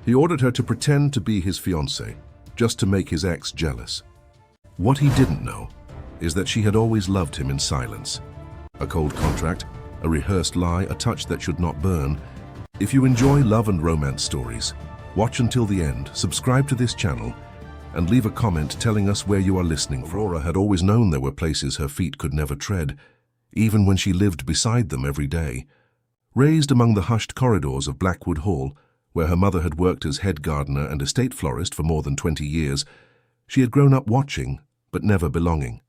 He ordered her to pretend to be his fiancée, just to make his ex jealous. What he didn't know is that she had always loved him in silence. A cold contract, a rehearsed lie, a touch that should not burn. If you enjoy love and romance stories, watch until the end, subscribe to this channel, and leave a comment telling us where you are listening from. Aurora had always known there were places her feet could never tread, even when she lived beside them every day. Raised among the hushed corridors of Blackwood Hall, where her mother had worked as head gardener and estate florist for more than 20 years, she had grown up watching, but never belonging.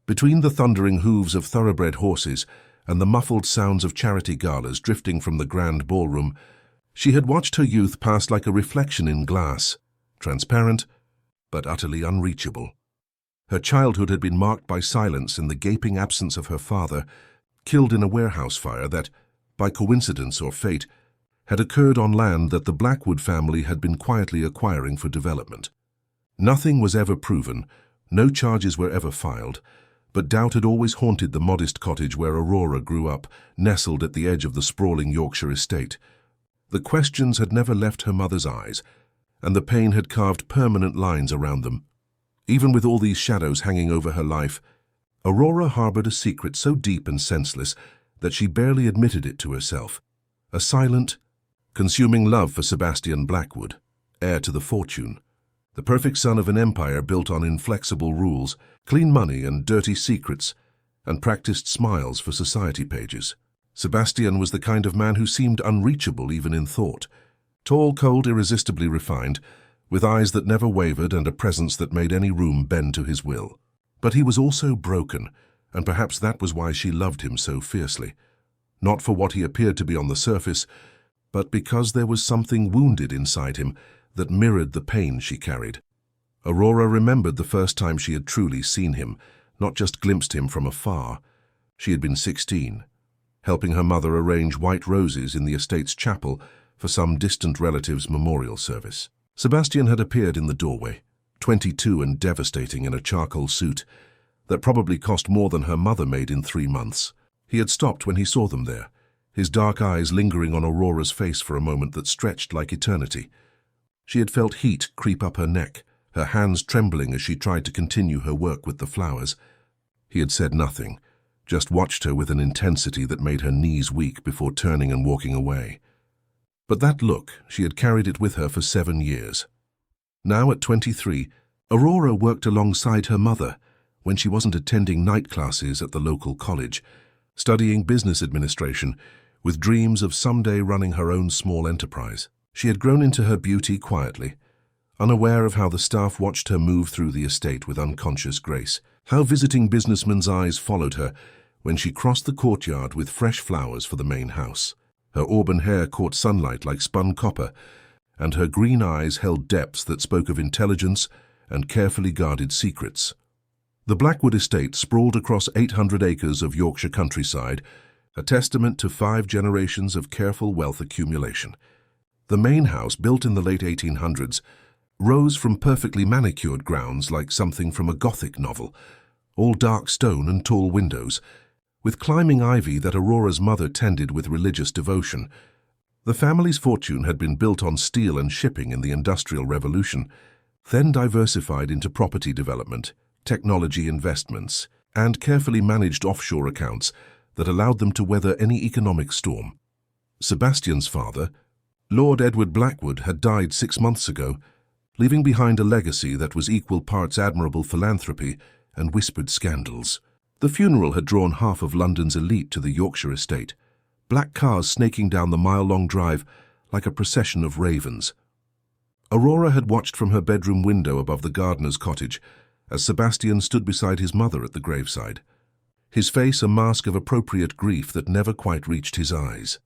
Between the thundering hooves of thoroughbred horses and the muffled sounds of charity galas drifting from the grand ballroom, she had watched her youth pass like a reflection in glass, transparent, but utterly unreachable. Her childhood had been marked by silence and the gaping absence of her father, killed in a warehouse fire that, by coincidence or fate, had occurred on land that the Blackwood family had been quietly acquiring for development. Nothing was ever proven, no charges were ever filed, but doubt had always haunted the modest cottage where Aurora grew up, nestled at the edge of the sprawling Yorkshire estate. The questions had never left her mother's eyes, and the pain had carved permanent lines around them. Even with all these shadows hanging over her life, Aurora harbored a secret so deep and senseless that she barely admitted it to herself. A silent, consuming love for Sebastian Blackwood, heir to the fortune, the perfect son of an empire built on inflexible rules, clean money and dirty secrets, and practiced smiles for society pages. Sebastian was the kind of man who seemed unreachable even in thought. Tall, cold, irresistibly refined, with eyes that never wavered and a presence that made any room bend to his will. But he was also broken, and perhaps that was why she loved him so fiercely. Not for what he appeared to be on the surface, but because there was something wounded inside him that mirrored the pain she carried. Aurora remembered the first time she had truly seen him, not just glimpsed him from afar. She had been 16, helping her mother arrange white roses in the estate's chapel for some distant relative's memorial service. Sebastian had appeared in the doorway, 22 and devastating in a charcoal suit that probably cost more than her mother made in 3 months. He had stopped when he saw them there, his dark eyes lingering on Aurora's face for a moment that stretched like eternity. She had felt heat creep up her neck, her hands trembling as she tried to continue her work with the flowers. He had said nothing, just watched her with an intensity that made her knees weak before turning and walking away. But that look, she had carried it with her for 7 years. Now at 23, Aurora worked alongside her mother when she wasn't attending night classes at the local college, studying business administration with dreams of someday running her own small enterprise. She had grown into her beauty quietly, unaware of how the staff watched her move through the estate with unconscious grace, how visiting businessmen's eyes followed her when she crossed the courtyard with fresh flowers for the main house. Her auburn hair caught sunlight like spun copper, and her green eyes held depths that spoke of intelligence and carefully guarded secrets. The Blackwood estate sprawled across 800 acres of Yorkshire countryside, a testament to 5 generations of careful wealth accumulation. The main house, built in the late 1800s, rose from perfectly manicured grounds like something from a Gothic novel, all dark stone and tall windows, with climbing ivy that Aurora's mother tended with religious devotion. The family's fortune had been built on steel and shipping in the Industrial Revolution, then diversified into property development, technology investments, and carefully managed offshore accounts that allowed them to weather any economic storm. Sebastian's father, Lord Edward Blackwood, had died 6 months ago, leaving behind a legacy that was equal parts admirable philanthropy and whispered scandals. The funeral had drawn half of London's elite to the Yorkshire estate, black cars snaking down the mile-long drive like a procession of ravens. Aurora had watched from her bedroom window above the gardener's cottage as Sebastian stood beside his mother at the graveside, his face a mask of appropriate grief that never quite reached his eyes.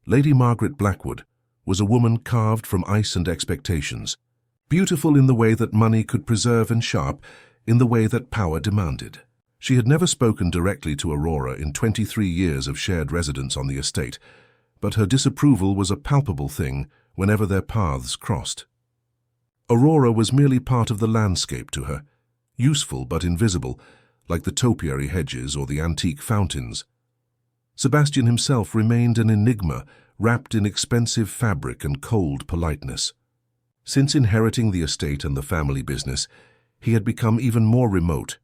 Lady Margaret Blackwood was a woman carved from ice and expectations, beautiful in the way that money could preserve and sharp in the way that power demanded. She had never spoken directly to Aurora in 23 years of shared residence on the estate, but her disapproval was a palpable thing whenever their paths crossed. Aurora was merely part of the landscape to her, useful but invisible, like the topiary hedges or the antique fountains. Sebastian himself remained an enigma wrapped in expensive fabric and cold politeness. Since inheriting the estate and the family business, he had become even more remote,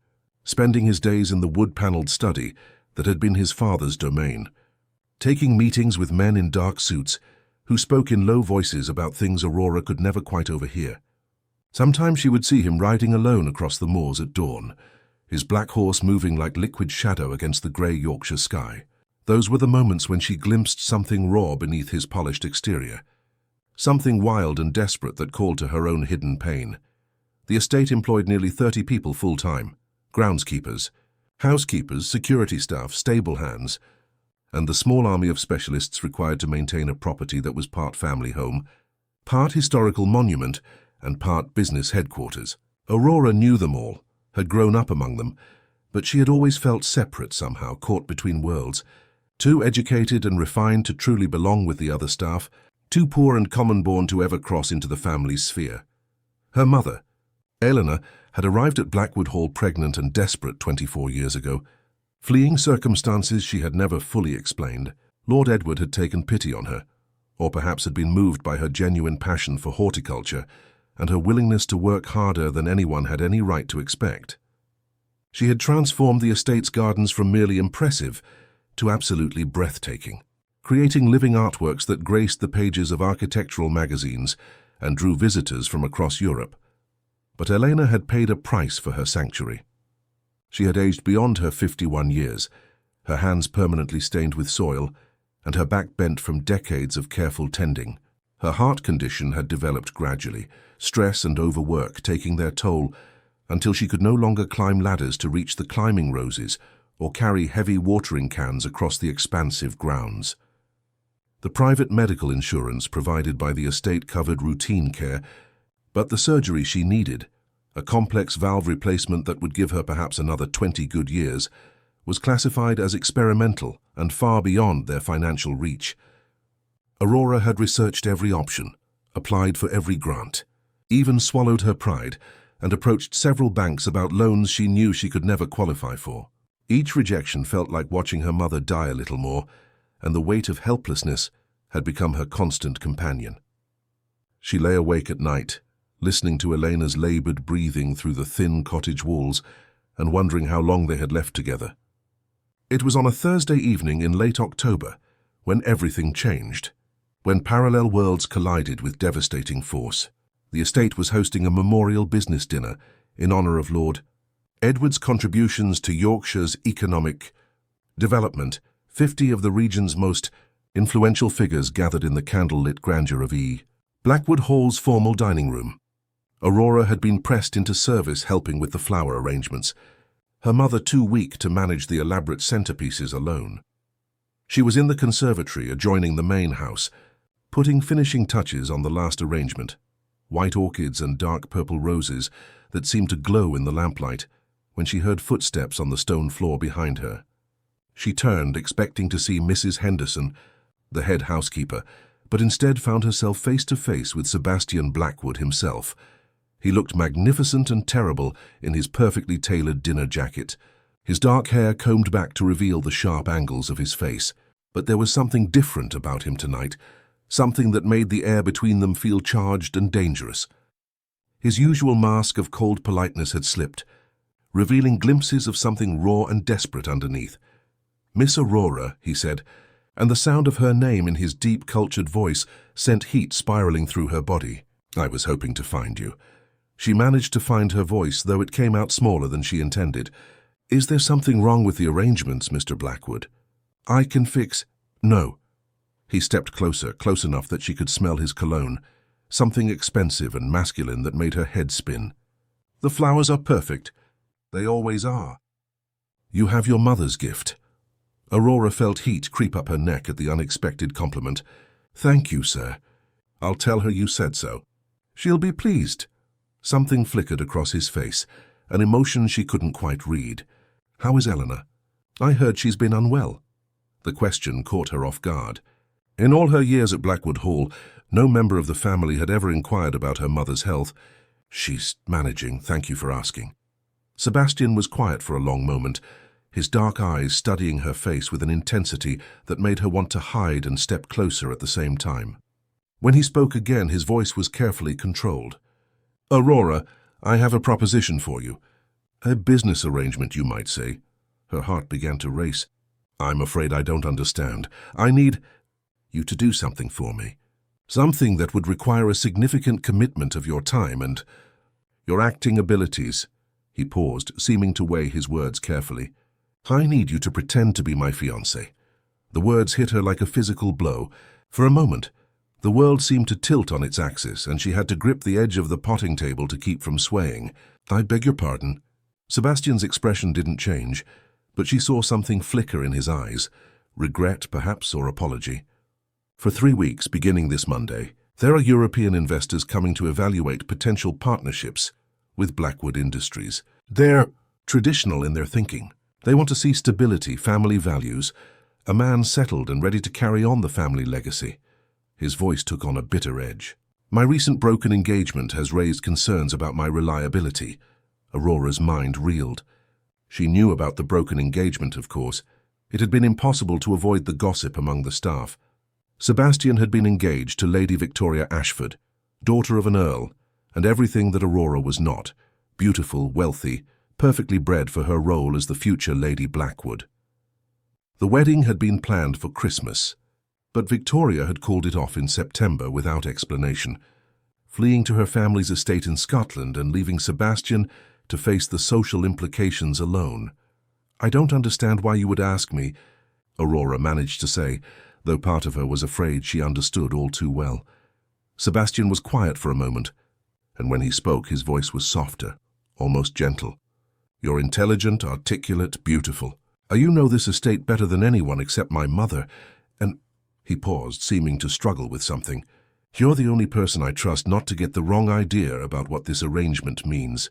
spending his days in the wood-paneled study that had been his father's domain, taking meetings with men in dark suits who spoke in low voices about things Aurora could never quite overhear. Sometimes she would see him riding alone across the moors at dawn, his black horse moving like liquid shadow against the grey Yorkshire sky. Those were the moments when she glimpsed something raw beneath his polished exterior, something wild and desperate that called to her own hidden pain. The estate employed nearly 30 people full-time: groundskeepers, housekeepers, security staff, stable hands, and the small army of specialists required to maintain a property that was part family home, part historical monument, and part business headquarters. Aurora knew them all, had grown up among them, but she had always felt separate somehow, caught between worlds, too educated and refined to truly belong with the other staff, too poor and common-born to ever cross into the family's sphere. Her mother, Eleanor, had arrived at Blackwood Hall pregnant and desperate 24 years ago, fleeing circumstances she had never fully explained. Lord Edward had taken pity on her, or perhaps had been moved by her genuine passion for horticulture and her willingness to work harder than anyone had any right to expect. She had transformed the estate's gardens from merely impressive to absolutely breathtaking, creating living artworks that graced the pages of architectural magazines and drew visitors from across Europe. But Elena had paid a price for her sanctuary. She had aged beyond her 51 years, her hands permanently stained with soil, and her back bent from decades of careful tending. Her heart condition had developed gradually, stress and overwork taking their toll until she could no longer climb ladders to reach the climbing roses or carry heavy watering cans across the expansive grounds. The private medical insurance provided by the estate covered routine care, but the surgery she needed, a complex valve replacement that would give her perhaps another 20 good years, was classified as experimental and far beyond their financial reach. Aurora had researched every option, applied for every grant, even swallowed her pride and approached several banks about loans she knew she could never qualify for. Each rejection felt like watching her mother die a little more, and the weight of helplessness had become her constant companion. She lay awake at night, listening to Elena's labored breathing through the thin cottage walls and wondering how long they had left together. It was on a Thursday evening in late October when everything changed, when parallel worlds collided with devastating force. The estate was hosting a memorial business dinner in honor of Lord Edward's contributions to Yorkshire's economic development. 50 of the region's most influential figures gathered in the candlelit grandeur of Blackwood Hall's formal dining room. Aurora had been pressed into service helping with the flower arrangements, her mother too weak to manage the elaborate centerpieces alone. She was in the conservatory adjoining the main house, putting finishing touches on the last arrangement, white orchids and dark purple roses that seemed to glow in the lamplight, when she heard footsteps on the stone floor behind her. She turned, expecting to see Mrs. Henderson, the head housekeeper, but instead found herself face to face with Sebastian Blackwood himself. He looked magnificent and terrible in his perfectly tailored dinner jacket, his dark hair combed back to reveal the sharp angles of his face. But there was something different about him tonight, something that made the air between them feel charged and dangerous. His usual mask of cold politeness had slipped, revealing glimpses of something raw and desperate underneath. "Miss Aurora," he said, and the sound of her name in his deep, cultured voice sent heat spiraling through her body. "I was hoping to find you." She managed to find her voice, though it came out smaller than she intended. "Is there something wrong with the arrangements, Mr. Blackwood? I can fix—" "No." He stepped closer, close enough that she could smell his cologne, something expensive and masculine that made her head spin. "The flowers are perfect. They always are." "You have your mother's gift." Aurora felt heat creep up her neck at the unexpected compliment. "Thank you, sir. I'll tell her you said so. She'll be pleased." Something flickered across his face, an emotion she couldn't quite read. "How is Eleanor? I heard she's been unwell." The question caught her off guard. In all her years at Blackwood Hall, no member of the family had ever inquired about her mother's health. "She's managing, thank you for asking." Sebastian was quiet for a long moment, his dark eyes studying her face with an intensity that made her want to hide and step closer at the same time. When he spoke again, his voice was carefully controlled. "Aurora, I have a proposition for you. A business arrangement, you might say." Her heart began to race. "I'm afraid I don't understand. I need you to do something for me. Something that would require a significant commitment of your time and your acting abilities." He paused, seeming to weigh his words carefully. "I need you to pretend to be my fiancé." The words hit her like a physical blow. For a moment, the world seemed to tilt on its axis, and she had to grip the edge of the potting table to keep from swaying. "I beg your pardon." Sebastian's expression didn't change, but she saw something flicker in his eyes, regret perhaps, or apology. "For 3 weeks, beginning this Monday, there are European investors coming to evaluate potential partnerships with Blackwood Industries. They're traditional in their thinking. They want to see stability, family values, a man settled and ready to carry on the family legacy." His voice took on a bitter edge. "My recent broken engagement has raised concerns about my reliability." Aurora's mind reeled. She knew about the broken engagement, of course. It had been impossible to avoid the gossip among the staff. Sebastian had been engaged to Lady Victoria Ashford, daughter of an earl, and everything that Aurora was not: beautiful, wealthy, perfectly bred for her role as the future Lady Blackwood. The wedding had been planned for Christmas, but Victoria had called it off in September without explanation, fleeing to her family's estate in Scotland and leaving Sebastian to face the social implications alone. "I don't understand why you would ask me," Aurora managed to say, though part of her was afraid she understood all too well. Sebastian was quiet for a moment, and when he spoke, his voice was softer, almost gentle. "You're intelligent, articulate, beautiful. You know this estate better than anyone except my mother, and—" He paused, seeming to struggle with something. "You're the only person I trust not to get the wrong idea about what this arrangement means."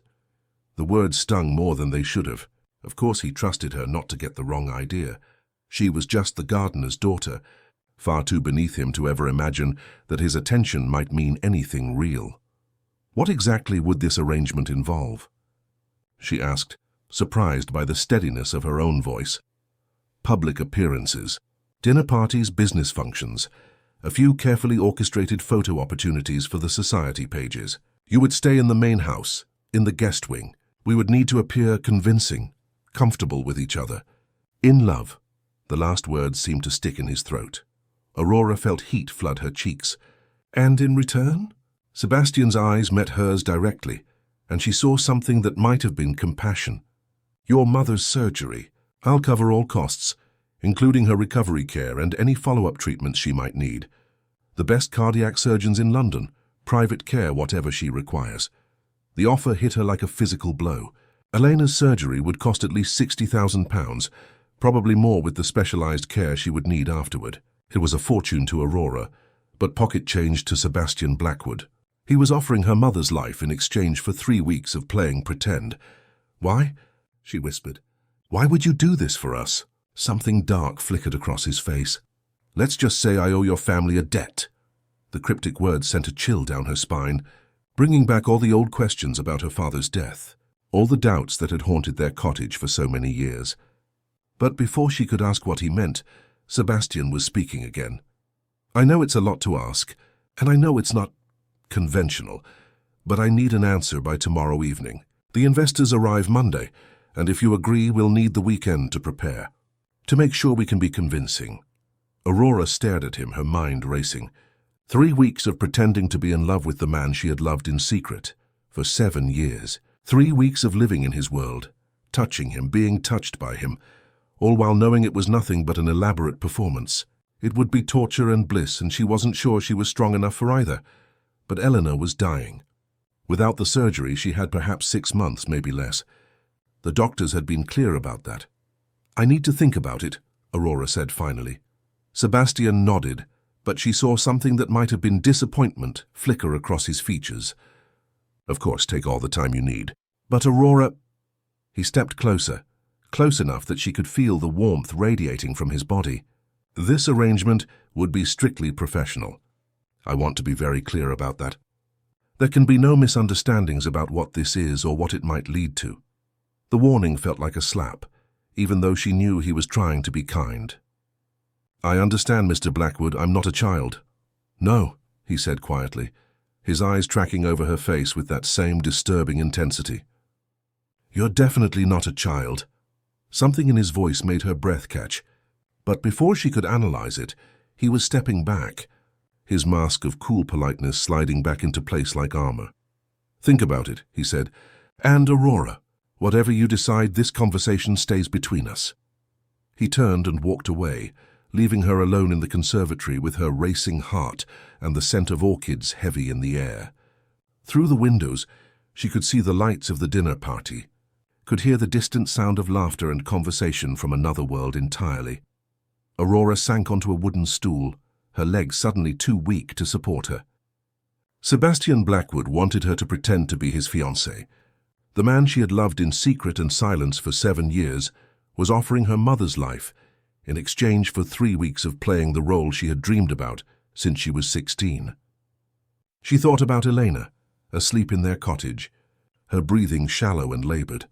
The words stung more than they should have. Of course he trusted her not to get the wrong idea. She was just the gardener's daughter, far too beneath him to ever imagine that his attention might mean anything real. "What exactly would this arrangement involve?" she asked, surprised by the steadiness of her own voice. "Public appearances, dinner parties, business functions, a few carefully orchestrated photo opportunities for the society pages. You would stay in the main house, in the guest wing. We would need to appear convincing, comfortable with each other. In love." The last words seemed to stick in his throat. Aurora felt heat flood her cheeks. "And in return?" Sebastian's eyes met hers directly, and she saw something that might have been compassion. "Your mother's surgery. I'll cover all costs, including her recovery care and any follow-up treatments she might need. The best cardiac surgeons in London, private care, whatever she requires." The offer hit her like a physical blow. Elena's surgery would cost at least £60,000, probably more with the specialized care she would need afterward. It was a fortune to Aurora, but pocket change to Sebastian Blackwood. He was offering her mother's life in exchange for 3 weeks of playing pretend. "Why?" she whispered. "Why would you do this for us?" Something dark flickered across his face. "Let's just say I owe your family a debt." The cryptic words sent a chill down her spine, bringing back all the old questions about her father's death, all the doubts that had haunted their cottage for so many years. But before she could ask what he meant, Sebastian was speaking again. "I know it's a lot to ask, and I know it's not conventional, but I need an answer by tomorrow evening. The investors arrive Monday, and if you agree, we'll need the weekend to prepare, to make sure we can be convincing." Aurora stared at him, her mind racing. 3 weeks of pretending to be in love with the man she had loved in secret for 7 years. 3 weeks of living in his world, touching him, being touched by him, all while knowing it was nothing but an elaborate performance. It would be torture and bliss, and she wasn't sure she was strong enough for either. But Eleanor was dying. Without the surgery, she had perhaps 6 months, maybe less. The doctors had been clear about that. "I need to think about it," Aurora said finally. Sebastian nodded, but she saw something that might have been disappointment flicker across his features. "Of course, take all the time you need." "But Aurora—" He stepped closer, close enough that she could feel the warmth radiating from his body. "This arrangement would be strictly professional. I want to be very clear about that. There can be no misunderstandings about what this is or what it might lead to." The warning felt like a slap, even though she knew he was trying to be kind. "I understand, Mr. Blackwood, I'm not a child." "No," he said quietly, his eyes tracking over her face with that same disturbing intensity. "You're definitely not a child." Something in his voice made her breath catch, but before she could analyze it, he was stepping back, his mask of cool politeness sliding back into place like armor. "Think about it," he said, "and Aurora, whatever you decide, this conversation stays between us." He turned and walked away, leaving her alone in the conservatory with her racing heart and the scent of orchids heavy in the air. Through the windows, she could see the lights of the dinner party, could hear the distant sound of laughter and conversation from another world entirely. Aurora sank onto a wooden stool, her legs suddenly too weak to support her. Sebastian Blackwood wanted her to pretend to be his fiancé. The man she had loved in secret and silence for 7 years was offering her mother's life in exchange for 3 weeks of playing the role she had dreamed about since she was 16. She thought about Elena, asleep in their cottage, her breathing shallow and labored.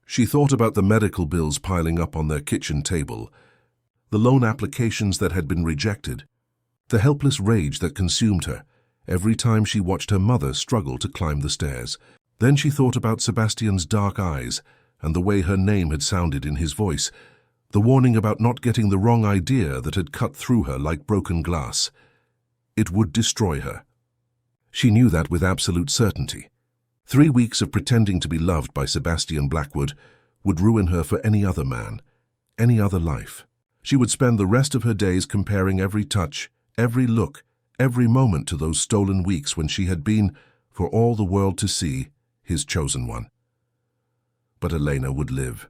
She thought about the medical bills piling up on their kitchen table, the loan applications that had been rejected, the helpless rage that consumed her every time she watched her mother struggle to climb the stairs. Then she thought about Sebastian's dark eyes and the way her name had sounded in his voice, the warning about not getting the wrong idea that had cut through her like broken glass. It would destroy her. She knew that with absolute certainty. 3 weeks of pretending to be loved by Sebastian Blackwood would ruin her for any other man, any other life. She would spend the rest of her days comparing every touch, every look, every moment to those stolen weeks when she had been, for all the world to see, his chosen one. But Elena would live.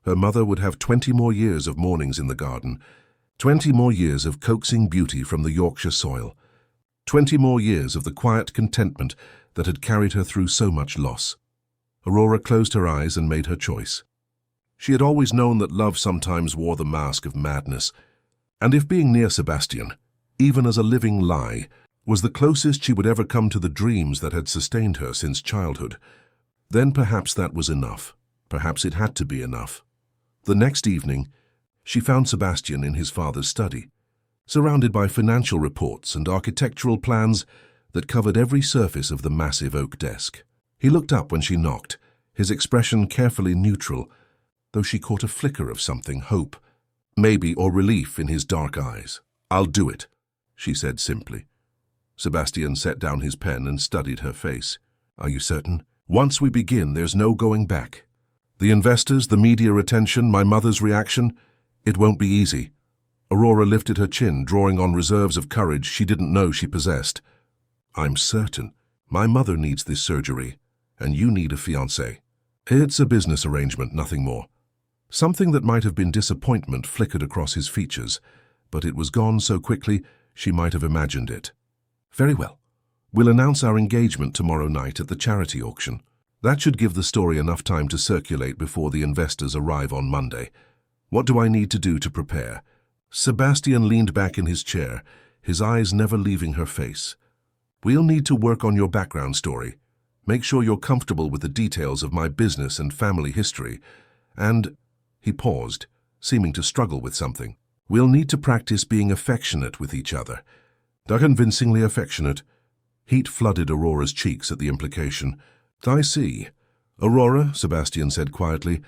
Her mother would have 20 more years of mornings in the garden, 20 more years of coaxing beauty from the Yorkshire soil, 20 more years of the quiet contentment that had carried her through so much loss. Aurora closed her eyes and made her choice. She had always known that love sometimes wore the mask of madness, and if being near Sebastian, even as a living lie, was the closest she would ever come to the dreams that had sustained her since childhood, then perhaps that was enough. Perhaps it had to be enough. The next evening, she found Sebastian in his father's study, surrounded by financial reports and architectural plans that covered every surface of the massive oak desk. He looked up when she knocked, his expression carefully neutral, though she caught a flicker of something, hope, maybe, or relief in his dark eyes. "I'll do it," she said simply. Sebastian set down his pen and studied her face. "Are you certain? Once we begin, there's no going back. The investors, the media attention, my mother's reaction, it won't be easy." Aurora lifted her chin, drawing on reserves of courage she didn't know she possessed. "I'm certain. My mother needs this surgery, and you need a fiancé. It's a business arrangement, nothing more." Something that might have been disappointment flickered across his features, but it was gone so quickly she might have imagined it. "Very well. We'll announce our engagement tomorrow night at the charity auction. That should give the story enough time to circulate before the investors arrive on Monday. What do I need to do to prepare?" Sebastian leaned back in his chair, his eyes never leaving her face. "We'll need to work on your background story. Make sure you're comfortable with the details of my business and family history. And—" he paused, seeming to struggle with something. "We'll need to practice being affectionate with each other." Convincingly affectionate. Heat flooded Aurora's cheeks at the implication. "I see. Aurora," Sebastian said quietly,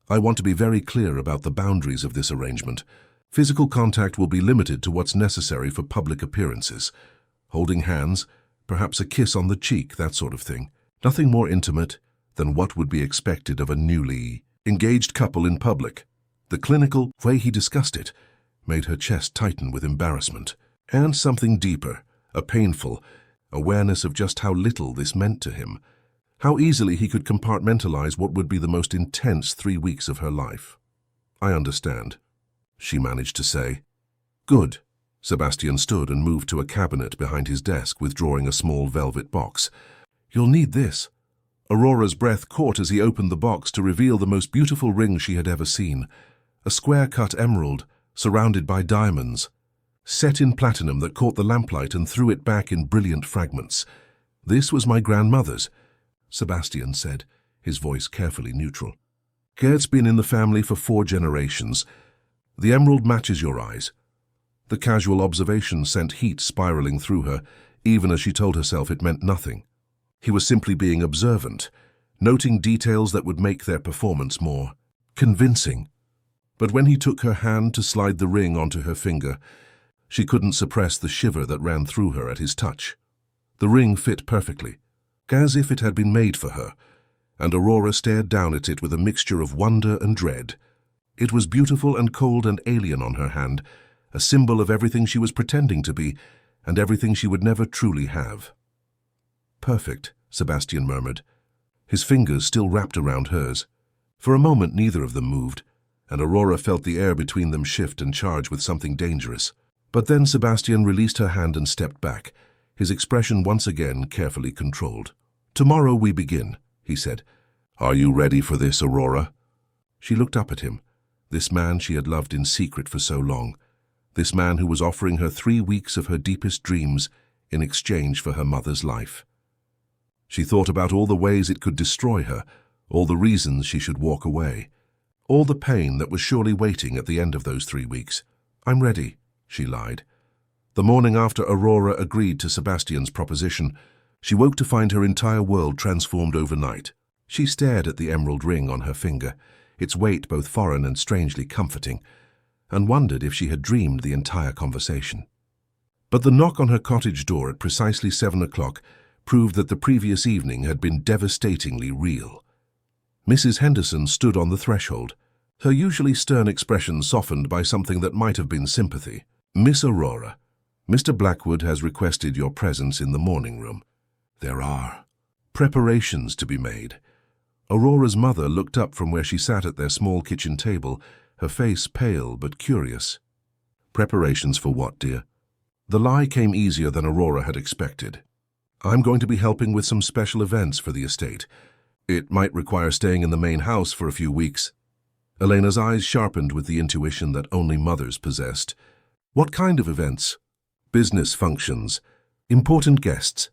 "I want to be very clear about the boundaries of this arrangement. Physical contact will be limited to what's necessary for public appearances. Holding hands, perhaps a kiss on the cheek, that sort of thing. Nothing more intimate than what would be expected of a newly engaged couple in public." The clinical way he discussed it made her chest tighten with embarrassment. And something deeper, a painful awareness of just how little this meant to him, how easily he could compartmentalize what would be the most intense 3 weeks of her life. "I understand," she managed to say. "Good." Sebastian stood and moved to a cabinet behind his desk, withdrawing a small velvet box. "You'll need this." Aurora's breath caught as he opened the box to reveal the most beautiful ring she had ever seen, a square-cut emerald surrounded by diamonds, set in platinum that caught the lamplight and threw it back in brilliant fragments. "This was my grandmother's," Sebastian said, his voice carefully neutral. "It's been in the family for 4 generations. The emerald matches your eyes." The casual observation sent heat spiraling through her, even as she told herself it meant nothing. He was simply being observant, noting details that would make their performance more convincing. But when he took her hand to slide the ring onto her finger, she couldn't suppress the shiver that ran through her at his touch. The ring fit perfectly, as if it had been made for her, and Aurora stared down at it with a mixture of wonder and dread. It was beautiful and cold and alien on her hand, a symbol of everything she was pretending to be and everything she would never truly have. "Perfect," Sebastian murmured, his fingers still wrapped around hers. For a moment neither of them moved, and Aurora felt the air between them shift and charge with something dangerous. But then Sebastian released her hand and stepped back, his expression once again carefully controlled. "Tomorrow we begin," he said. "Are you ready for this, Aurora?" She looked up at him, this man she had loved in secret for so long, this man who was offering her 3 weeks of her deepest dreams in exchange for her mother's life. She thought about all the ways it could destroy her, all the reasons she should walk away, all the pain that was surely waiting at the end of those 3 weeks. "I'm ready," she lied. The morning after Aurora agreed to Sebastian's proposition, she woke to find her entire world transformed overnight. She stared at the emerald ring on her finger, its weight both foreign and strangely comforting, and wondered if she had dreamed the entire conversation. But the knock on her cottage door at precisely 7 o'clock proved that the previous evening had been devastatingly real. Mrs. Henderson stood on the threshold, her usually stern expression softened by something that might have been sympathy. "Miss Aurora, Mr. Blackwood has requested your presence in the morning room. There are preparations to be made." Aurora's mother looked up from where she sat at their small kitchen table, her face pale but curious. "Preparations for what, dear?" The lie came easier than Aurora had expected. "I'm going to be helping with some special events for the estate. It might require staying in the main house for a few weeks." Elena's eyes sharpened with the intuition that only mothers possessed. "What kind of events?" "Business functions. Important guests."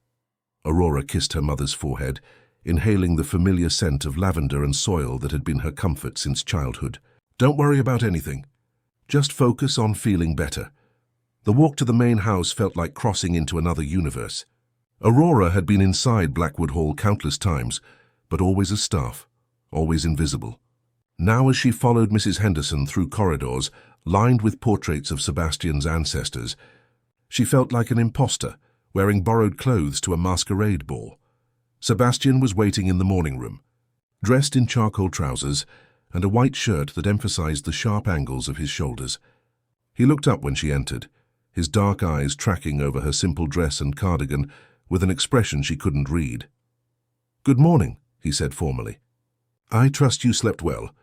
Aurora kissed her mother's forehead, inhaling the familiar scent of lavender and soil that had been her comfort since childhood. "Don't worry about anything. Just focus on feeling better." The walk to the main house felt like crossing into another universe. Aurora had been inside Blackwood Hall countless times, but always as staff, always invisible. Now as she followed Mrs. Henderson through corridors lined with portraits of Sebastian's ancestors, she felt like an imposter, wearing borrowed clothes to a masquerade ball. Sebastian was waiting in the morning room, dressed in charcoal trousers and a white shirt that emphasized the sharp angles of his shoulders. He looked up when she entered, his dark eyes tracking over her simple dress and cardigan with an expression she couldn't read. "Good morning," he said formally. "I trust you slept well."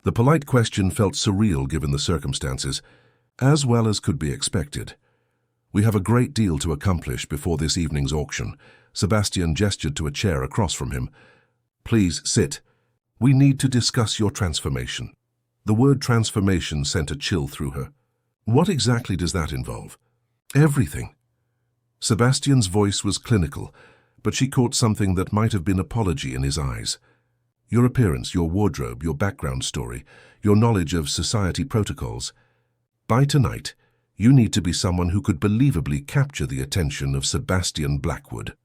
The polite question felt surreal given the circumstances, as well as could be expected. "We have a great deal to accomplish before this evening's auction." Sebastian gestured to a chair across from him. "Please sit. We need to discuss your transformation." The word transformation sent a chill through her. "What exactly does that involve?" "Everything." Sebastian's voice was clinical, but she caught something that might have been apology in his eyes. "Your appearance, your wardrobe, your background story, your knowledge of society protocols. By tonight, you need to be someone who could believably capture the attention of Sebastian Blackwood."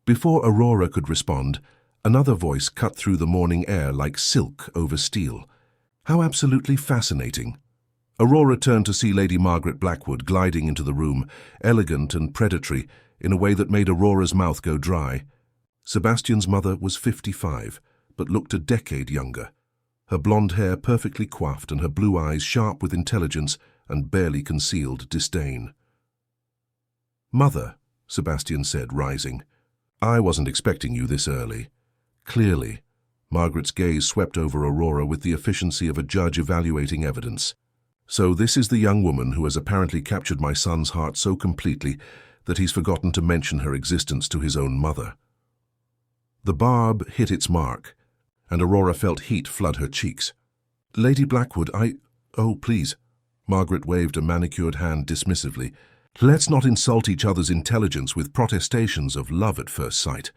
Before Aurora could respond, another voice cut through the morning air like silk over steel. "How absolutely fascinating." Aurora turned to see Lady Margaret Blackwood gliding into the room, elegant and predatory, in a way that made Aurora's mouth go dry. Sebastian's mother was 55, but looked a decade younger, her blonde hair perfectly coiffed and her blue eyes sharp with intelligence and barely concealed disdain. "Mother," Sebastian said, rising, "I wasn't expecting you this early." Clearly, Margaret's gaze swept over Aurora with the efficiency of a judge evaluating evidence. "So this is the young woman who has apparently captured my son's heart so completely that he's forgotten to mention her existence to his own mother." The barb hit its mark, and Aurora felt heat flood her cheeks. "Lady Blackwood, Oh, please." Margaret waved a manicured hand dismissively. "Let's not insult each other's intelligence with protestations of love at first sight.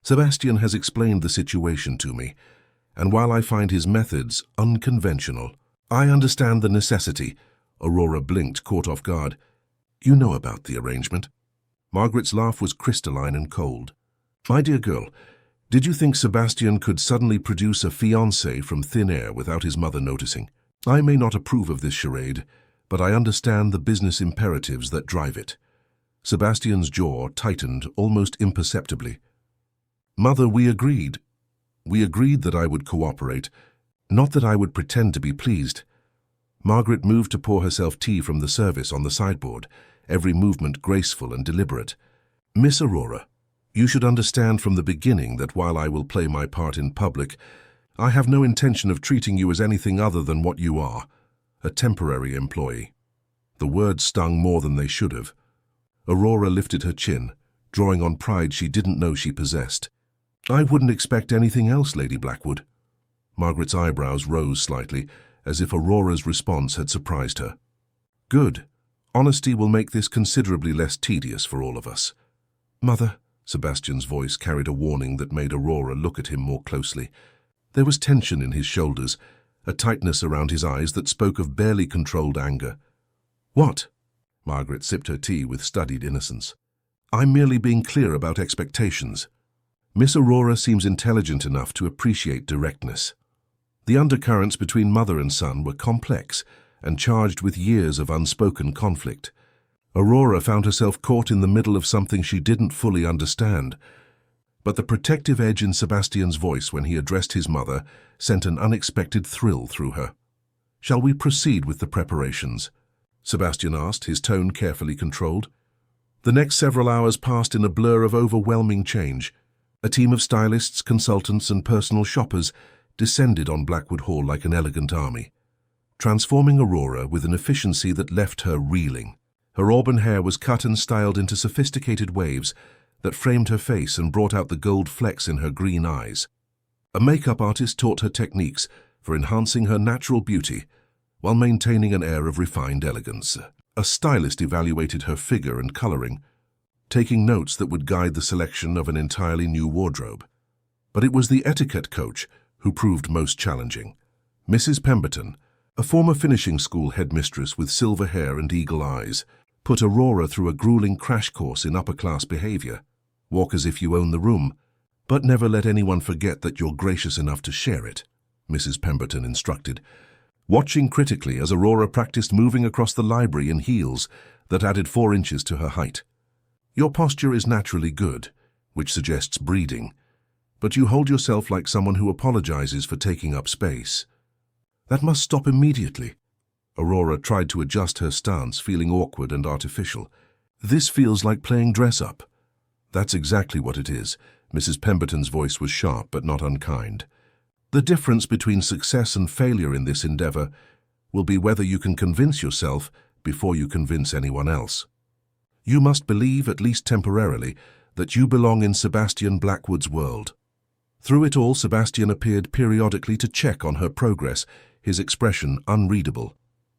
Sebastian has explained the situation to me, and while I find his methods unconventional, I understand the necessity." Aurora blinked, caught off guard. "You know about the arrangement?" Margaret's laugh was crystalline and cold. My dear girl, did you think Sebastian could suddenly produce a fiancé from thin air without his mother noticing? I may not approve of this charade, but I understand the business imperatives that drive it. Sebastian's jaw tightened almost imperceptibly. Mother, we agreed. We agreed that I would cooperate, not that I would pretend to be pleased. Margaret moved to pour herself tea from the service on the sideboard, every movement graceful and deliberate. Miss Aurora, you should understand from the beginning that while I will play my part in public, I have no intention of treating you as anything other than what you are, a temporary employee. The words stung more than they should have. Aurora lifted her chin, drawing on pride she didn't know she possessed. I wouldn't expect anything else, Lady Blackwood. Margaret's eyebrows rose slightly, as if Aurora's response had surprised her. Good. Honesty will make this considerably less tedious for all of us. Mother, Sebastian's voice carried a warning that made Aurora look at him more closely. There was tension in his shoulders, a tightness around his eyes that spoke of barely controlled anger. What? Margaret sipped her tea with studied innocence. I'm merely being clear about expectations. Miss Aurora seems intelligent enough to appreciate directness. The undercurrents between mother and son were complex and charged with years of unspoken conflict. Aurora found herself caught in the middle of something she didn't fully understand. But the protective edge in Sebastian's voice when he addressed his mother sent an unexpected thrill through her. Shall we proceed with the preparations? Sebastian asked, his tone carefully controlled. The next several hours passed in a blur of overwhelming change. A team of stylists, consultants, and personal shoppers descended on Blackwood Hall like an elegant army, transforming Aurora with an efficiency that left her reeling. Her auburn hair was cut and styled into sophisticated waves that framed her face and brought out the gold flecks in her green eyes. A makeup artist taught her techniques for enhancing her natural beauty while maintaining an air of refined elegance. A stylist evaluated her figure and coloring, taking notes that would guide the selection of an entirely new wardrobe. But it was the etiquette coach who proved most challenging. Mrs. Pemberton, a former finishing school headmistress with silver hair and eagle eyes, put Aurora through a grueling crash course in upper-class behavior. Walk as if you own the room, but never let anyone forget that you're gracious enough to share it, Mrs. Pemberton instructed, watching critically as Aurora practiced moving across the library in heels that added 4 inches to her height. Your posture is naturally good, which suggests breeding, but you hold yourself like someone who apologizes for taking up space. That must stop immediately. Aurora tried to adjust her stance, feeling awkward and artificial. This feels like playing dress-up. That's exactly what it is. Mrs. Pemberton's voice was sharp but not unkind. The difference between success and failure in this endeavor will be whether you can convince yourself before you convince anyone else. You must believe, at least temporarily, that you belong in Sebastian Blackwood's world. Through it all, Sebastian appeared periodically to check on her progress, his expression unreadable.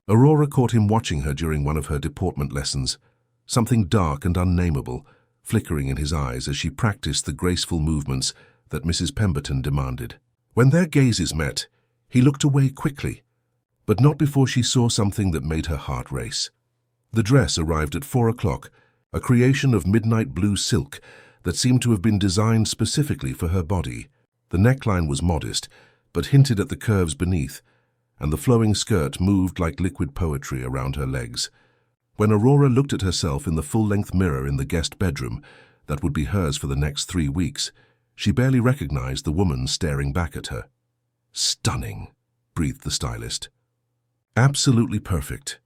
Aurora caught him watching her during one of her deportment lessons, something dark and unnameable flickering in his eyes as she practiced the graceful movements that Mrs. Pemberton demanded. When their gazes met, he looked away quickly, but not before she saw something that made her heart race. The dress arrived at 4 o'clock, a creation of midnight blue silk that seemed to have been designed specifically for her body. The neckline was modest, but hinted at the curves beneath, and the flowing skirt moved like liquid poetry around her legs. When Aurora looked at herself in the full-length mirror in the guest bedroom that would be hers for the next 3 weeks, she barely recognized the woman staring back at her. Stunning, breathed the stylist. Absolutely perfect.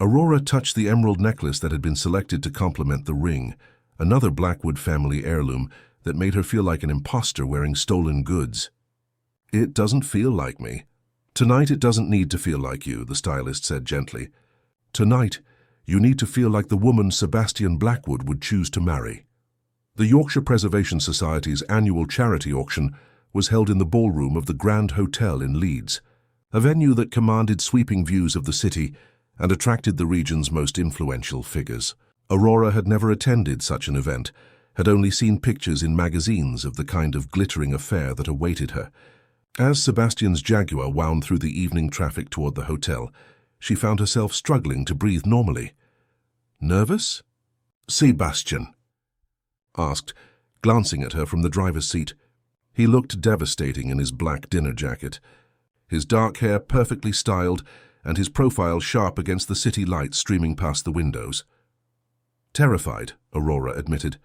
Aurora touched the emerald necklace that had been selected to complement the ring, another Blackwood family heirloom that made her feel like an imposter wearing stolen goods. It doesn't feel like me. Tonight it doesn't need to feel like you, the stylist said gently. Tonight, you need to feel like the woman Sebastian Blackwood would choose to marry. The Yorkshire Preservation Society's annual charity auction was held in the ballroom of the Grand Hotel in Leeds, a venue that commanded sweeping views of the city and attracted the region's most influential figures. Aurora had never attended such an event, had only seen pictures in magazines of the kind of glittering affair that awaited her. As Sebastian's Jaguar wound through the evening traffic toward the hotel, she found herself struggling to breathe normally. Nervous? Sebastian, asked, glancing at her from the driver's seat. He looked devastating in his black dinner jacket, his dark hair perfectly styled and his profile sharp against the city lights streaming past the windows. Terrified, Aurora admitted,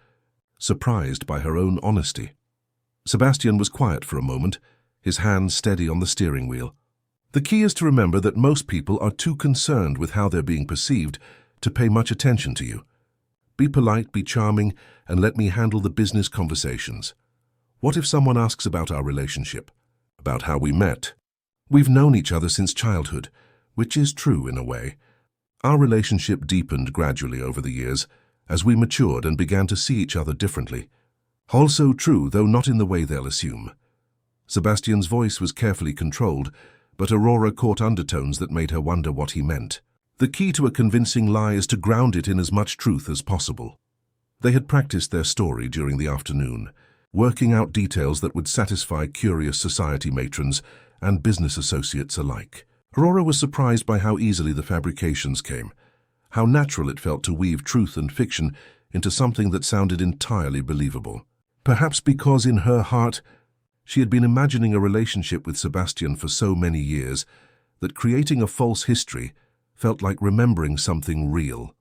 surprised by her own honesty. Sebastian was quiet for a moment, his hand steady on the steering wheel. The key is to remember that most people are too concerned with how they're being perceived to pay much attention to you. Be polite, be charming, and let me handle the business conversations. What if someone asks about our relationship, about how we met? We've known each other since childhood, which is true in a way. Our relationship deepened gradually over the years as we matured and began to see each other differently. Also true, though not in the way they'll assume. Sebastian's voice was carefully controlled, but Aurora caught undertones that made her wonder what he meant. The key to a convincing lie is to ground it in as much truth as possible. They had practiced their story during the afternoon, working out details that would satisfy curious society matrons and business associates alike. Aurora was surprised by how easily the fabrications came, how natural it felt to weave truth and fiction into something that sounded entirely believable. Perhaps because in her heart, she had been imagining a relationship with Sebastian for so many years that creating a false history felt like remembering something real.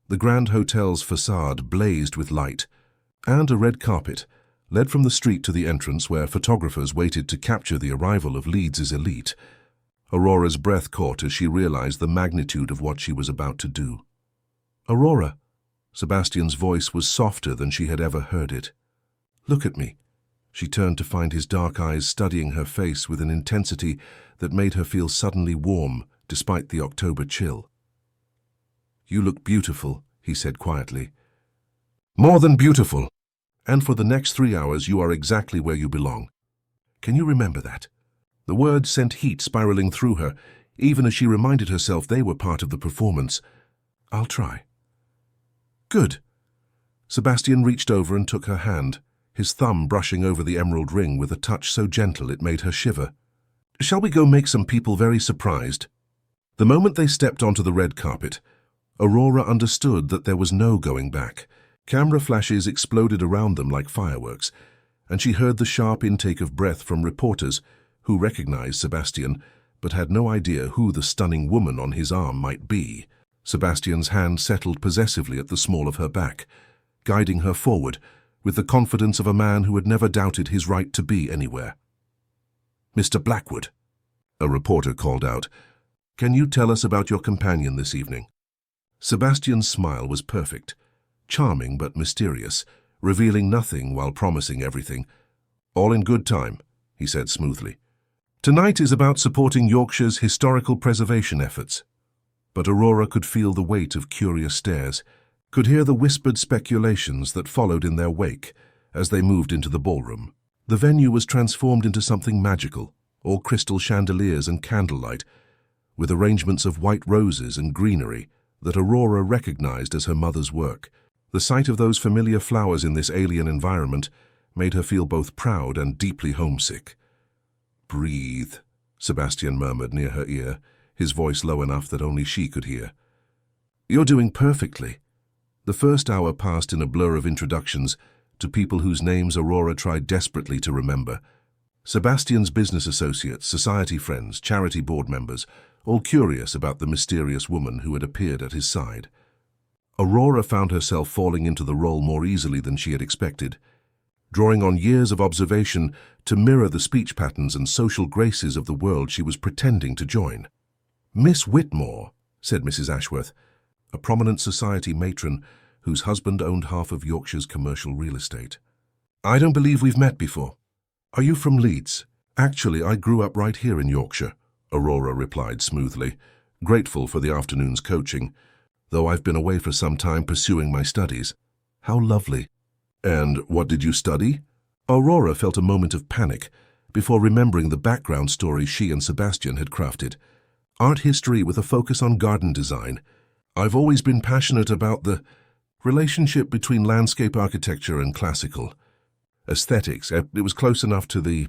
The Grand Hotel's facade blazed with light, and a red carpet led from the street to the entrance where photographers waited to capture the arrival of Leeds' elite. Aurora's breath caught as she realized the magnitude of what she was about to do. "Aurora," Sebastian's voice was softer than she had ever heard it. "Look at me." She turned to find his dark eyes studying her face with an intensity that made her feel suddenly warm despite the October chill. "You look beautiful," he said quietly. "More than beautiful. And for the next 3 hours you are exactly where you belong. Can you remember that?" The words sent heat spiraling through her, even as she reminded herself they were part of the performance. "I'll try." "Good." Sebastian reached over and took her hand, his thumb brushing over the emerald ring with a touch so gentle it made her shiver. "Shall we go make some people very surprised?" The moment they stepped onto the red carpet, Aurora understood that there was no going back. Camera flashes exploded around them like fireworks, and she heard the sharp intake of breath from reporters who recognized Sebastian but had no idea who the stunning woman on his arm might be. Sebastian's hand settled possessively at the small of her back, guiding her forward with the confidence of a man who had never doubted his right to be anywhere. "Mr. Blackwood," a reporter called out, "can you tell us about your companion this evening?" Sebastian's smile was perfect, charming but mysterious, revealing nothing while promising everything. "All in good time," he said smoothly. "Tonight is about supporting Yorkshire's historical preservation efforts." But Aurora could feel the weight of curious stares, could hear the whispered speculations that followed in their wake as they moved into the ballroom. The venue was transformed into something magical, all crystal chandeliers and candlelight, with arrangements of white roses and greenery that Aurora recognized as her mother's work. The sight of those familiar flowers in this alien environment made her feel both proud and deeply homesick. "Breathe," Sebastian murmured near her ear, his voice low enough that only she could hear. "You're doing perfectly." The first hour passed in a blur of introductions to people whose names Aurora tried desperately to remember. Sebastian's business associates, society friends, charity board members, all curious about the mysterious woman who had appeared at his side. Aurora found herself falling into the role more easily than she had expected, drawing on years of observation to mirror the speech patterns and social graces of the world she was pretending to join. "Miss Whitmore," said Mrs. Ashworth, a prominent society matron whose husband owned half of Yorkshire's commercial real estate. "I don't believe we've met before. Are you from Leeds?" "Actually, I grew up right here in Yorkshire," Aurora replied smoothly, grateful for the afternoon's coaching, "though I've been away for some time pursuing my studies." "How lovely." "And what did you study?" Aurora felt a moment of panic before remembering the background story she and Sebastian had crafted. Art history with a focus on garden design. "I've always been passionate about the relationship between landscape architecture and classical aesthetics. It was close enough to the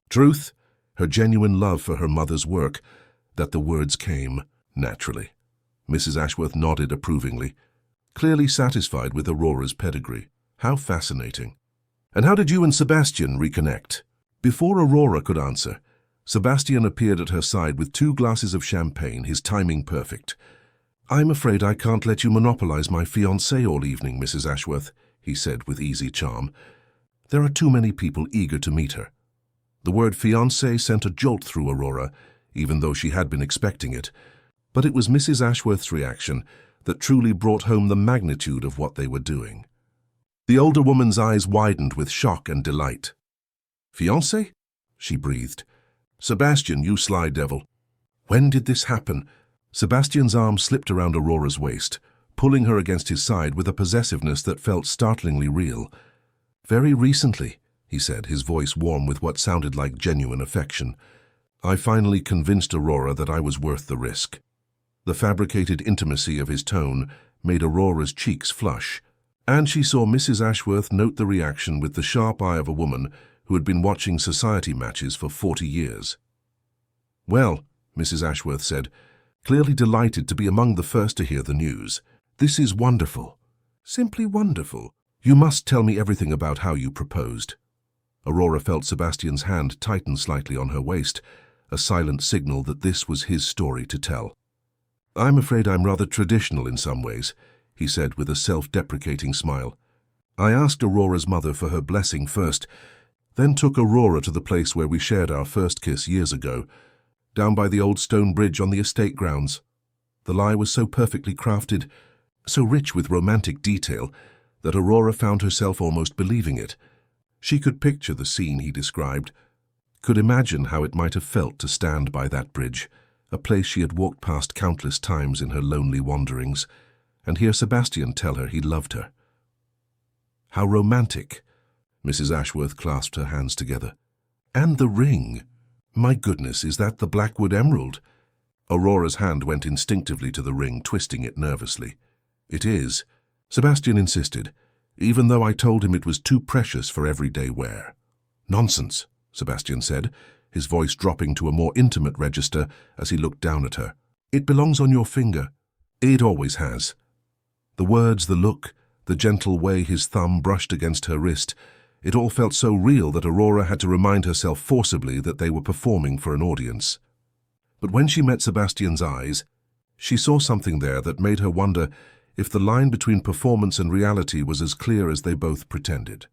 truth, her genuine love for her mother's work, that the words came naturally." Mrs. Ashworth nodded approvingly, clearly satisfied with Aurora's pedigree. How fascinating. And how did you and Sebastian reconnect? Before Aurora could answer, Sebastian appeared at her side with 2 glasses of champagne, his timing perfect. "I'm afraid I can't let you monopolize my fiancée all evening, Mrs. Ashworth," he said with easy charm. "There are too many people eager to meet her." The word fiancé sent a jolt through Aurora, even though she had been expecting it. But it was Mrs. Ashworth's reaction that truly brought home the magnitude of what they were doing. The older woman's eyes widened with shock and delight. "Fiancé?" she breathed. "Sebastian, you sly devil. When did this happen?" Sebastian's arm slipped around Aurora's waist, pulling her against his side with a possessiveness that felt startlingly real. "Very recently," he said, his voice warm with what sounded like genuine affection. "I finally convinced Aurora that I was worth the risk." The fabricated intimacy of his tone made Aurora's cheeks flush, and she saw Mrs. Ashworth note the reaction with the sharp eye of a woman who had been watching society matches for 40 years. "Well," Mrs. Ashworth said, clearly delighted to be among the first to hear the news, "this is wonderful. Simply wonderful. You must tell me everything about how you proposed." Aurora felt Sebastian's hand tighten slightly on her waist, a silent signal that this was his story to tell. "I'm afraid I'm rather traditional in some ways," he said with a self-deprecating smile. "I asked Aurora's mother for her blessing first, then took Aurora to the place where we shared our first kiss years ago, down by the old stone bridge on the estate grounds. The lie was so perfectly crafted, so rich with romantic detail, that Aurora found herself almost believing it. She could picture the scene he described, could imagine how it might have felt to stand by that bridge, a place she had walked past countless times in her lonely wanderings, and hear Sebastian tell her he loved her. How romantic! Mrs. Ashworth clasped her hands together. "And the ring! My goodness, is that the Blackwood emerald?" Aurora's hand went instinctively to the ring, twisting it nervously. "It is," Sebastian insisted, "even though I told him it was too precious for everyday wear." "Nonsense," Sebastian said, his voice dropping to a more intimate register as he looked down at her. "It belongs on your finger. It always has." The words, the look, the gentle way his thumb brushed against her wrist, it all felt so real that Aurora had to remind herself forcibly that they were performing for an audience. But when she met Sebastian's eyes, she saw something there that made her wonder if the line between performance and reality was as clear as they both pretended.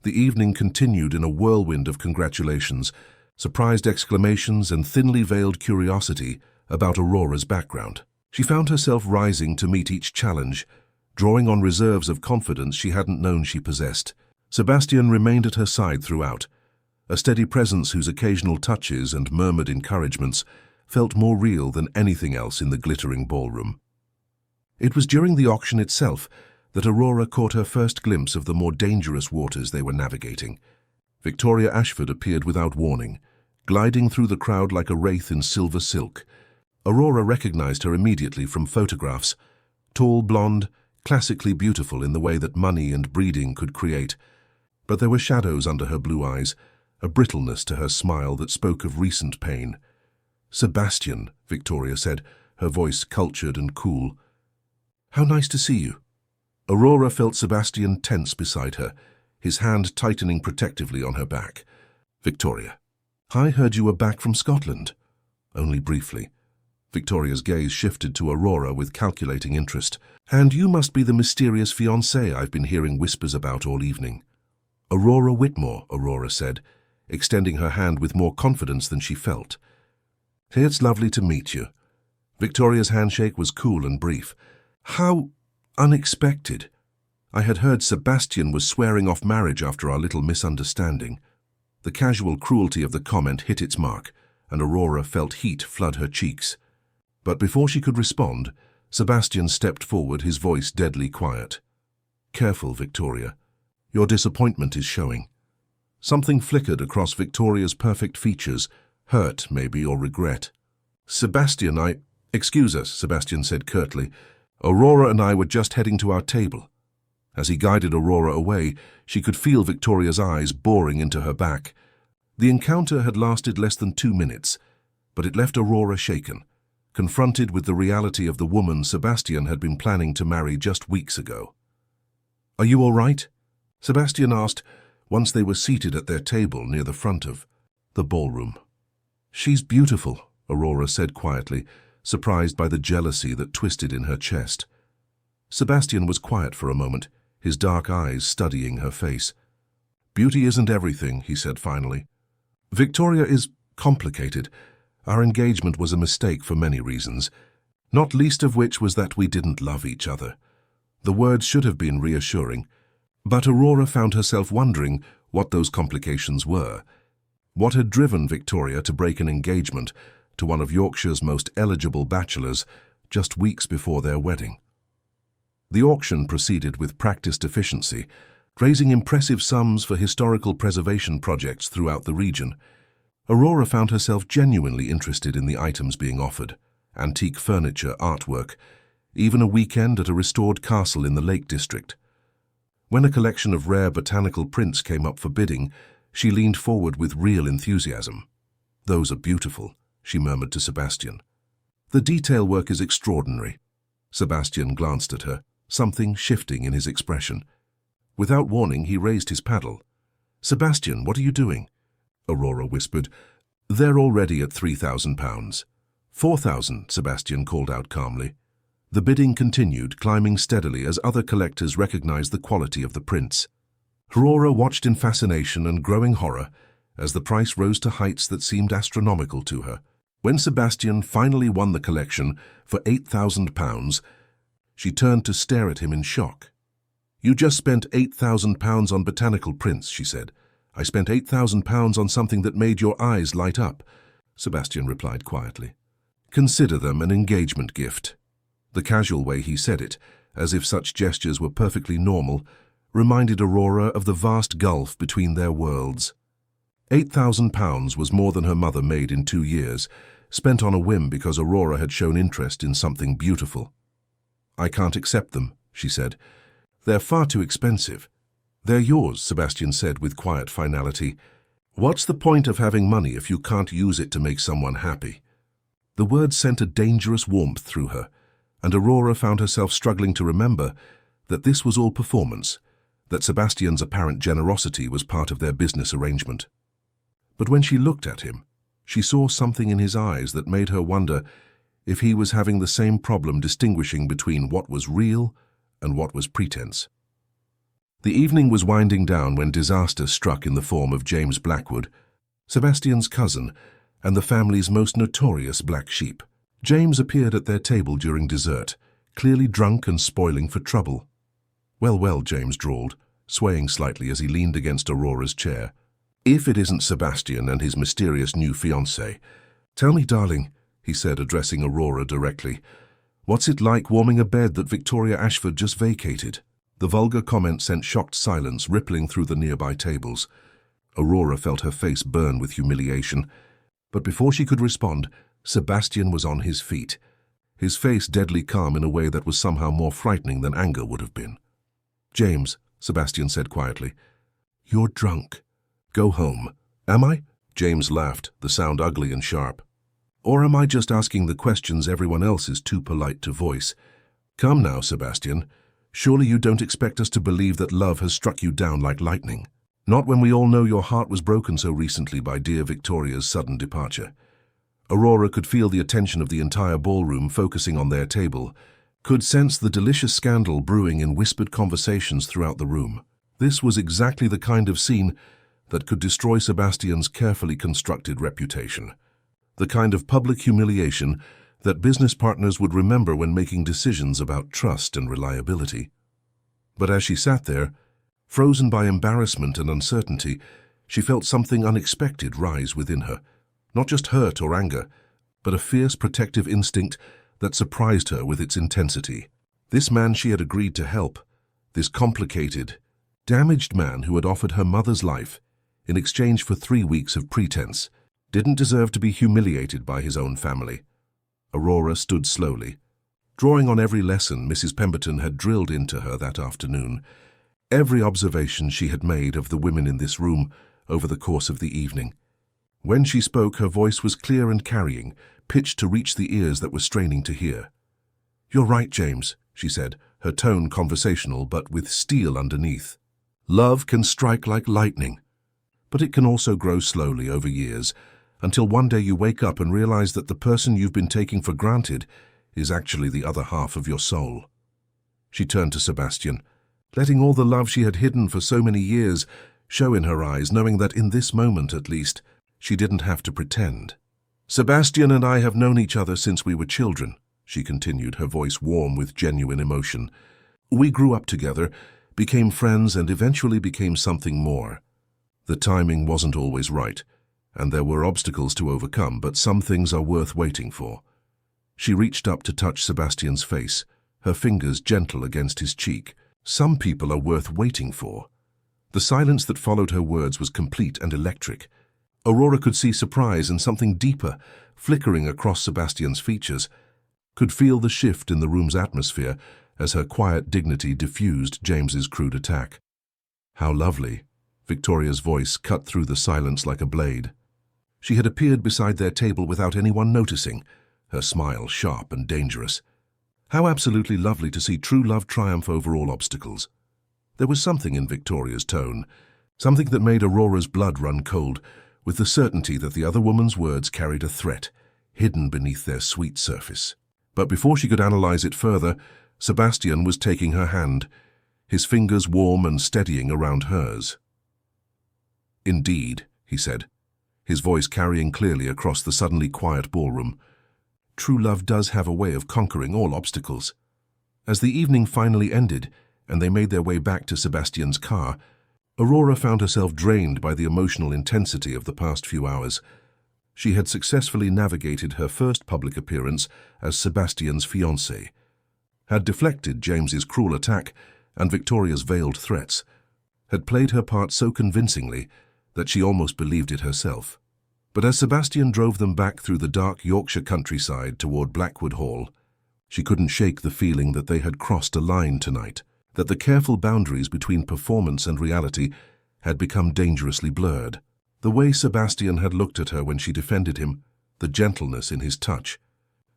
The evening continued in a whirlwind of congratulations, surprised exclamations, and thinly veiled curiosity about Aurora's background. She found herself rising to meet each challenge, drawing on reserves of confidence she hadn't known she possessed. Sebastian remained at her side throughout, a steady presence whose occasional touches and murmured encouragements felt more real than anything else in the glittering ballroom. It was during the auction itself that Aurora caught her first glimpse of the more dangerous waters they were navigating. Victoria Ashford appeared without warning, gliding through the crowd like a wraith in silver silk. Aurora recognized her immediately from photographs, tall, blonde, classically beautiful in the way that money and breeding could create. But there were shadows under her blue eyes, a brittleness to her smile that spoke of recent pain. "Sebastian," Victoria said, her voice cultured and cool. "How nice to see you." Aurora felt Sebastian tense beside her, his hand tightening protectively on her back. "Victoria, I heard you were back from Scotland." "Only briefly." Victoria's gaze shifted to Aurora with calculating interest. "And you must be the mysterious fiancé I've been hearing whispers about all evening." "Aurora Whitmore," Aurora said, extending her hand with more confidence than she felt. "It's lovely to meet you." Victoria's handshake was cool and brief. "How unexpected. I had heard Sebastian was swearing off marriage after our little misunderstanding." The casual cruelty of the comment hit its mark, and Aurora felt heat flood her cheeks. But before she could respond, Sebastian stepped forward, his voice deadly quiet. "Careful, Victoria. Your disappointment is showing." Something flickered across Victoria's perfect features, hurt maybe or regret. "Sebastian, Excuse us," Sebastian said curtly. "Aurora and I were just heading to our table." As he guided Aurora away, she could feel Victoria's eyes boring into her back. The encounter had lasted less than 2 minutes, but it left Aurora shaken, confronted with the reality of the woman Sebastian had been planning to marry just weeks ago. "Are you all right?" Sebastian asked once they were seated at their table near the front of the ballroom. "She's beautiful," Aurora said quietly, surprised by the jealousy that twisted in her chest. Sebastian was quiet for a moment, his dark eyes studying her face. "Beauty isn't everything," he said finally. "Victoria is complicated. Our engagement was a mistake for many reasons, not least of which was that we didn't love each other." The words should have been reassuring, but Aurora found herself wondering what those complications were. What had driven Victoria to break an engagement to one of Yorkshire's most eligible bachelors just weeks before their wedding? The auction proceeded with practiced efficiency, raising impressive sums for historical preservation projects throughout the region. Aurora found herself genuinely interested in the items being offered: antique furniture, artwork, even a weekend at a restored castle in the Lake District. When a collection of rare botanical prints came up for bidding, she leaned forward with real enthusiasm. "Those are beautiful," she murmured to Sebastian. "The detail work is extraordinary." Sebastian glanced at her, something shifting in his expression. Without warning, he raised his paddle. "Sebastian, what are you doing?" Aurora whispered. "They're already at £3,000. 4,000, Sebastian called out calmly. The bidding continued, climbing steadily as other collectors recognized the quality of the prints. Aurora watched in fascination and growing horror as the price rose to heights that seemed astronomical to her. When Sebastian finally won the collection for £8,000, she turned to stare at him in shock. "You just spent £8,000 on botanical prints," she said. "I spent £8,000 on something that made your eyes light up," Sebastian replied quietly. "Consider them an engagement gift." The casual way he said it, as if such gestures were perfectly normal, reminded Aurora of the vast gulf between their worlds. £8,000 was more than her mother made in 2 years, spent on a whim because Aurora had shown interest in something beautiful. "I can't accept them," she said. "They're far too expensive." "They're yours," Sebastian said with quiet finality. "What's the point of having money if you can't use it to make someone happy?" The words sent a dangerous warmth through her, and Aurora found herself struggling to remember that this was all performance, that Sebastian's apparent generosity was part of their business arrangement. But when she looked at him, she saw something in his eyes that made her wonder if he was having the same problem distinguishing between what was real and what was pretense. The evening was winding down when disaster struck in the form of James Blackwood, Sebastian's cousin and the family's most notorious black sheep. James appeared at their table during dessert, clearly drunk and spoiling for trouble. "Well, well," James drawled, swaying slightly as he leaned against Aurora's chair. "If it isn't Sebastian and his mysterious new fiancée. Tell me, darling," he said, addressing Aurora directly, "what's it like warming a bed that Victoria Ashford just vacated?" The vulgar comment sent shocked silence rippling through the nearby tables. Aurora felt her face burn with humiliation, but before she could respond, Sebastian was on his feet, his face deadly calm in a way that was somehow more frightening than anger would have been. "James," Sebastian said quietly, "you're drunk. Go home." "Am I?" James laughed, the sound ugly and sharp. "Or am I just asking the questions everyone else is too polite to voice? Come now, Sebastian. Surely you don't expect us to believe that love has struck you down like lightning. Not when we all know your heart was broken so recently by dear Victoria's sudden departure." Aurora could feel the attention of the entire ballroom focusing on their table, could sense the delicious scandal brewing in whispered conversations throughout the room. This was exactly the kind of scene that could destroy Sebastian's carefully constructed reputation. The kind of public humiliation that business partners would remember when making decisions about trust and reliability. But as she sat there, frozen by embarrassment and uncertainty, she felt something unexpected rise within her. Not just hurt or anger, but a fierce protective instinct that surprised her with its intensity. This man she had agreed to help, this complicated, damaged man who had offered her mother's life in exchange for 3 weeks of pretense, didn't deserve to be humiliated by his own family. Aurora stood slowly, drawing on every lesson Mrs. Pemberton had drilled into her that afternoon, every observation she had made of the women in this room over the course of the evening. When she spoke, her voice was clear and carrying, pitched to reach the ears that were straining to hear. "You're right, James," she said, her tone conversational but with steel underneath. Love can strike like lightning, but it can also grow slowly over years, until one day you wake up and realize that the person you've been taking for granted is actually the other half of your soul. She turned to Sebastian, letting all the love she had hidden for so many years show in her eyes, knowing that in this moment, at least, she didn't have to pretend. "Sebastian and I have known each other since we were children," she continued, her voice warm with genuine emotion. "We grew up together, became friends, and eventually became something more. The timing wasn't always right, and there were obstacles to overcome, but some things are worth waiting for." She reached up to touch Sebastian's face, her fingers gentle against his cheek. "Some people are worth waiting for." The silence that followed her words was complete and electric. Aurora could see surprise and something deeper flickering across Sebastian's features, could feel the shift in the room's atmosphere as her quiet dignity diffused James's crude attack. "How lovely," Victoria's voice cut through the silence like a blade. She had appeared beside their table without anyone noticing, her smile sharp and dangerous. How absolutely lovely to see true love triumph over all obstacles. There was something in Victoria's tone, something that made Aurora's blood run cold, with the certainty that the other woman's words carried a threat, hidden beneath their sweet surface. But before she could analyze it further, Sebastian was taking her hand, his fingers warm and steadying around hers. "Indeed," he said, his voice carrying clearly across the suddenly quiet ballroom. "True love does have a way of conquering all obstacles." As the evening finally ended, and they made their way back to Sebastian's car, Aurora found herself drained by the emotional intensity of the past few hours. She had successfully navigated her first public appearance as Sebastian's fiancée, had deflected James's cruel attack and Victoria's veiled threats, had played her part so convincingly that she almost believed it herself. But as Sebastian drove them back through the dark Yorkshire countryside toward Blackwood Hall, she couldn't shake the feeling that they had crossed a line tonight, that the careful boundaries between performance and reality had become dangerously blurred. The way Sebastian had looked at her when she defended him, the gentleness in his touch,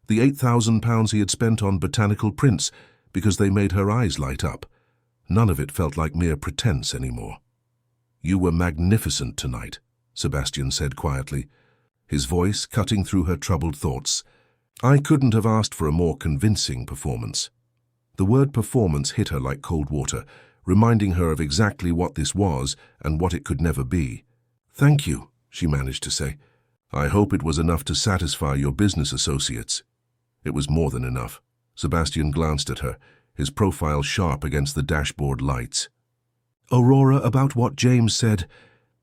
the £8,000 he had spent on botanical prints because they made her eyes light up, none of it felt like mere pretense anymore. "You were magnificent tonight," Sebastian said quietly, his voice cutting through her troubled thoughts. "I couldn't have asked for a more convincing performance." The word performance hit her like cold water, reminding her of exactly what this was and what it could never be. "Thank you," she managed to say. "I hope it was enough to satisfy your business associates." It was more than enough. Sebastian glanced at her, his profile sharp against the dashboard lights. "Aurora, about what James said—"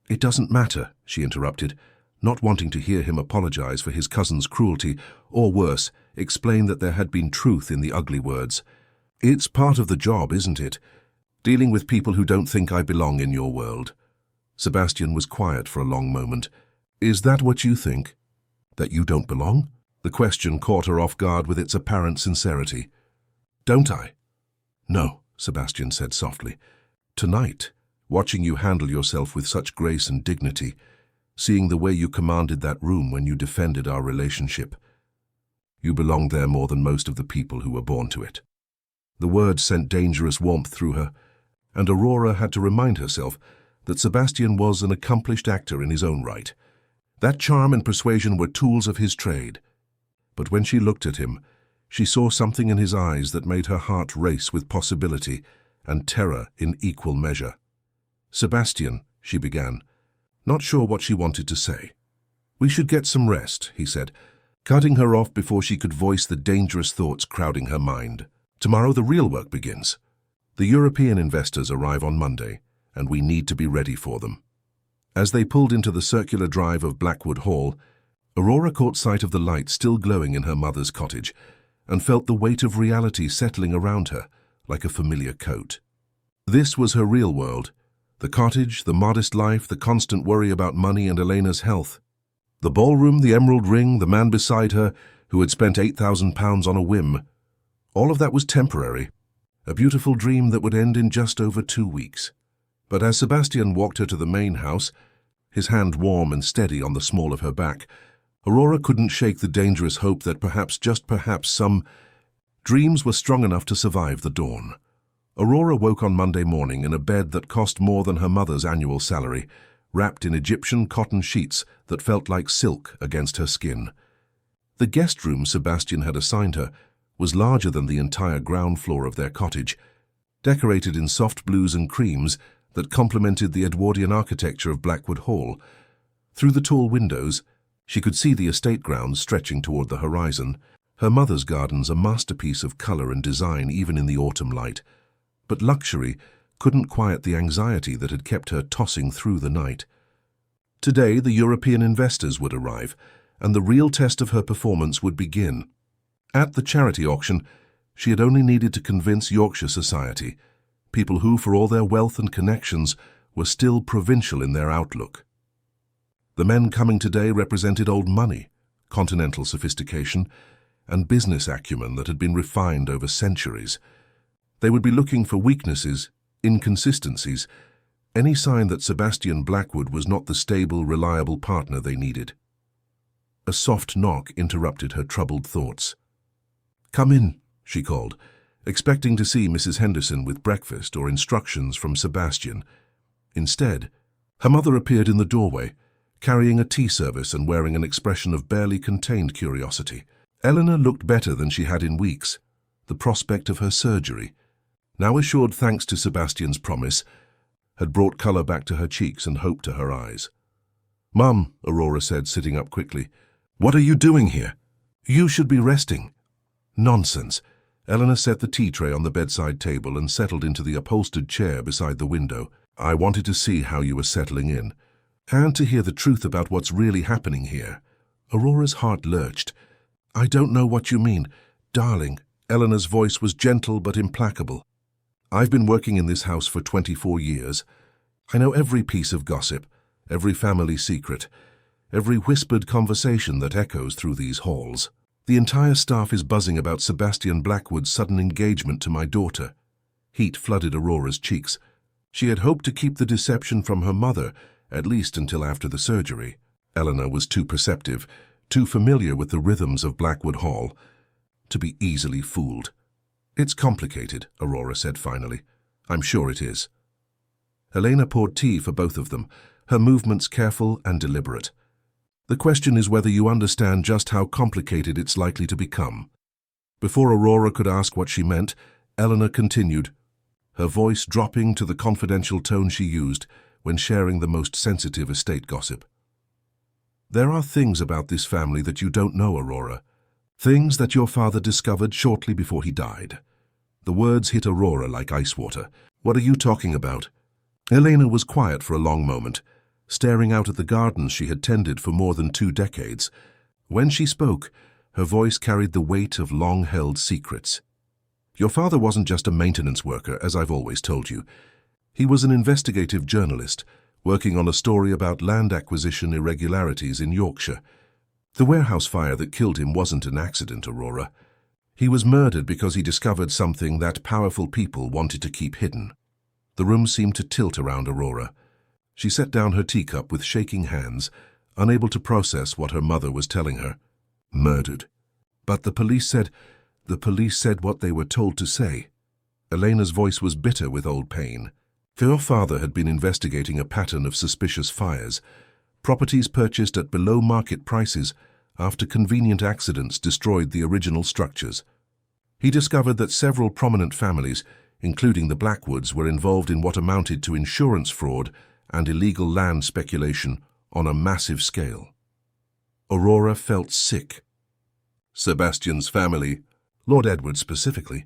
"It doesn't matter," she interrupted, not wanting to hear him apologize for his cousin's cruelty, or worse, explain that there had been truth in the ugly words. "It's part of the job, isn't it? Dealing with people who don't think I belong in your world." Sebastian was quiet for a long moment. "Is that what you think? That you don't belong?" The question caught her off guard with its apparent sincerity. "Don't I?" "No," Sebastian said softly. "Tonight, watching you handle yourself with such grace and dignity, seeing the way you commanded that room when you defended our relationship, you belong there more than most of the people who were born to it." The words sent dangerous warmth through her, and Aurora had to remind herself that Sebastian was an accomplished actor in his own right. That charm and persuasion were tools of his trade. But when she looked at him, she saw something in his eyes that made her heart race with possibility and terror in equal measure. "Sebastian," she began, not sure what she wanted to say. "We should get some rest," he said, cutting her off before she could voice the dangerous thoughts crowding her mind. "Tomorrow the real work begins. The European investors arrive on Monday, and we need to be ready for them." As they pulled into the circular drive of Blackwood Hall, Aurora caught sight of the light still glowing in her mother's cottage, and felt the weight of reality settling around her like a familiar coat. This was her real world, the cottage, the modest life, the constant worry about money and Elena's health. The ballroom, the emerald ring, the man beside her who had spent £8,000 on a whim. All of that was temporary, a beautiful dream that would end in just over 2 weeks. But as Sebastian walked her to the main house, his hand warm and steady on the small of her back, Aurora couldn't shake the dangerous hope that perhaps, just perhaps, some dreams were strong enough to survive the dawn. Aurora woke on Monday morning in a bed that cost more than her mother's annual salary, wrapped in Egyptian cotton sheets that felt like silk against her skin. The guest room Sebastian had assigned her was larger than the entire ground floor of their cottage, decorated in soft blues and creams that complemented the Edwardian architecture of Blackwood Hall. Through the tall windows, she could see the estate grounds stretching toward the horizon. Her mother's gardens a masterpiece of color and design even in the autumn light. But luxury couldn't quiet the anxiety that had kept her tossing through the night. Today, the European investors would arrive, and the real test of her performance would begin. At the charity auction, she had only needed to convince Yorkshire society, people who, for all their wealth and connections, were still provincial in their outlook. The men coming today represented old money, continental sophistication, and business acumen that had been refined over centuries. They would be looking for weaknesses, inconsistencies, any sign that Sebastian Blackwood was not the stable, reliable partner they needed. A soft knock interrupted her troubled thoughts. "Come in," she called, expecting to see Mrs. Henderson with breakfast or instructions from Sebastian. Instead, her mother appeared in the doorway, carrying a tea service and wearing an expression of barely contained curiosity. Eleanor looked better than she had in weeks. The prospect of her surgery, now assured thanks to Sebastian's promise, had brought color back to her cheeks and hope to her eyes. "Mum," Aurora said, sitting up quickly, "what are you doing here? You should be resting." "Nonsense." Eleanor set the tea tray on the bedside table and settled into the upholstered chair beside the window. "I wanted to see how you were settling in, and to hear the truth about what's really happening here." Aurora's heart lurched. "I don't know what you mean, darling." Eleanor's voice was gentle but implacable. "I've been working in this house for 24 years. I know every piece of gossip, every family secret, every whispered conversation that echoes through these halls. The entire staff is buzzing about Sebastian Blackwood's sudden engagement to my daughter." Heat flooded Aurora's cheeks. She had hoped to keep the deception from her mother, at least until after the surgery. Eleanor was too perceptive, too familiar with the rhythms of Blackwood Hall, to be easily fooled. "It's complicated," Aurora said finally. "I'm sure it is." Helena poured tea for both of them, her movements careful and deliberate. "The question is whether you understand just how complicated it's likely to become." Before Aurora could ask what she meant, Eleanor continued, her voice dropping to the confidential tone she used when sharing the most sensitive estate gossip. "There are things about this family that you don't know, Aurora. Things that your father discovered shortly before he died." The words hit Aurora like ice water. "What are you talking about?" Helena was quiet for a long moment, staring out at the gardens she had tended for more than 2 decades. When she spoke, her voice carried the weight of long-held secrets. "Your father wasn't just a maintenance worker, as I've always told you. He was an investigative journalist, working on a story about land acquisition irregularities in Yorkshire. The warehouse fire that killed him wasn't an accident, Aurora. He was murdered because he discovered something that powerful people wanted to keep hidden." The room seemed to tilt around Aurora. She set down her teacup with shaking hands, unable to process what her mother was telling her. "Murdered. But the police said what they were told to say." Elena's voice was bitter with old pain. Your father had been investigating a pattern of suspicious fires, properties purchased at below-market prices after convenient accidents destroyed the original structures. He discovered that several prominent families, including the Blackwoods, were involved in what amounted to insurance fraud and illegal land speculation on a massive scale. Aurora felt sick. Sebastian's family, Lord Edward specifically,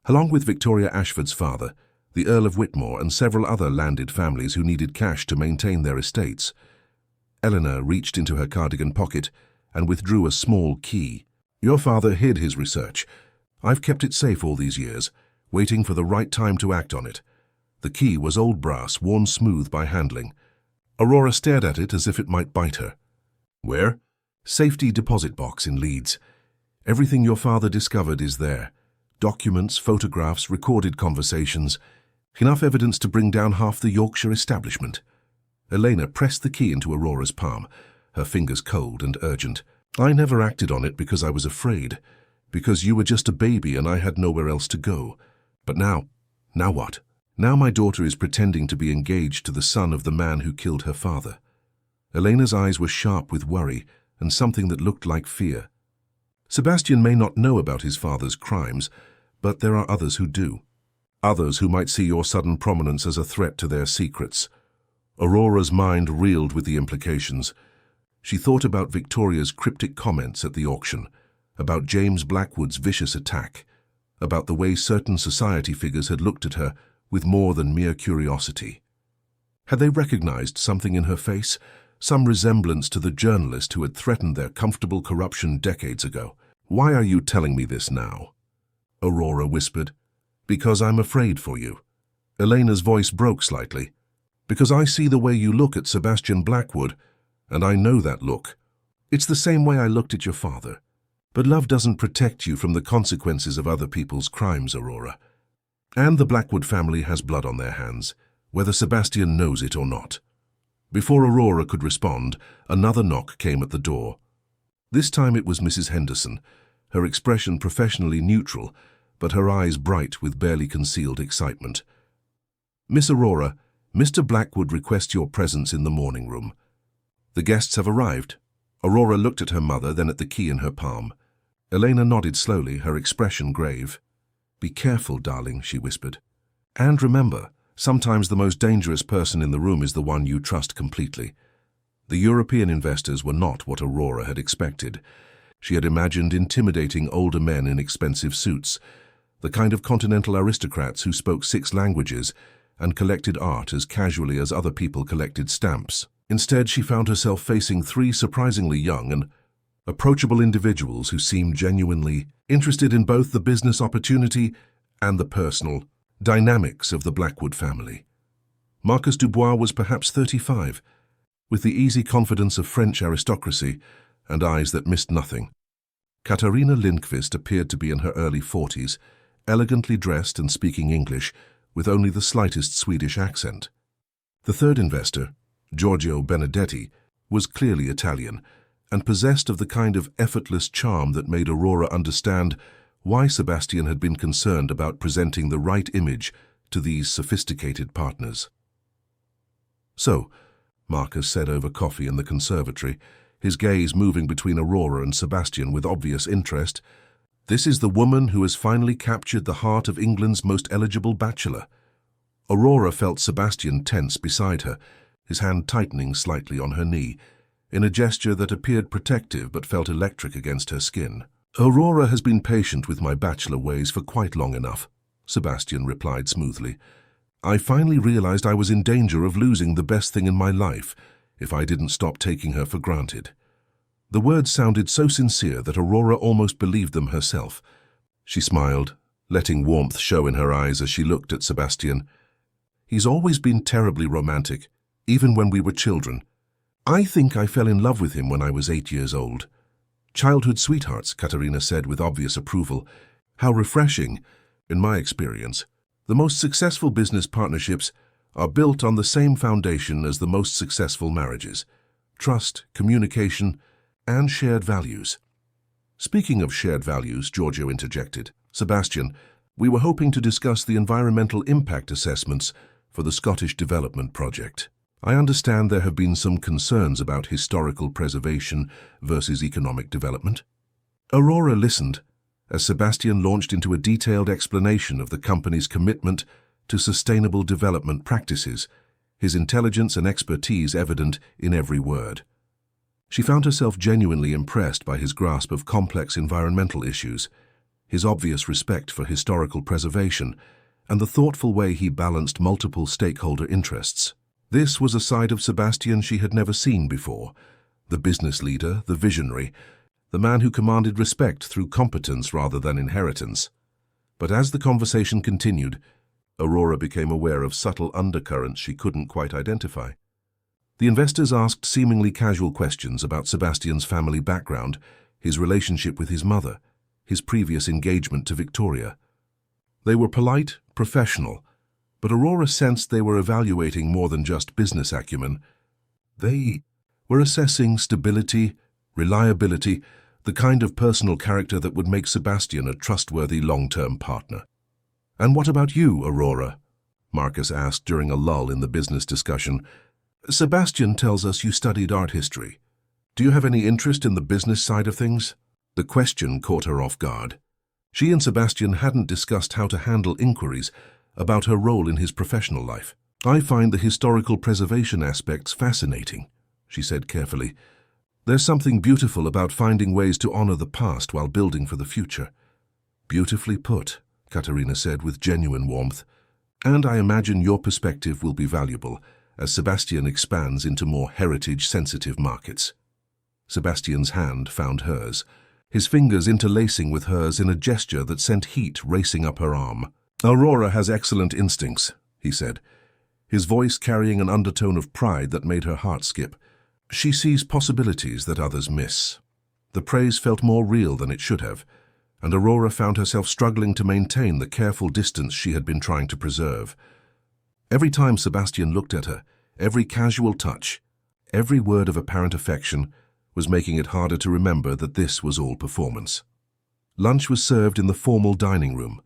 along with Victoria Ashford's father, the Earl of Whitmore, and several other landed families who needed cash to maintain their estates. Eleanor reached into her cardigan pocket and withdrew a small key. "Your father hid his research. I've kept it safe all these years, waiting for the right time to act on it." The key was old brass, worn smooth by handling. Aurora stared at it as if it might bite her. "Where?" "Safety deposit box in Leeds. Everything your father discovered is there. Documents, photographs, recorded conversations. Enough evidence to bring down half the Yorkshire establishment." Elena pressed the key into Aurora's palm, her fingers cold and urgent. "I never acted on it because I was afraid, because you were just a baby and I had nowhere else to go. But now Now what? Now my daughter is pretending to be engaged to the son of the man who killed her father. Elena's eyes were sharp with worry and something that looked like fear. Sebastian may not know about his father's crimes, but there are others who do. Others who might see your sudden prominence as a threat to their secrets. Aurora's mind reeled with the implications. She thought about Victoria's cryptic comments at the auction, about James Blackwood's vicious attack, about the way certain society figures had looked at her with more than mere curiosity. Had they recognized something in her face, some resemblance to the journalist who had threatened their comfortable corruption decades ago? "Why are you telling me this now?" Aurora whispered. "Because I'm afraid for you." Elena's voice broke slightly. "Because I see the way you look at Sebastian Blackwood, and I know that look. It's the same way I looked at your father. But love doesn't protect you from the consequences of other people's crimes, Aurora. And the Blackwood family has blood on their hands, whether Sebastian knows it or not." Before Aurora could respond, another knock came at the door. This time it was Mrs. Henderson, her expression professionally neutral, but her eyes bright with barely concealed excitement. "Miss Aurora, Mr. Blackwood requests your presence in the morning room." "The guests have arrived." Aurora looked at her mother, then at the key in her palm. Elena nodded slowly, her expression grave. "Be careful, darling," she whispered. "And remember, sometimes the most dangerous person in the room is the one you trust completely." The European investors were not what Aurora had expected. She had imagined intimidating older men in expensive suits, the kind of continental aristocrats who spoke 6 languages and collected art as casually as other people collected stamps. Instead, she found herself facing 3 surprisingly young and approachable individuals who seemed genuinely interested in both the business opportunity and the personal dynamics of the Blackwood family. Marcus Dubois was perhaps 35, with the easy confidence of French aristocracy and eyes that missed nothing. Katarina Lindqvist appeared to be in her early 40s, elegantly dressed and speaking English, with only the slightest Swedish accent. The third investor, Giorgio Benedetti, was clearly Italian, and possessed of the kind of effortless charm that made Aurora understand why Sebastian had been concerned about presenting the right image to these sophisticated partners. "So," Marcus said over coffee in the conservatory, his gaze moving between Aurora and Sebastian with obvious interest, "this is the woman who has finally captured the heart of England's most eligible bachelor." Aurora felt Sebastian tense beside her, his hand tightening slightly on her knee, in a gesture that appeared protective but felt electric against her skin. "Aurora has been patient with my bachelor ways for quite long enough," Sebastian replied smoothly. "I finally realized I was in danger of losing the best thing in my life if I didn't stop taking her for granted." The words sounded so sincere that Aurora almost believed them herself. She smiled, letting warmth show in her eyes as she looked at Sebastian. "He's always been terribly romantic, even when we were children. I think I fell in love with him when I was 8 years old." "Childhood sweethearts," Katarina said with obvious approval. "How refreshing. In my experience, the most successful business partnerships are built on the same foundation as the most successful marriages: trust, communication, and shared values." "Speaking of shared values," Giorgio interjected, "Sebastian, we were hoping to discuss the environmental impact assessments for the Scottish Development Project. I understand there have been some concerns about historical preservation versus economic development." Aurora listened as Sebastian launched into a detailed explanation of the company's commitment to sustainable development practices, his intelligence and expertise evident in every word. She found herself genuinely impressed by his grasp of complex environmental issues, his obvious respect for historical preservation, and the thoughtful way he balanced multiple stakeholder interests. This was a side of Sebastian she had never seen before: the business leader, the visionary, the man who commanded respect through competence rather than inheritance. But as the conversation continued, Aurora became aware of subtle undercurrents she couldn't quite identify. The investors asked seemingly casual questions about Sebastian's family background, his relationship with his mother, his previous engagement to Victoria. They were polite, professional, but Aurora sensed they were evaluating more than just business acumen. They were assessing stability, reliability, the kind of personal character that would make Sebastian a trustworthy long-term partner. "And what about you, Aurora?" Marcus asked during a lull in the business discussion. "Sebastian tells us you studied art history. Do you have any interest in the business side of things?" The question caught her off guard. She and Sebastian hadn't discussed how to handle inquiries about her role in his professional life. "I find the historical preservation aspects fascinating," she said carefully. "There's something beautiful about finding ways to honor the past while building for the future." "Beautifully put," Katerina said with genuine warmth. "And I imagine your perspective will be valuable as Sebastian expands into more heritage-sensitive markets." Sebastian's hand found hers, his fingers interlacing with hers in a gesture that sent heat racing up her arm. "Aurora has excellent instincts," he said, his voice carrying an undertone of pride that made her heart skip. "She sees possibilities that others miss." The praise felt more real than it should have, and Aurora found herself struggling to maintain the careful distance she had been trying to preserve. Every time Sebastian looked at her, every casual touch, every word of apparent affection, was making it harder to remember that this was all performance. Lunch was served in the formal dining room,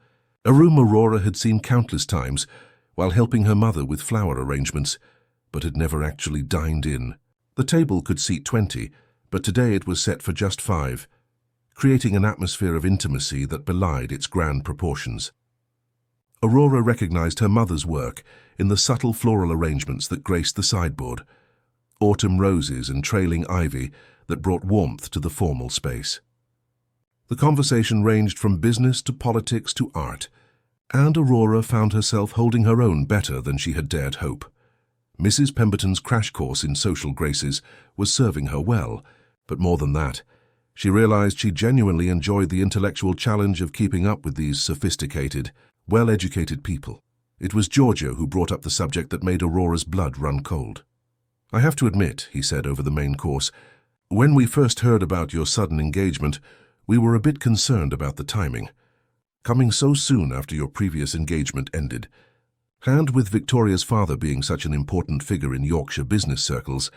a room Aurora had seen countless times while helping her mother with flower arrangements, but had never actually dined in. The table could seat 20, but today it was set for just 5, creating an atmosphere of intimacy that belied its grand proportions. Aurora recognized her mother's work in the subtle floral arrangements that graced the sideboard, autumn roses and trailing ivy that brought warmth to the formal space. The conversation ranged from business to politics to art, and Aurora found herself holding her own better than she had dared hope. Mrs. Pemberton's crash course in social graces was serving her well, but more than that, she realized she genuinely enjoyed the intellectual challenge of keeping up with these sophisticated, well-educated people. It was Giorgio who brought up the subject that made Aurora's blood run cold. "I have to admit," he said over the main course, "when we first heard about your sudden engagement, we were a bit concerned about the timing. Coming so soon after your previous engagement ended, and with Victoria's father being such an important figure in Yorkshire business circles."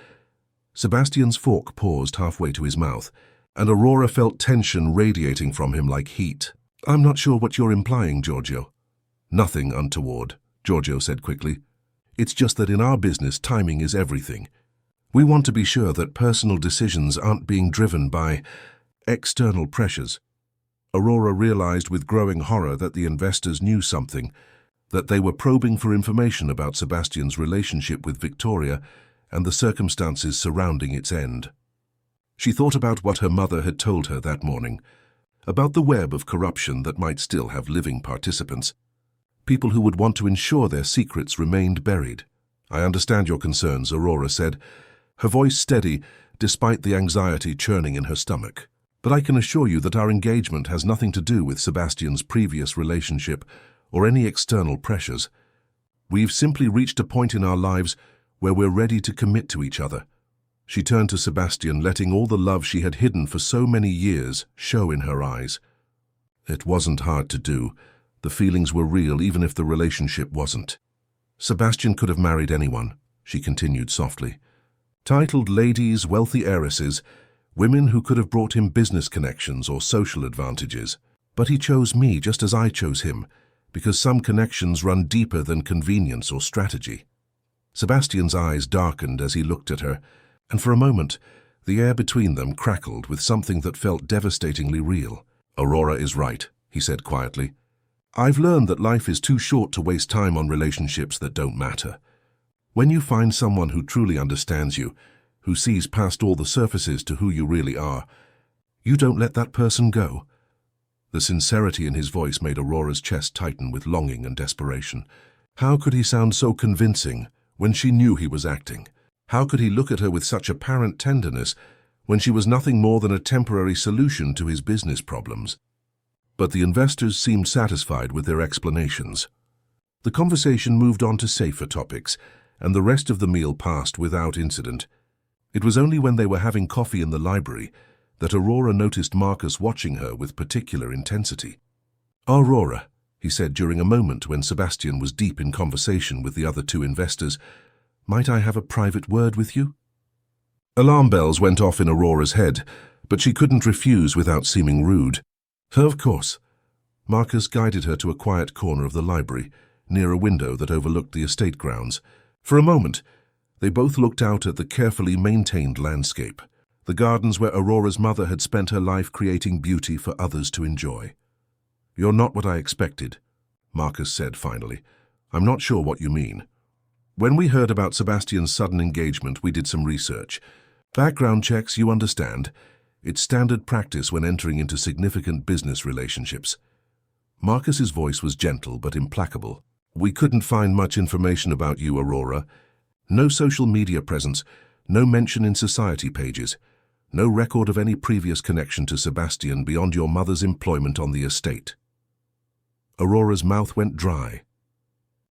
Sebastian's fork paused halfway to his mouth, and Aurora felt tension radiating from him like heat. "I'm not sure what you're implying, Giorgio." "Nothing untoward," Giorgio said quickly. "It's just that in our business, timing is everything. We want to be sure that personal decisions aren't being driven by external pressures." Aurora realized with growing horror that the investors knew something, that they were probing for information about Sebastian's relationship with Victoria and the circumstances surrounding its end. She thought about what her mother had told her that morning, about the web of corruption that might still have living participants, people who would want to ensure their secrets remained buried. "I understand your concerns," Aurora said, her voice steady despite the anxiety churning in her stomach. "But I can assure you that our engagement has nothing to do with Sebastian's previous relationship or any external pressures. We've simply reached a point in our lives where we're ready to commit to each other." She turned to Sebastian, letting all the love she had hidden for so many years show in her eyes. It wasn't hard to do. The feelings were real, even if the relationship wasn't. Sebastian could have married anyone, she continued softly. Titled ladies, wealthy heiresses, women who could have brought him business connections or social advantages. But he chose me just as I chose him, because some connections run deeper than convenience or strategy. Sebastian's eyes darkened as he looked at her, and for a moment, the air between them crackled with something that felt devastatingly real. "Aurora is right," he said quietly. "I've learned that life is too short to waste time on relationships that don't matter. When you find someone who truly understands you, who sees past all the surfaces to who you really are, you don't let that person go." The sincerity in his voice made Aurora's chest tighten with longing and desperation. How could he sound so convincing when she knew he was acting? How could he look at her with such apparent tenderness when she was nothing more than a temporary solution to his business problems? But the investors seemed satisfied with their explanations. The conversation moved on to safer topics, and the rest of the meal passed without incident. It was only when they were having coffee in the library that Aurora noticed Marcus watching her with particular intensity. "Aurora," he said during a moment when Sebastian was deep in conversation with the other 2 investors, "might I have a private word with you?" Alarm bells went off in Aurora's head, but she couldn't refuse without seeming rude. "Of course." Marcus guided her to a quiet corner of the library, near a window that overlooked the estate grounds. For a moment, they both looked out at the carefully maintained landscape, the gardens where Aurora's mother had spent her life creating beauty for others to enjoy. "You're not what I expected," Marcus said finally. "I'm not sure what you mean. When we heard about Sebastian's sudden engagement, we did some research. Background checks, you understand. It's standard practice when entering into significant business relationships." Marcus's voice was gentle but implacable. "We couldn't find much information about you, Aurora. No social media presence, no mention in society pages, no record of any previous connection to Sebastian beyond your mother's employment on the estate." Aurora's mouth went dry.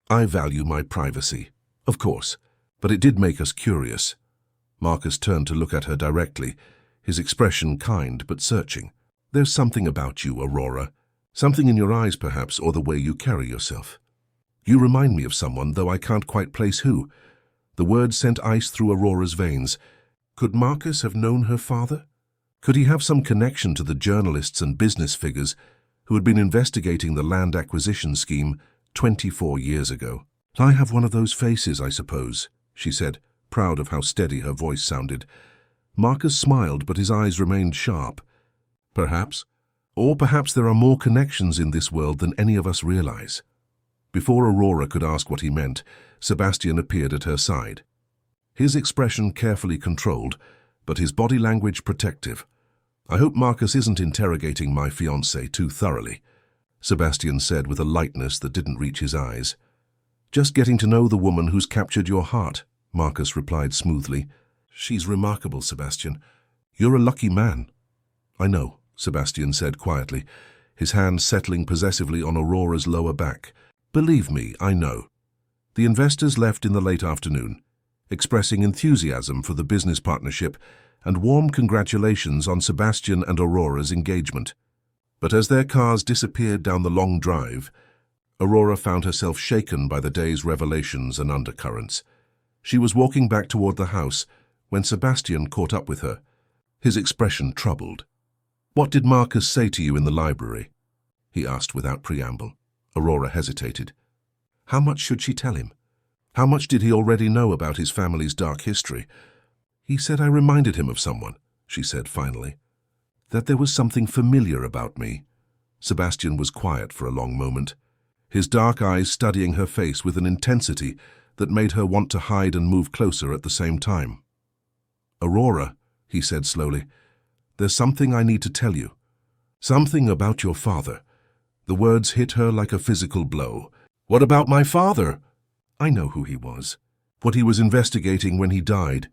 "I value my privacy, of course, but it did make us curious." Marcus turned to look at her directly, his expression kind but searching. "There's something about you, Aurora. Something in your eyes, perhaps, or the way you carry yourself. You remind me of someone, though I can't quite place who." The words sent ice through Aurora's veins. Could Marcus have known her father? Could he have some connection to the journalists and business figures who had been investigating the land acquisition scheme 24 years ago? "I have one of those faces, I suppose," she said, proud of how steady her voice sounded. Marcus smiled, but his eyes remained sharp. "Perhaps. Or perhaps there are more connections in this world than any of us realize." Before Aurora could ask what he meant, Sebastian appeared at her side. His expression carefully controlled, but his body language protective. "I hope Marcus isn't interrogating my fiancée too thoroughly," Sebastian said with a lightness that didn't reach his eyes. "Just getting to know the woman who's captured your heart," Marcus replied smoothly. "She's remarkable, Sebastian. You're a lucky man." "I know," Sebastian said quietly, his hand settling possessively on Aurora's lower back. "Believe me, I know." The investors left in the late afternoon, expressing enthusiasm for the business partnership and warm congratulations on Sebastian and Aurora's engagement. But as their cars disappeared down the long drive, Aurora found herself shaken by the day's revelations and undercurrents. She was walking back toward the house when Sebastian caught up with her, his expression troubled. "What did Marcus say to you in the library?" he asked without preamble. Aurora hesitated. How much should she tell him? How much did he already know about his family's dark history? "He said I reminded him of someone," she said finally. "That there was something familiar about me." Sebastian was quiet for a long moment, his dark eyes studying her face with an intensity that made her want to hide and move closer at the same time. "Aurora," he said slowly, "there's something I need to tell you. Something about your father." The words hit her like a physical blow. "What about my father?" "I know who he was, what he was investigating when he died."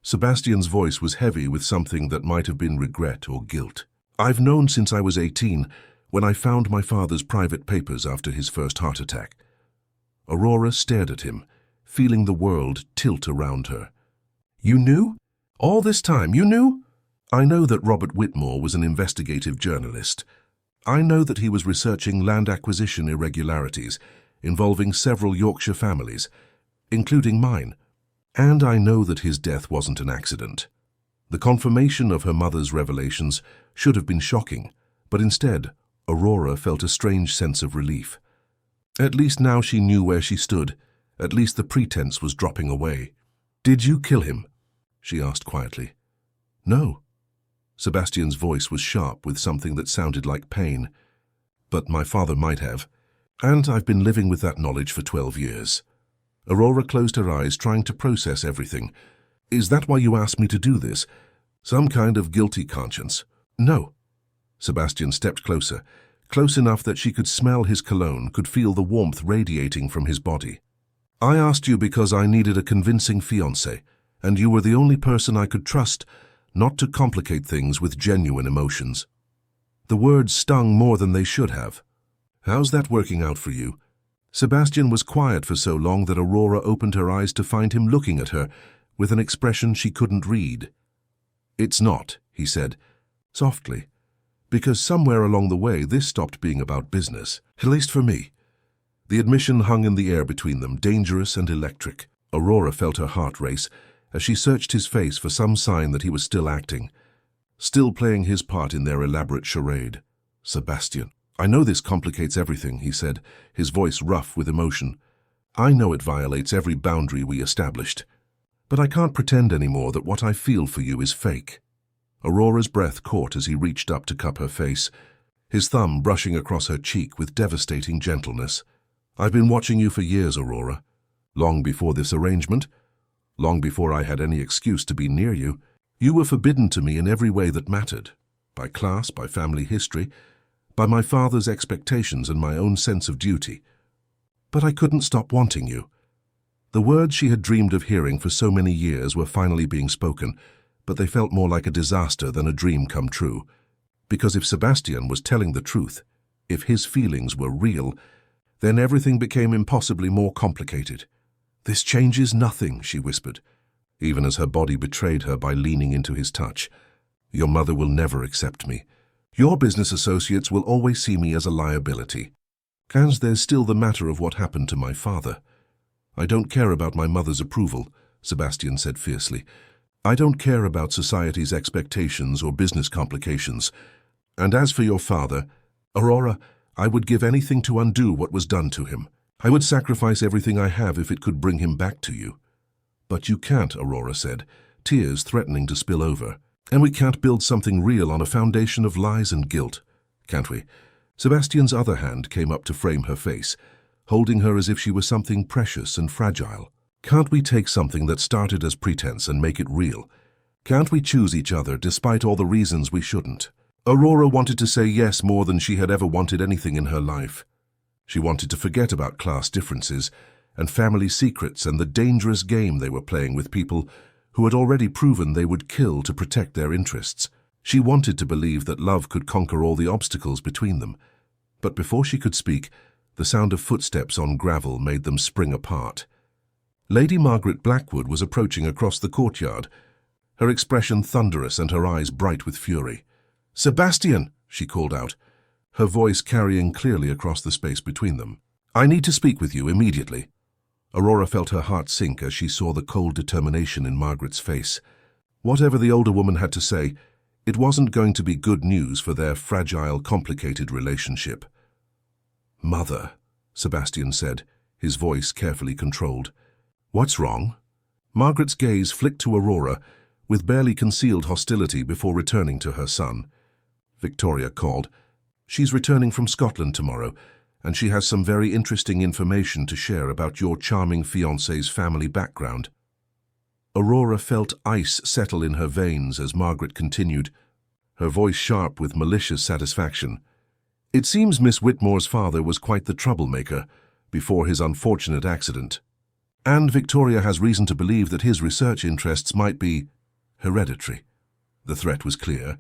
Sebastian's voice was heavy with something that might have been regret or guilt. "I've known since I was 18, when I found my father's private papers after his first heart attack." Aurora stared at him, feeling the world tilt around her. "You knew? All this time, you knew?" "I know that Robert Whitmore was an investigative journalist. I know that he was researching land acquisition irregularities involving several Yorkshire families, including mine. And I know that his death wasn't an accident." The confirmation of her mother's revelations should have been shocking, but instead, Aurora felt a strange sense of relief. At least now she knew where she stood. At least the pretense was dropping away. "Did you kill him?" she asked quietly. "No." Sebastian's voice was sharp with something that sounded like pain. "But my father might have. And I've been living with that knowledge for 12 years. Aurora closed her eyes, trying to process everything. "Is that why you asked me to do this? Some kind of guilty conscience?" "No." Sebastian stepped closer, close enough that she could smell his cologne, could feel the warmth radiating from his body. "I asked you because I needed a convincing fiancé, and you were the only person I could trust not to complicate things with genuine emotions." The words stung more than they should have. "How's that working out for you?" Sebastian was quiet for so long that Aurora opened her eyes to find him looking at her with an expression she couldn't read. "It's not," he said, softly, "because somewhere along the way this stopped being about business, at least for me." The admission hung in the air between them, dangerous and electric. Aurora felt her heart race as she searched his face for some sign that he was still acting, still playing his part in their elaborate charade. "Sebastian, "I know this complicates everything," he said, his voice rough with emotion. "I know it violates every boundary we established. But I can't pretend anymore that what I feel for you is fake." Aurora's breath caught as he reached up to cup her face, his thumb brushing across her cheek with devastating gentleness. "I've been watching you for years, Aurora. Long before this arrangement, long before I had any excuse to be near you, you were forbidden to me in every way that mattered. By class, by family history, by my father's expectations and my own sense of duty. But I couldn't stop wanting you." The words she had dreamed of hearing for so many years were finally being spoken, but they felt more like a disaster than a dream come true. Because if Sebastian was telling the truth, if his feelings were real, then everything became impossibly more complicated. "This changes nothing," she whispered, even as her body betrayed her by leaning into his touch. "Your mother will never accept me. Your business associates will always see me as a liability. And there's still the matter of what happened to my father." "I don't care about my mother's approval," Sebastian said fiercely. "I don't care about society's expectations or business complications. And as for your father, Aurora, I would give anything to undo what was done to him. I would sacrifice everything I have if it could bring him back to you." "But you can't," Aurora said, tears threatening to spill over. "And we can't build something real on a foundation of lies and guilt, can't we?" Sebastian's other hand came up to frame her face, holding her as if she were something precious and fragile. "Can't we take something that started as pretense and make it real? Can't we choose each other despite all the reasons we shouldn't?" Aurora wanted to say yes more than she had ever wanted anything in her life. She wanted to forget about class differences and family secrets and the dangerous game they were playing with people who had already proven they would kill to protect their interests. She wanted to believe that love could conquer all the obstacles between them. But before she could speak, the sound of footsteps on gravel made them spring apart. Lady Margaret Blackwood was approaching across the courtyard, her expression thunderous and her eyes bright with fury. "Sebastian!" she called out, her voice carrying clearly across the space between them. "I need to speak with you immediately." Aurora felt her heart sink as she saw the cold determination in Margaret's face. Whatever the older woman had to say, it wasn't going to be good news for their fragile, complicated relationship. "Mother," Sebastian said, his voice carefully controlled. "What's wrong?" Margaret's gaze flicked to Aurora, with barely concealed hostility before returning to her son. Victoria called. "She's returning from Scotland tomorrow, and she has some very interesting information to share about your charming fiancé's family background." Aurora felt ice settle in her veins as Margaret continued, her voice sharp with malicious satisfaction. "It seems Miss Whitmore's father was quite the troublemaker before his unfortunate accident. And Victoria has reason to believe that his research interests might be hereditary." The threat was clear,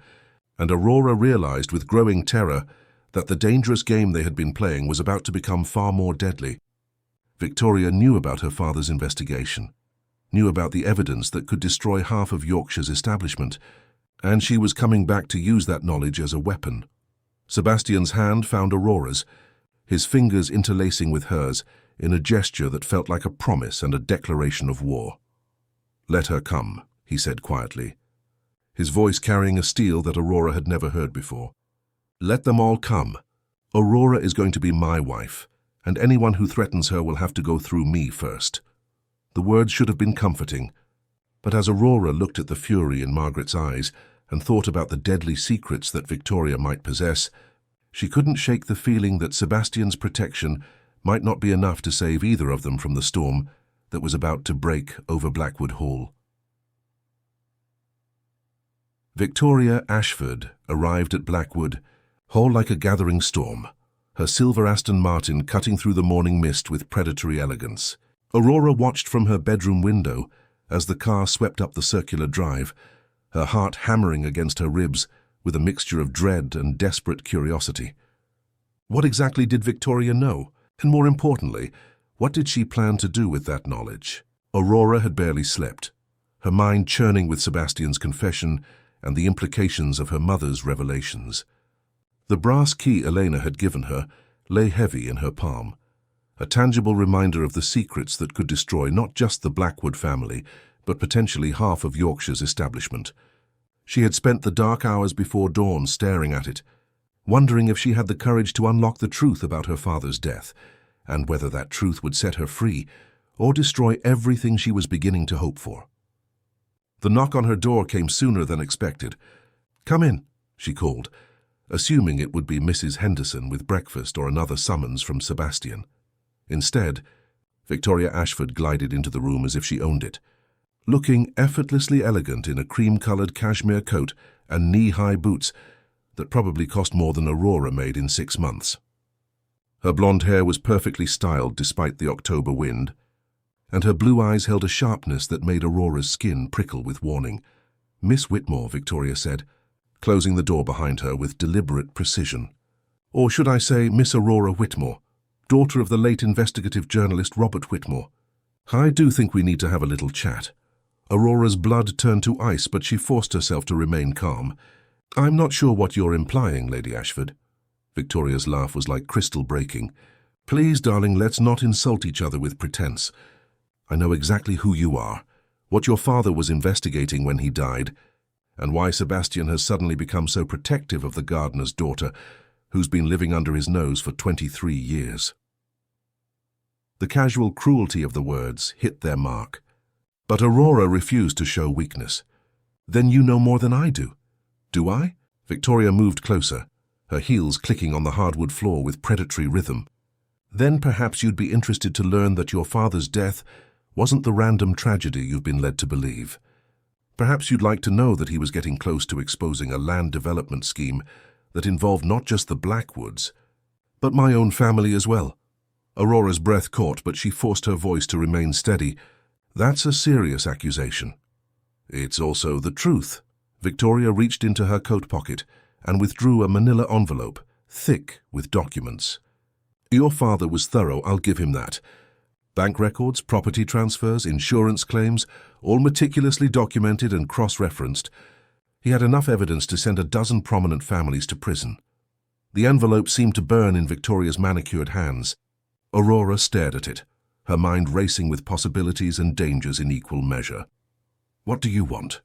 and Aurora realized with growing terror that the dangerous game they had been playing was about to become far more deadly. Victoria knew about her father's investigation, knew about the evidence that could destroy half of Yorkshire's establishment, and she was coming back to use that knowledge as a weapon. Sebastian's hand found Aurora's, his fingers interlacing with hers in a gesture that felt like a promise and a declaration of war. "Let her come," he said quietly, his voice carrying a steel that Aurora had never heard before. "Let them all come. Aurora is going to be my wife, and anyone who threatens her will have to go through me first." The words should have been comforting, but as Aurora looked at the fury in Margaret's eyes and thought about the deadly secrets that Victoria might possess, she couldn't shake the feeling that Sebastian's protection might not be enough to save either of them from the storm that was about to break over Blackwood Hall. Victoria Ashford arrived at Blackwood Hall like a gathering storm, her silver Aston Martin cutting through the morning mist with predatory elegance. Aurora watched from her bedroom window as the car swept up the circular drive, her heart hammering against her ribs with a mixture of dread and desperate curiosity. What exactly did Victoria know? And more importantly, what did she plan to do with that knowledge? Aurora had barely slept, her mind churning with Sebastian's confession and the implications of her mother's revelations. The brass key Elena had given her lay heavy in her palm, a tangible reminder of the secrets that could destroy not just the Blackwood family, but potentially half of Yorkshire's establishment. She had spent the dark hours before dawn staring at it, wondering if she had the courage to unlock the truth about her father's death, and whether that truth would set her free or destroy everything she was beginning to hope for. The knock on her door came sooner than expected. "Come in," she called, assuming it would be Mrs. Henderson with breakfast or another summons from Sebastian. Instead, Victoria Ashford glided into the room as if she owned it, looking effortlessly elegant in a cream-colored cashmere coat and knee-high boots that probably cost more than Aurora made in 6 months. Her blonde hair was perfectly styled despite the October wind, and her blue eyes held a sharpness that made Aurora's skin prickle with warning. "Miss Whitmore," Victoria said, closing the door behind her with deliberate precision. "Or should I say Miss Aurora Whitmore, daughter of the late investigative journalist Robert Whitmore. I do think we need to have a little chat." Aurora's blood turned to ice, but she forced herself to remain calm. "I'm not sure what you're implying, Lady Ashford." Victoria's laugh was like crystal breaking. "Please, darling, let's not insult each other with pretense. I know exactly who you are, what your father was investigating when he died, and why Sebastian has suddenly become so protective of the gardener's daughter, who's been living under his nose for 23 years. The casual cruelty of the words hit their mark. But Aurora refused to show weakness. "Then you know more than I do." "Do I?" Victoria moved closer, her heels clicking on the hardwood floor with predatory rhythm. "Then perhaps you'd be interested to learn that your father's death wasn't the random tragedy you've been led to believe. Perhaps you'd like to know that he was getting close to exposing a land development scheme that involved not just the Blackwoods, but my own family as well." Aurora's breath caught, but she forced her voice to remain steady. "That's a serious accusation." "It's also the truth." Victoria reached into her coat pocket and withdrew a manila envelope, thick with documents. "Your father was thorough, I'll give him that. Bank records, property transfers, insurance claims, all meticulously documented and cross-referenced. He had enough evidence to send a dozen prominent families to prison." The envelope seemed to burn in Victoria's manicured hands. Aurora stared at it, her mind racing with possibilities and dangers in equal measure. "What do you want?"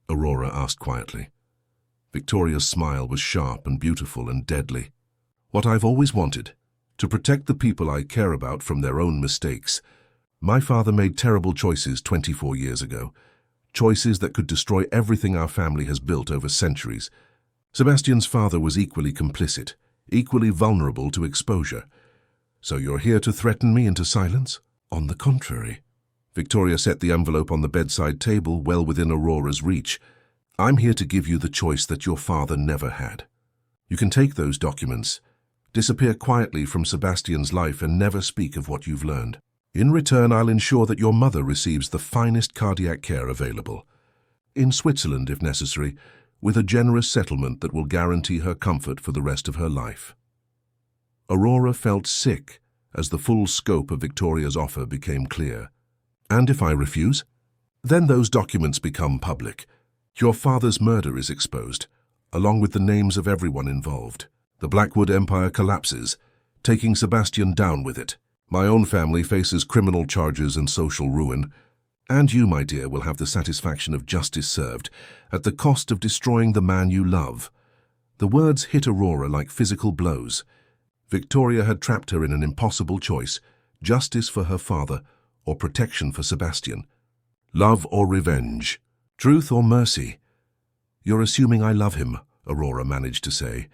Aurora asked quietly. Victoria's smile was sharp and beautiful and deadly. "What I've always wanted, to protect the people I care about from their own mistakes. My father made terrible choices 24 years ago, choices that could destroy everything our family has built over centuries. Sebastian's father was equally complicit, equally vulnerable to exposure. So you're here to threaten me into silence?" "On the contrary." Victoria set the envelope on the bedside table, well within Aurora's reach. "I'm here to give you the choice that your father never had. You can take those documents, disappear quietly from Sebastian's life, and never speak of what you've learned. In return, I'll ensure that your mother receives the finest cardiac care available, in Switzerland if necessary, with a generous settlement that will guarantee her comfort for the rest of her life." Aurora felt sick as the full scope of Victoria's offer became clear. "And if I refuse?" "Then those documents become public. Your father's murder is exposed, along with the names of everyone involved. The Blackwood Empire collapses, taking Sebastian down with it. My own family faces criminal charges and social ruin. And you, my dear, will have the satisfaction of justice served, at the cost of destroying the man you love." The words hit Aurora like physical blows. Victoria had trapped her in an impossible choice: justice for her father or protection for Sebastian. Love or revenge, truth or mercy. "You're assuming I love him," Aurora managed to say.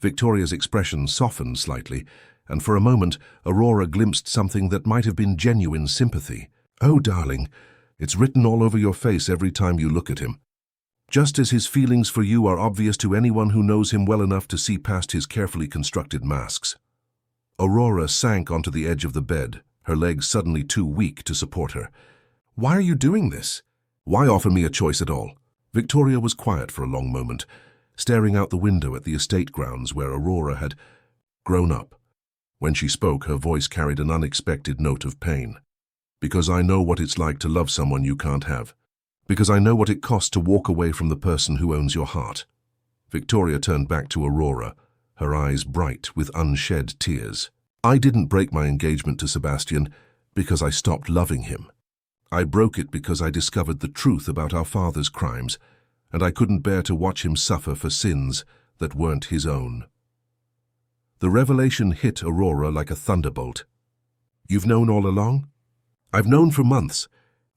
Victoria's expression softened slightly, and for a moment Aurora glimpsed something that might have been genuine sympathy. "Oh, darling, it's written all over your face every time you look at him. Just as his feelings for you are obvious to anyone who knows him well enough to see past his carefully constructed masks." Aurora sank onto the edge of the bed, her legs suddenly too weak to support her. "Why are you doing this? Why offer me a choice at all?" Victoria was quiet for a long moment, staring out the window at the estate grounds where Aurora had grown up. When she spoke, her voice carried an unexpected note of pain. "Because I know what it's like to love someone you can't have. Because I know what it costs to walk away from the person who owns your heart." Victoria turned back to Aurora, her eyes bright with unshed tears. "I didn't break my engagement to Sebastian because I stopped loving him. I broke it because I discovered the truth about our father's crimes, and I couldn't bear to watch him suffer for sins that weren't his own." The revelation hit Aurora like a thunderbolt. "You've known all along?" "I've known for months.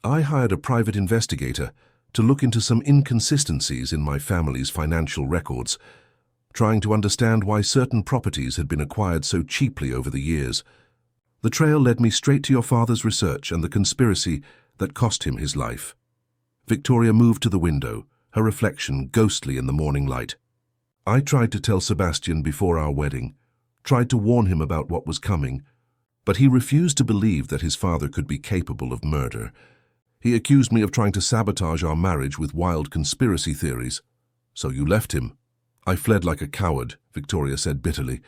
I hired a private investigator to look into some inconsistencies in my family's financial records, trying to understand why certain properties had been acquired so cheaply over the years. The trail led me straight to your father's research and the conspiracy that cost him his life." Victoria moved to the window, her reflection ghostly in the morning light. "I tried to tell Sebastian before our wedding, tried to warn him about what was coming, but he refused to believe that his father could be capable of murder. He accused me of trying to sabotage our marriage with wild conspiracy theories. So you left him." "I fled like a coward," Victoria said bitterly.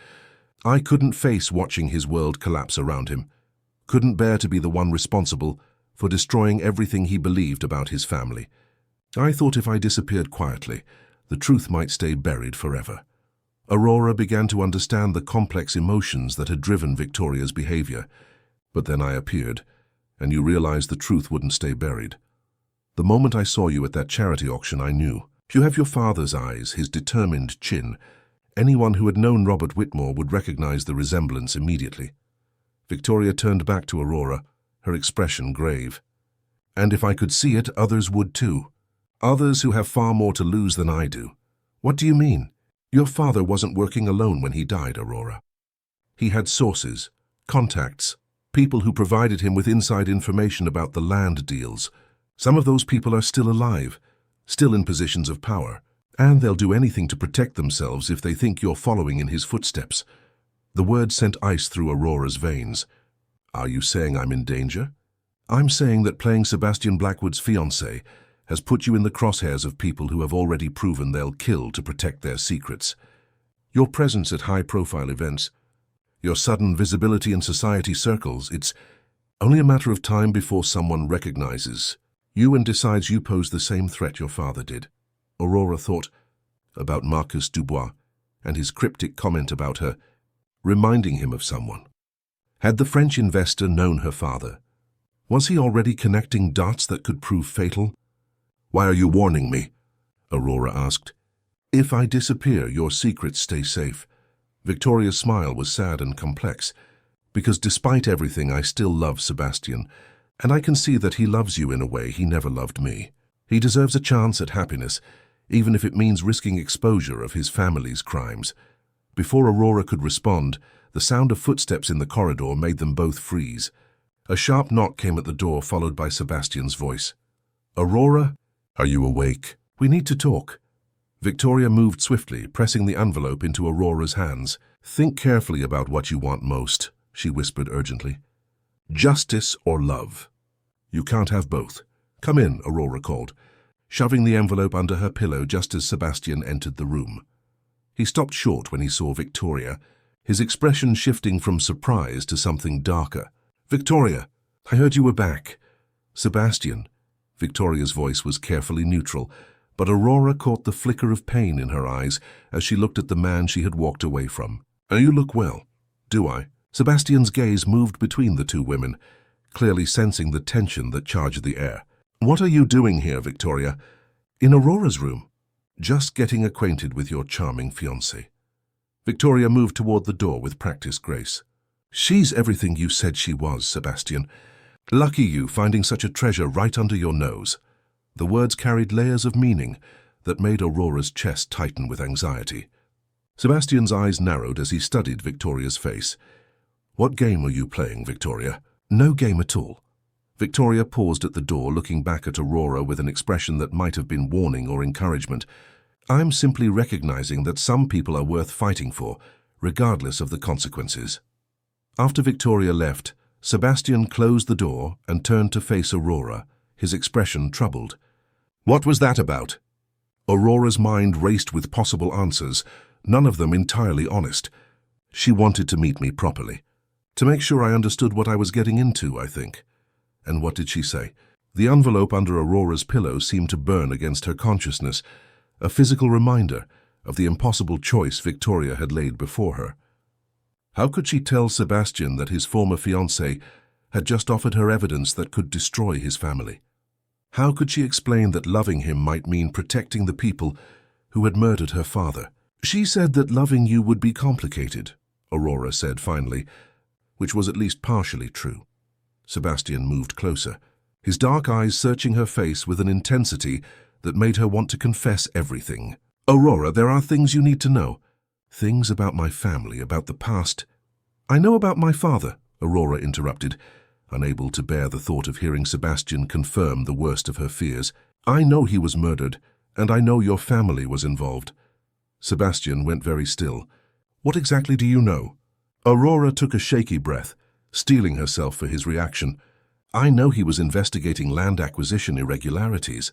"I couldn't face watching his world collapse around him. Couldn't bear to be the one responsible for destroying everything he believed about his family. I thought if I disappeared quietly, the truth might stay buried forever." Aurora began to understand the complex emotions that had driven Victoria's behavior. "But then I appeared, and you realized the truth wouldn't stay buried. The moment I saw you at that charity auction, I knew. You have your father's eyes, his determined chin. Anyone who had known Robert Whitmore would recognize the resemblance immediately." Victoria turned back to Aurora, her expression grave. "And if I could see it, others would too. Others who have far more to lose than I do." "What do you mean?" "Your father wasn't working alone when he died, Aurora. He had sources, contacts, people who provided him with inside information about the land deals. Some of those people are still alive, still in positions of power, and they'll do anything to protect themselves if they think you're following in his footsteps." The word sent ice through Aurora's veins. "Are you saying I'm in danger?" "I'm saying that playing Sebastian Blackwood's fiancé has put you in the crosshairs of people who have already proven they'll kill to protect their secrets. Your presence at high-profile events, your sudden visibility in society circles, it's only a matter of time before someone recognizes you and decides you pose the same threat your father did." Aurora thought about Marcus Dubois and his cryptic comment about her, reminding him of someone. Had the French investor known her father? Was he already connecting dots that could prove fatal? "Why are you warning me?" Aurora asked. "If I disappear, your secrets stay safe." Victoria's smile was sad and complex. "Because despite everything, I still love Sebastian, and I can see that he loves you in a way he never loved me. He deserves a chance at happiness, even if it means risking exposure of his family's crimes." Before Aurora could respond, the sound of footsteps in the corridor made them both freeze. A sharp knock came at the door, followed by Sebastian's voice. "Aurora? Are you awake? We need to talk." Victoria moved swiftly, pressing the envelope into Aurora's hands. "Think carefully about what you want most," she whispered urgently. "Justice or love? You can't have both. Come in," Aurora called, shoving the envelope under her pillow just as Sebastian entered the room. He stopped short when he saw Victoria, his expression shifting from surprise to something darker. "Victoria, I heard you were back." "Sebastian." Victoria's voice was carefully neutral, but Aurora caught the flicker of pain in her eyes as she looked at the man she had walked away from. "You look well." "Do I?" Sebastian's gaze moved between the two women, clearly sensing the tension that charged the air. "What are you doing here, Victoria?" "In Aurora's room. Just getting acquainted with your charming fiancé." Victoria moved toward the door with practiced grace. "She's everything you said she was, Sebastian. Lucky you, finding such a treasure right under your nose." The words carried layers of meaning that made Aurora's chest tighten with anxiety. Sebastian's eyes narrowed as he studied Victoria's face. "What game are you playing, Victoria?" "No game at all." Victoria paused at the door, looking back at Aurora with an expression that might have been warning or encouragement. "I'm simply recognizing that some people are worth fighting for, regardless of the consequences." After Victoria left, Sebastian closed the door and turned to face Aurora, his expression troubled. "What was that about?" Aurora's mind raced with possible answers, none of them entirely honest. "She wanted to meet me properly. To make sure I understood what I was getting into, I think." "And what did she say?" The envelope under Aurora's pillow seemed to burn against her consciousness, a physical reminder of the impossible choice Victoria had laid before her. How could she tell Sebastian that his former fiancé had just offered her evidence that could destroy his family? How could she explain that loving him might mean protecting the people who had murdered her father? "She said that loving you would be complicated. Aurora said finally, which was at least partially true. Sebastian moved closer, his dark eyes searching her face with an intensity that made her want to confess everything. Aurora, there are things you need to know. Things about my family, about the past. I know about my father, Aurora interrupted, unable to bear the thought of hearing Sebastian confirm the worst of her fears. I know he was murdered, and I know your family was involved. Sebastian went very still. What exactly do you know? Aurora took a shaky breath, steeling herself for his reaction. I know he was investigating land acquisition irregularities.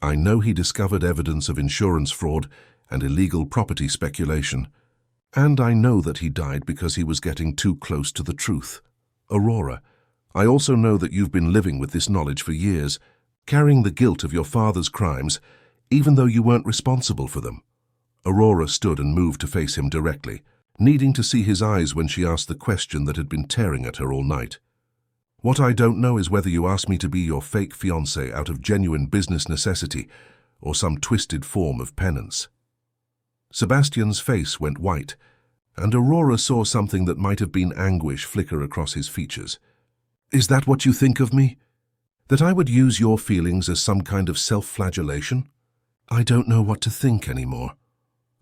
I know he discovered evidence of insurance fraud and illegal property speculation. And I know that he died because he was getting too close to the truth. Aurora, I also know that you've been living with this knowledge for years, carrying the guilt of your father's crimes, even though you weren't responsible for them. Aurora stood and moved to face him directly, needing to see his eyes when she asked the question that had been tearing at her all night. What I don't know is whether you asked me to be your fake fiancé out of genuine business necessity or some twisted form of penance. Sebastian's face went white, and Aurora saw something that might have been anguish flicker across his features. Is that what you think of me? That I would use your feelings as some kind of self-flagellation? I don't know what to think anymore.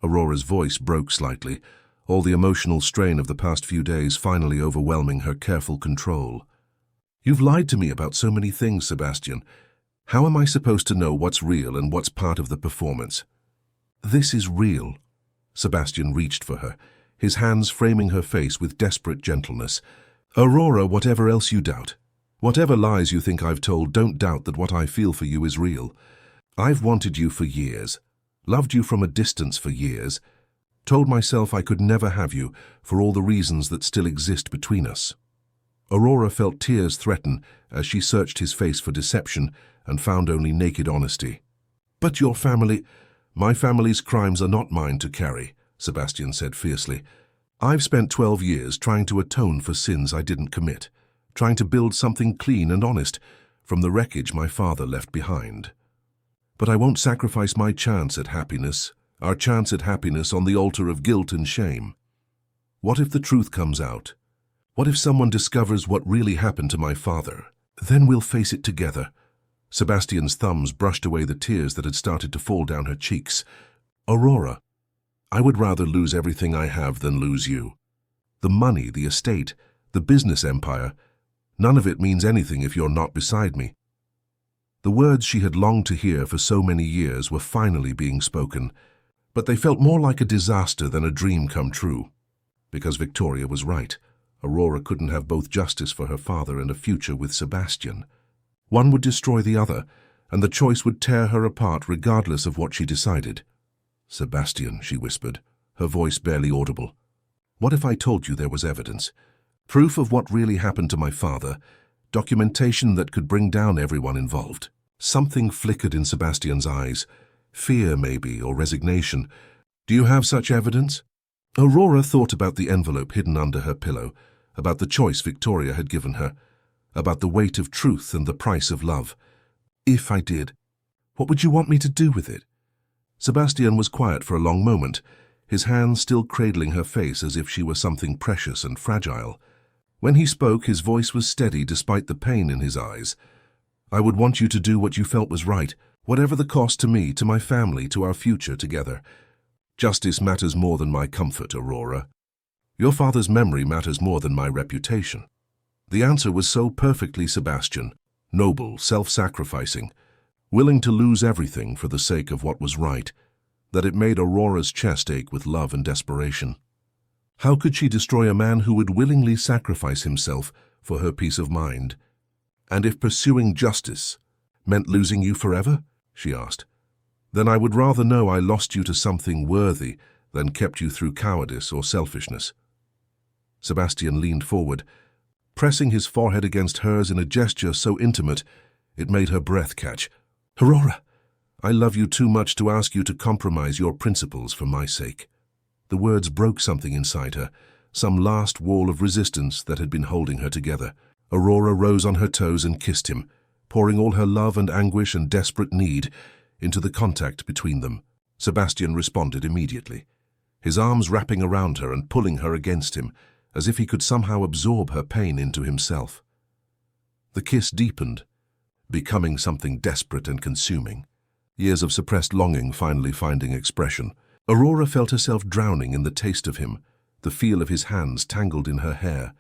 Aurora's voice broke slightly, all the emotional strain of the past few days finally overwhelming her careful control. You've lied to me about so many things, Sebastian. How am I supposed to know what's real and what's part of the performance? This is real. Sebastian reached for her, his hands framing her face with desperate gentleness. Aurora, whatever else you doubt, whatever lies you think I've told, don't doubt that what I feel for you is real. I've wanted you for years, loved you from a distance for years, told myself I could never have you for all the reasons that still exist between us. Aurora felt tears threaten as she searched his face for deception and found only naked honesty. But your family, my family's crimes are not mine to carry, Sebastian said fiercely. I've spent 12 years trying to atone for sins I didn't commit, trying to build something clean and honest from the wreckage my father left behind. But I won't sacrifice my chance at happiness, our chance at happiness on the altar of guilt and shame. What if the truth comes out? What if someone discovers what really happened to my father? Then we'll face it together. Sebastian's thumbs brushed away the tears that had started to fall down her cheeks. Aurora, I would rather lose everything I have than lose you. The money, the estate, the business empire, none of it means anything if you're not beside me. The words she had longed to hear for so many years were finally being spoken, but they felt more like a disaster than a dream come true. Because Victoria was right. Aurora couldn't have both justice for her father and a future with Sebastian. One would destroy the other, and the choice would tear her apart regardless of what she decided. Sebastian, she whispered, her voice barely audible. What if I told you there was evidence? Proof of what really happened to my father, documentation that could bring down everyone involved. Something flickered in Sebastian's eyes. Fear, maybe, or resignation. Do you have such evidence? Aurora thought about the envelope hidden under her pillow, about the choice Victoria had given her, about the weight of truth and the price of love. If I did, what would you want me to do with it? Sebastian was quiet for a long moment, his hands still cradling her face as if she were something precious and fragile. When he spoke, his voice was steady despite the pain in his eyes. I would want you to do what you felt was right, whatever the cost to me, to my family, to our future together. Justice matters more than my comfort, Aurora. Your father's memory matters more than my reputation. The answer was so perfectly Sebastian, noble, self-sacrificing, willing to lose everything for the sake of what was right, that it made Aurora's chest ache with love and desperation. How could she destroy a man who would willingly sacrifice himself for her peace of mind? And if pursuing justice meant losing you forever? She asked. Then I would rather know I lost you to something worthy than kept you through cowardice or selfishness. Sebastian leaned forward, pressing his forehead against hers in a gesture so intimate it made her breath catch. Aurora, I love you too much to ask you to compromise your principles for my sake. The words broke something inside her, some last wall of resistance that had been holding her together. Aurora rose on her toes and kissed him, pouring all her love and anguish and desperate need into the contact between them. Sebastian responded immediately. his arms wrapping around her and pulling her against him, as if he could somehow absorb her pain into himself. The kiss deepened, becoming something desperate and consuming. Years of suppressed longing finally finding expression. Aurora felt herself drowning in the taste of him, the feel of his hands tangled in her hair,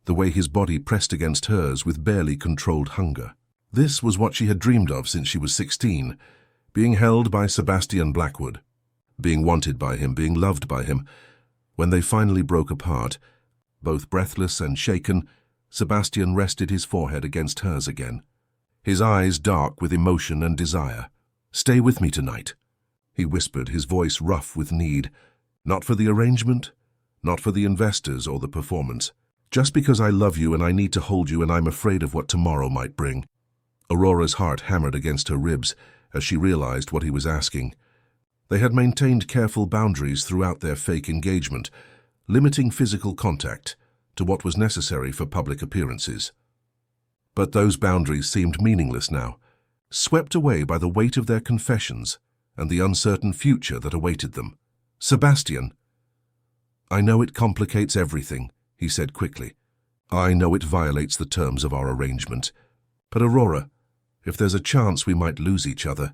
the way his body pressed against hers with barely controlled hunger. This was what she had dreamed of since she was 16, being held by Sebastian Blackwood, being wanted by him, being loved by him. When they finally broke apart, both breathless and shaken, Sebastian rested his forehead against hers again, his eyes dark with emotion and desire. "Stay with me tonight," he whispered, his voice rough with need. "Not for the arrangement, not for the investors or the performance. Just because I love you and I need to hold you and I'm afraid of what tomorrow might bring." Aurora's heart hammered against her ribs as she realized what he was asking. They had maintained careful boundaries throughout their fake engagement, limiting physical contact to what was necessary for public appearances. But those boundaries seemed meaningless now, swept away by the weight of their confessions and the uncertain future that awaited them. "Sebastian, I know it complicates everything," he said quickly. "I know it violates the terms of our arrangement. But Aurora, if there's a chance we might lose each other,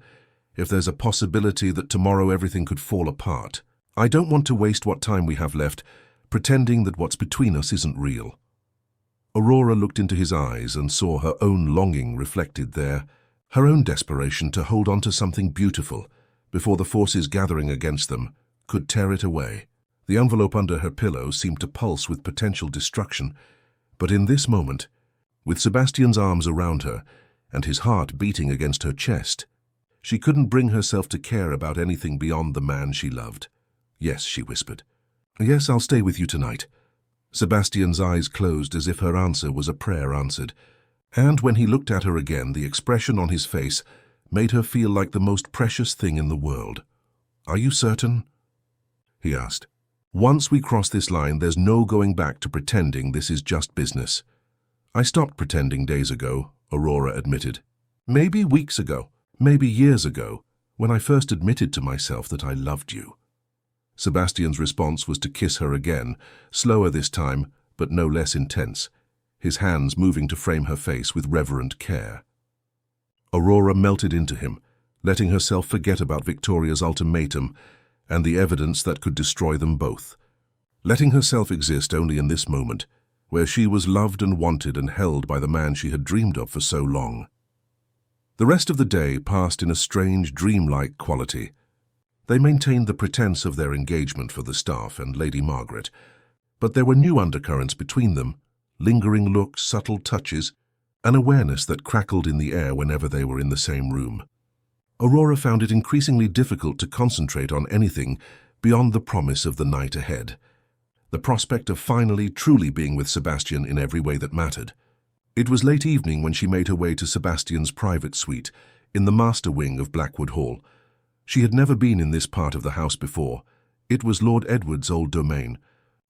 if there's a possibility that tomorrow everything could fall apart, I don't want to waste what time we have left pretending that what's between us isn't real." Aurora looked into his eyes and saw her own longing reflected there, her own desperation to hold on to something beautiful before the forces gathering against them could tear it away. The envelope under her pillow seemed to pulse with potential destruction, but in this moment, with Sebastian's arms around her and his heart beating against her chest, she couldn't bring herself to care about anything beyond the man she loved. "Yes," she whispered. "Yes, I'll stay with you tonight." Sebastian's eyes closed as if her answer was a prayer answered, and when he looked at her again, the expression on his face made her feel like the most precious thing in the world. "Are you certain?" he asked. "Once we cross this line, there's no going back to pretending this is just business." "I stopped pretending days ago," Aurora admitted. "Maybe weeks ago, maybe years ago, when I first admitted to myself that I loved you." Sebastian's response was to kiss her again, slower this time, but no less intense, his hands moving to frame her face with reverent care. Aurora melted into him, letting herself forget about Victoria's ultimatum and the evidence that could destroy them both, letting herself exist only in this moment, where she was loved and wanted and held by the man she had dreamed of for so long. The rest of the day passed in a strange, dreamlike quality. They maintained the pretense of their engagement for the staff and Lady Margaret, but there were new undercurrents between them, lingering looks, subtle touches, an awareness that crackled in the air whenever they were in the same room. Aurora found it increasingly difficult to concentrate on anything beyond the promise of the night ahead, the prospect of finally, truly being with Sebastian in every way that mattered. It was late evening when she made her way to Sebastian's private suite in the master wing of Blackwood Hall. She had never been in this part of the house before. It was Lord Edward's old domain,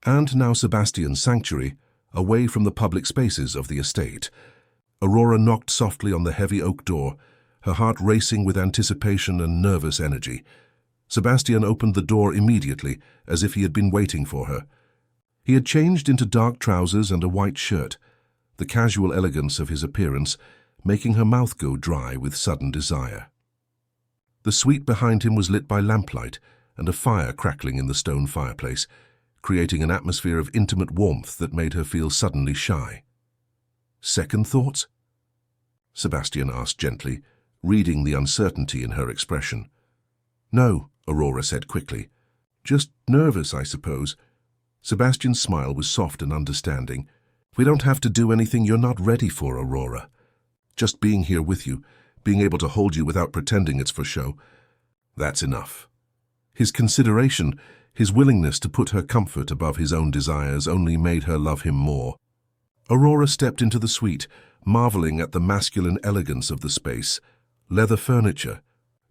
and now Sebastian's sanctuary, away from the public spaces of the estate. Aurora knocked softly on the heavy oak door, her heart racing with anticipation and nervous energy. Sebastian opened the door immediately, as if he had been waiting for her. He had changed into dark trousers and a white shirt, the casual elegance of his appearance making her mouth go dry with sudden desire. The suite behind him was lit by lamplight and a fire crackling in the stone fireplace, creating an atmosphere of intimate warmth that made her feel suddenly shy. "Second thoughts?" Sebastian asked gently, reading the uncertainty in her expression. "No," Aurora said quickly. "Just nervous, I suppose." Sebastian's smile was soft and understanding. "We don't have to do anything you're not ready for, Aurora. Just being here with you, being able to hold you without pretending it's for show, that's enough." His consideration, his willingness to put her comfort above his own desires only made her love him more. Aurora stepped into the suite, marveling at the masculine elegance of the space, leather furniture,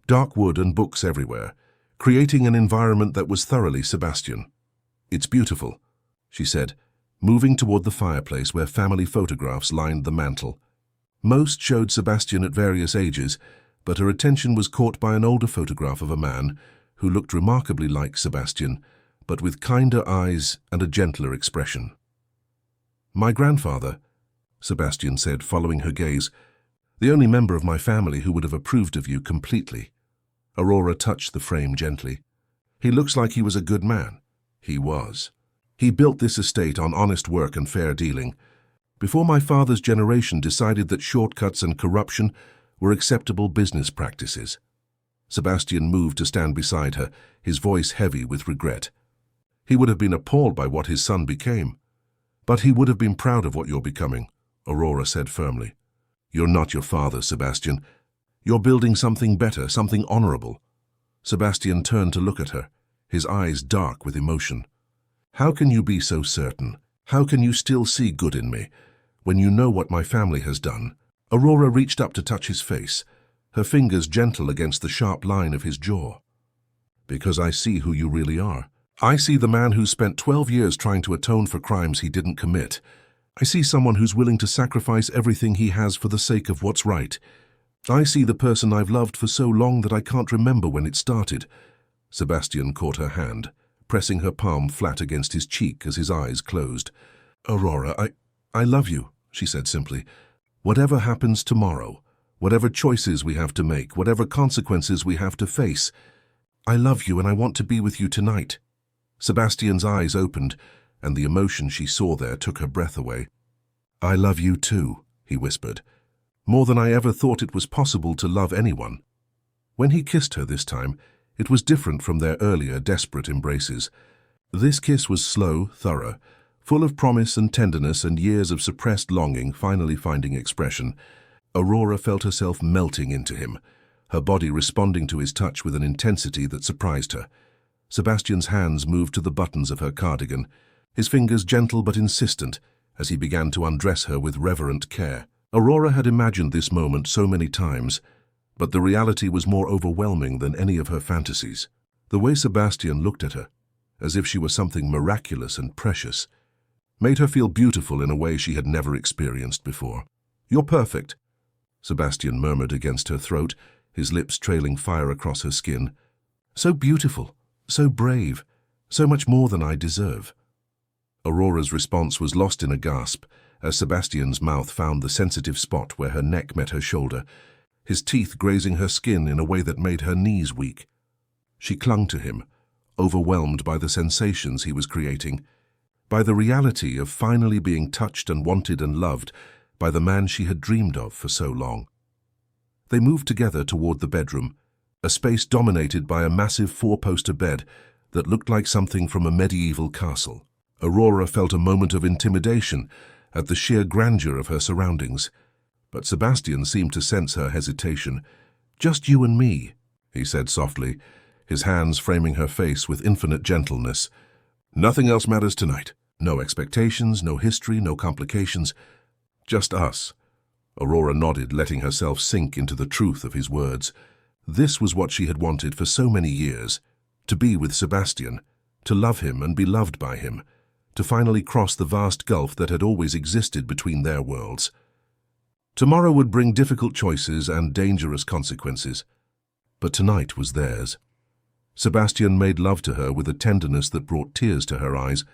dark wood and books everywhere, creating an environment that was thoroughly Sebastian. "It's beautiful," she said, moving toward the fireplace where family photographs lined the mantel. Most showed Sebastian at various ages, but her attention was caught by an older photograph of a man who looked remarkably like Sebastian, but with kinder eyes and a gentler expression. "My grandfather," Sebastian said, following her gaze, "the only member of my family who would have approved of you completely." Aurora touched the frame gently. "He looks like he was a good man." He was. "He built this estate on honest work and fair dealing, before my father's generation decided that shortcuts and corruption were acceptable business practices." Sebastian moved to stand beside her, his voice heavy with regret. "He would have been appalled by what his son became. But he would have been proud of what you're becoming," Aurora said firmly. "You're not your father, Sebastian. You're building something better, something honorable." Sebastian turned to look at her, his eyes dark with emotion. "How can you be so certain? How can you still see good in me, when you know what my family has done?" Aurora reached up to touch his face, her fingers gentle against the sharp line of his jaw. "Because I see who you really are. I see the man who spent 12 years trying to atone for crimes he didn't commit. I see someone who's willing to sacrifice everything he has for the sake of what's right. I see the person I've loved for so long that I can't remember when it started." Sebastian caught her hand, pressing her palm flat against his cheek as his eyes closed. "Aurora, I love you," she said simply. "Whatever happens tomorrow, whatever choices we have to make, whatever consequences we have to face, I love you and I want to be with you tonight." Sebastian's eyes opened, and the emotion she saw there took her breath away. "I love you too," he whispered, "more than I ever thought it was possible to love anyone." When he kissed her this time, it was different from their earlier desperate embraces. This kiss was slow, thorough, full of promise and tenderness and years of suppressed longing finally finding expression. Aurora felt herself melting into him, her body responding to his touch with an intensity that surprised her. Sebastian's hands moved to the buttons of her cardigan, his fingers gentle but insistent, as he began to undress her with reverent care. Aurora had imagined this moment so many times, but the reality was more overwhelming than any of her fantasies. The way Sebastian looked at her, as if she were something miraculous and precious, made her feel beautiful in a way she had never experienced before. "You're perfect," Sebastian murmured against her throat, his lips trailing fire across her skin. "So beautiful, so brave, so much more than I deserve." Aurora's response was lost in a gasp, as Sebastian's mouth found the sensitive spot where her neck met her shoulder, his teeth grazing her skin in a way that made her knees weak. She clung to him, overwhelmed by the sensations he was creating, by the reality of finally being touched and wanted and loved by the man she had dreamed of for so long. They moved together toward the bedroom, a space dominated by a massive four-poster bed that looked like something from a medieval castle. Aurora felt a moment of intimidation at the sheer grandeur of her surroundings, but Sebastian seemed to sense her hesitation. "Just you and me," he said softly, his hands framing her face with infinite gentleness. "Nothing else matters tonight. No expectations, no history, no complications. Just us." Aurora nodded, letting herself sink into the truth of his words. This was what she had wanted for so many years, to be with Sebastian, to love him and be loved by him, to finally cross the vast gulf that had always existed between their worlds. Tomorrow would bring difficult choices and dangerous consequences, but tonight was theirs. Sebastian made love to her with a tenderness that brought tears to her eyes,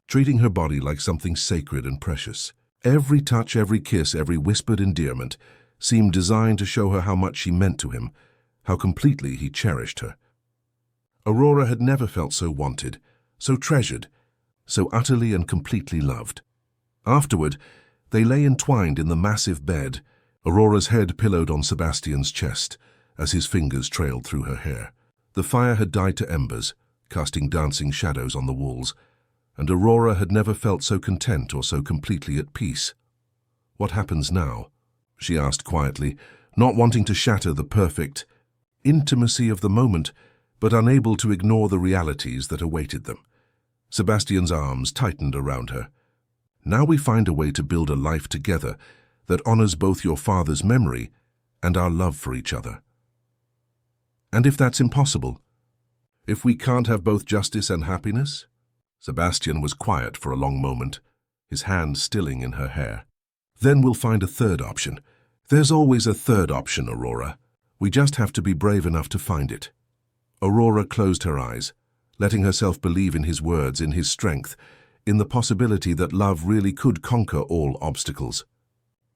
treating her body like something sacred and precious. Every touch, every kiss, every whispered endearment seemed designed to show her how much she meant to him, how completely he cherished her. Aurora had never felt so wanted, so treasured, so utterly and completely loved. Afterward, they lay entwined in the massive bed, Aurora's head pillowed on Sebastian's chest, as his fingers trailed through her hair. The fire had died to embers, casting dancing shadows on the walls, and Aurora had never felt so content or so completely at peace. "What happens now?" she asked quietly, not wanting to shatter the perfect intimacy of the moment, but unable to ignore the realities that awaited them. Sebastian's arms tightened around her. "Now we find a way to build a life together that honors both your father's memory and our love for each other. And if that's impossible, if we can't have both justice and happiness?" Sebastian was quiet for a long moment, his hand stilling in her hair. "Then we'll find a third option. There's always a third option, Aurora. We just have to be brave enough to find it." Aurora closed her eyes, letting herself believe in his words, in his strength, in the possibility that love really could conquer all obstacles.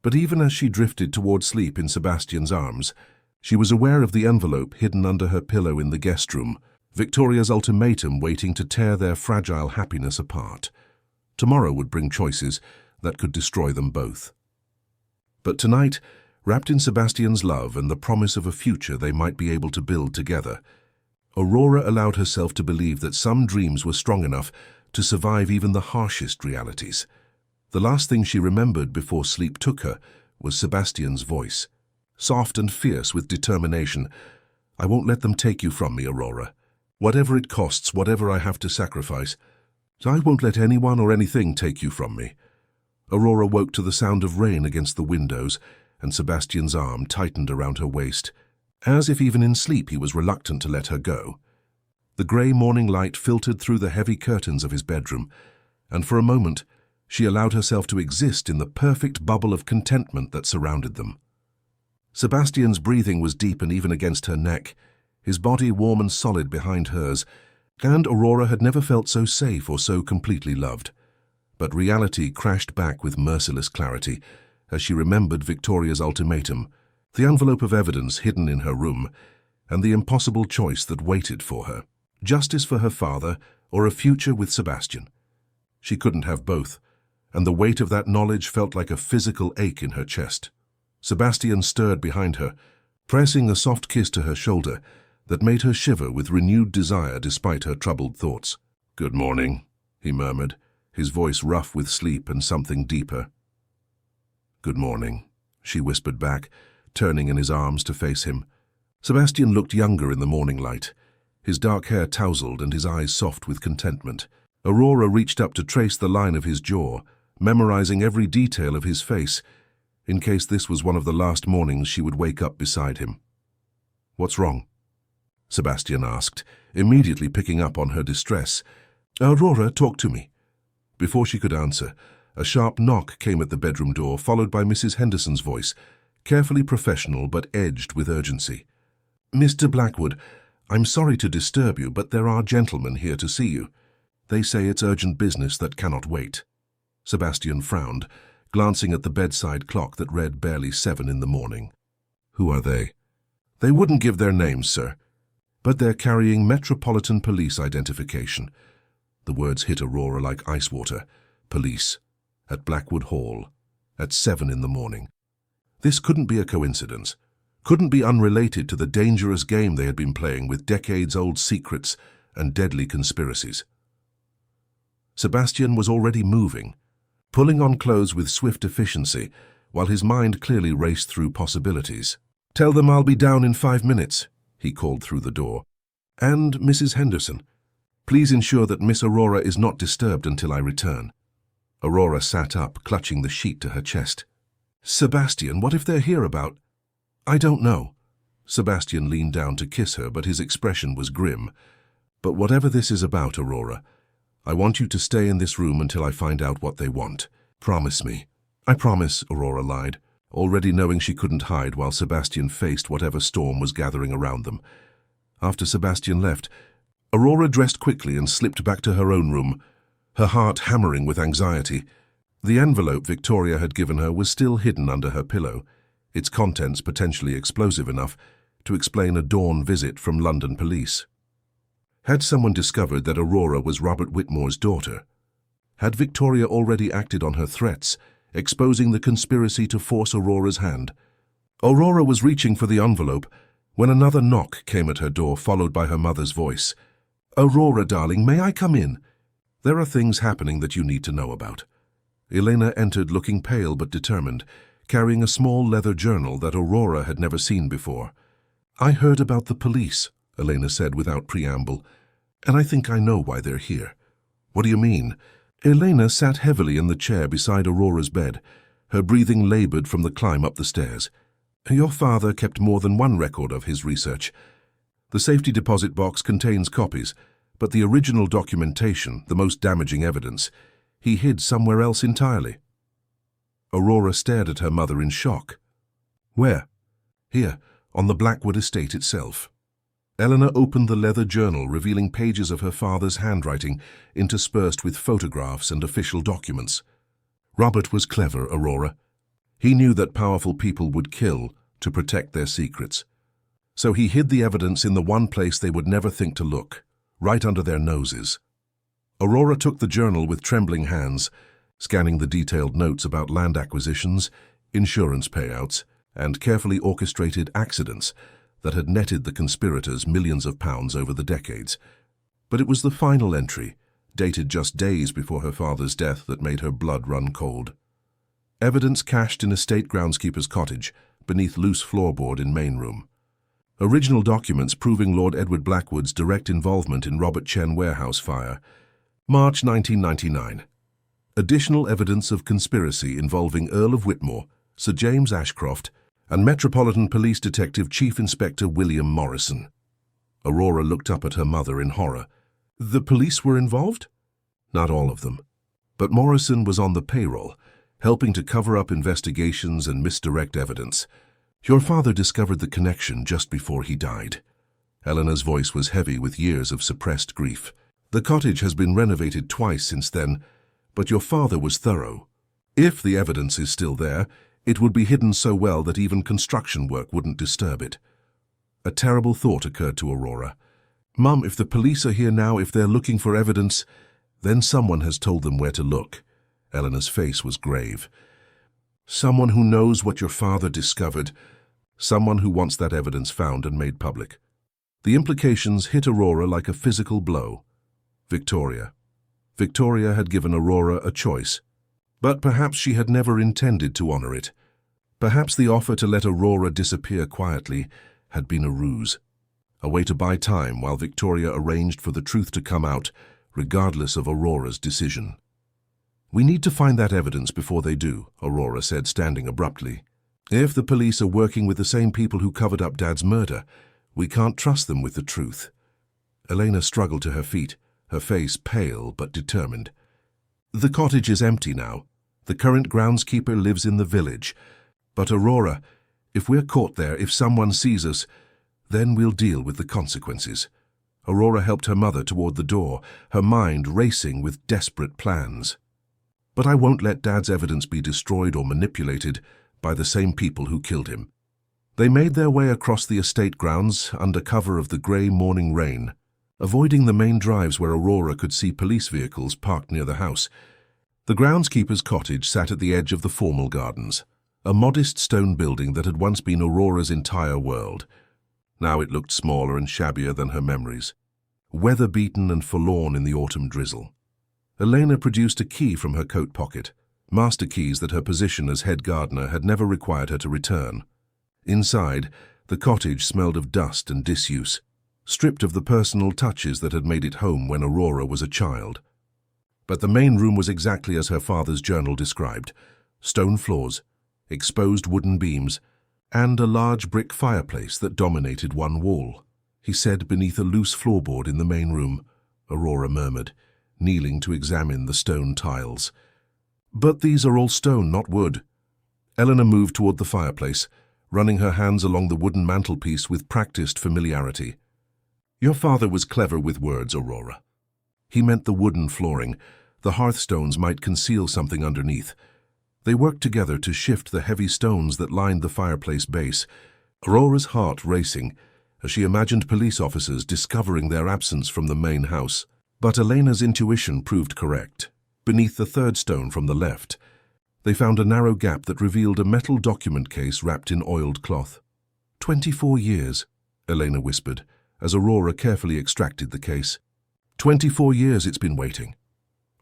But even as she drifted toward sleep in Sebastian's arms, she was aware of the envelope hidden under her pillow in the guest room, Victoria's ultimatum waiting to tear their fragile happiness apart. Tomorrow would bring choices that could destroy them both. But tonight, wrapped in Sebastian's love and the promise of a future they might be able to build together, Aurora allowed herself to believe that some dreams were strong enough to survive even the harshest realities. The last thing she remembered before sleep took her was Sebastian's voice, soft and fierce with determination. "I won't let them take you from me, Aurora. Whatever it costs, whatever I have to sacrifice, I won't let anyone or anything take you from me." Aurora woke to the sound of rain against the windows, and Sebastian's arm tightened around her waist, as if even in sleep he was reluctant to let her go. The grey morning light filtered through the heavy curtains of his bedroom, and for a moment she allowed herself to exist in the perfect bubble of contentment that surrounded them. Sebastian's breathing was deep and even against her neck, his body warm and solid behind hers, and Aurora had never felt so safe or so completely loved. But reality crashed back with merciless clarity as she remembered Victoria's ultimatum, the envelope of evidence hidden in her room, and the impossible choice that waited for her: justice for her father or a future with Sebastian. She couldn't have both, and the weight of that knowledge felt like a physical ache in her chest. Sebastian stirred behind her, pressing a soft kiss to her shoulder that made her shiver with renewed desire despite her troubled thoughts. "Good morning," he murmured, his voice rough with sleep and something deeper. "Good morning," she whispered back, turning in his arms to face him. Sebastian looked younger in the morning light, his dark hair tousled and his eyes soft with contentment. Aurora reached up to trace the line of his jaw, memorizing every detail of his face, in case this was one of the last mornings she would wake up beside him. "What's wrong?" Sebastian asked, immediately picking up on her distress. "Aurora, talk to me." Before she could answer, a sharp knock came at the bedroom door, followed by Mrs. Henderson's voice, carefully professional but edged with urgency. "Mr. Blackwood, I'm sorry to disturb you, but there are gentlemen here to see you. They say it's urgent business that cannot wait." Sebastian frowned, glancing at the bedside clock that read barely 7 in the morning. "Who are they?" "They wouldn't give their names, sir, but they're carrying Metropolitan Police identification." The words hit Aurora like ice water. Police. At Blackwood Hall. At 7 in the morning. This couldn't be a coincidence. Couldn't be unrelated to the dangerous game they had been playing with decades-old secrets and deadly conspiracies. Sebastian was already moving, pulling on clothes with swift efficiency, while his mind clearly raced through possibilities. "Tell them I'll be down in 5 minutes," he called through the door. "And Mrs. Henderson, please ensure that Miss Aurora is not disturbed until I return." Aurora sat up, clutching the sheet to her chest. "Sebastian, what if they're here about—" "I don't know." Sebastian leaned down to kiss her, but his expression was grim. "But whatever this is about, Aurora, I want you to stay in this room until I find out what they want. Promise me." "I promise," Aurora lied, already knowing she couldn't hide while Sebastian faced whatever storm was gathering around them. After Sebastian left, Aurora dressed quickly and slipped back to her own room, her heart hammering with anxiety. The envelope Victoria had given her was still hidden under her pillow, its contents potentially explosive enough to explain a dawn visit from London police. Had someone discovered that Aurora was Robert Whitmore's daughter? Had Victoria already acted on her threats, exposing the conspiracy to force Aurora's hand? Aurora was reaching for the envelope when another knock came at her door, followed by her mother's voice. "Aurora, darling, may I come in? There are things happening that you need to know about." Elena entered looking pale but determined, carrying a small leather journal that Aurora had never seen before. "I heard about the police," Elena said without preamble, "and I think I know why they're here." "What do you mean?" Elena sat heavily in the chair beside Aurora's bed, her breathing labored from the climb up the stairs. "Your father kept more than one record of his research. The safety deposit box contains copies, but the original documentation, the most damaging evidence, he hid somewhere else entirely." Aurora stared at her mother in shock. "Where?" "Here, on the Blackwood estate itself." Eleanor opened the leather journal, revealing pages of her father's handwriting interspersed with photographs and official documents. Robert was clever, Aurora. He knew that powerful people would kill to protect their secrets. So he hid the evidence in the one place they would never think to look, right under their noses. Aurora took the journal with trembling hands, scanning the detailed notes about land acquisitions, insurance payouts, and carefully orchestrated accidents that had netted the conspirators millions of pounds over the decades. But it was the final entry, dated just days before her father's death, that made her blood run cold. Evidence cached in a state groundskeeper's cottage, beneath loose floorboard in main room. Original documents proving Lord Edward Blackwood's direct involvement in Robert Chen warehouse fire. March 1999. Additional evidence of conspiracy involving Earl of Whitmore, Sir James Ashcroft, and Metropolitan Police Detective Chief Inspector William Morrison. Aurora looked up at her mother in horror. The police were involved? Not all of them. But Morrison was on the payroll, helping to cover up investigations and misdirect evidence. Your father discovered the connection just before he died. Eleanor's voice was heavy with years of suppressed grief. The cottage has been renovated twice since then, but your father was thorough. If the evidence is still there, it would be hidden so well that even construction work wouldn't disturb it. A terrible thought occurred to Aurora. Mum, if the police are here now, if they're looking for evidence, then someone has told them where to look. Eleanor's face was grave. Someone who knows what your father discovered. Someone who wants that evidence found and made public. The implications hit Aurora like a physical blow. Victoria. Victoria had given Aurora a choice. But perhaps she had never intended to honor it. Perhaps the offer to let Aurora disappear quietly had been a ruse. A way to buy time while Victoria arranged for the truth to come out, regardless of Aurora's decision. We need to find that evidence before they do, Aurora said, standing abruptly. If the police are working with the same people who covered up Dad's murder, we can't trust them with the truth. Elena struggled to her feet, her face pale but determined. The cottage is empty now. The current groundskeeper lives in the village. But Aurora, if we're caught there, if someone sees us, then we'll deal with the consequences. Aurora helped her mother toward the door, her mind racing with desperate plans. But I won't let Dad's evidence be destroyed or manipulated by the same people who killed him. They made their way across the estate grounds under cover of the grey morning rain, avoiding the main drives where Aurora could see police vehicles parked near the house. The groundskeeper's cottage sat at the edge of the formal gardens, a modest stone building that had once been Aurora's entire world. Now it looked smaller and shabbier than her memories, weather-beaten and forlorn in the autumn drizzle. Elena produced a key from her coat pocket, master keys that her position as head gardener had never required her to return. Inside, the cottage smelled of dust and disuse, stripped of the personal touches that had made it home when Aurora was a child. But the main room was exactly as her father's journal described: stone floors, exposed wooden beams, and a large brick fireplace that dominated one wall. He said beneath a loose floorboard in the main room, Aurora murmured, kneeling to examine the stone tiles. But these are all stone, not wood. Eleanor moved toward the fireplace, running her hands along the wooden mantelpiece with practiced familiarity. Your father was clever with words, Aurora. He meant the wooden flooring. The hearthstones might conceal something underneath. They worked together to shift the heavy stones that lined the fireplace base, Aurora's heart racing as she imagined police officers discovering their absence from the main house. But Elena's intuition proved correct. Beneath the third stone from the left, they found a narrow gap that revealed a metal document case wrapped in oiled cloth. 24 years, Elena whispered, as Aurora carefully extracted the case. 24 years it's been waiting.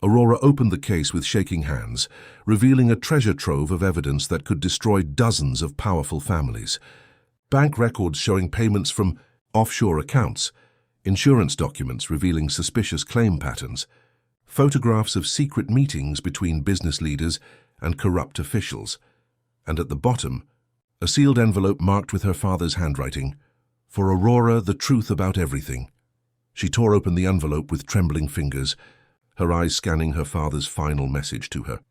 Aurora opened the case with shaking hands, revealing a treasure trove of evidence that could destroy dozens of powerful families. Bank records showing payments from offshore accounts, insurance documents revealing suspicious claim patterns, photographs of secret meetings between business leaders and corrupt officials, and at the bottom, a sealed envelope marked with her father's handwriting, "For Aurora, the truth about everything." She tore open the envelope with trembling fingers, her eyes scanning her father's final message to her.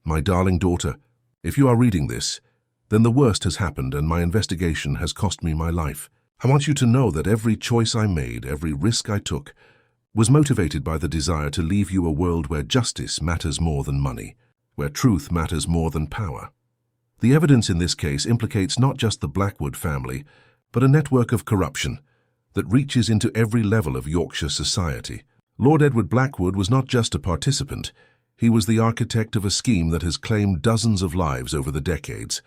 My darling daughter, if you are reading this, then the worst has happened and my investigation has cost me my life. I want you to know that every choice I made, every risk I took, was motivated by the desire to leave you a world where justice matters more than money, where truth matters more than power. The evidence in this case implicates not just the Blackwood family, but a network of corruption that reaches into every level of Yorkshire society. Lord Edward Blackwood was not just a participant, he was the architect of a scheme that has claimed dozens of lives over the decades,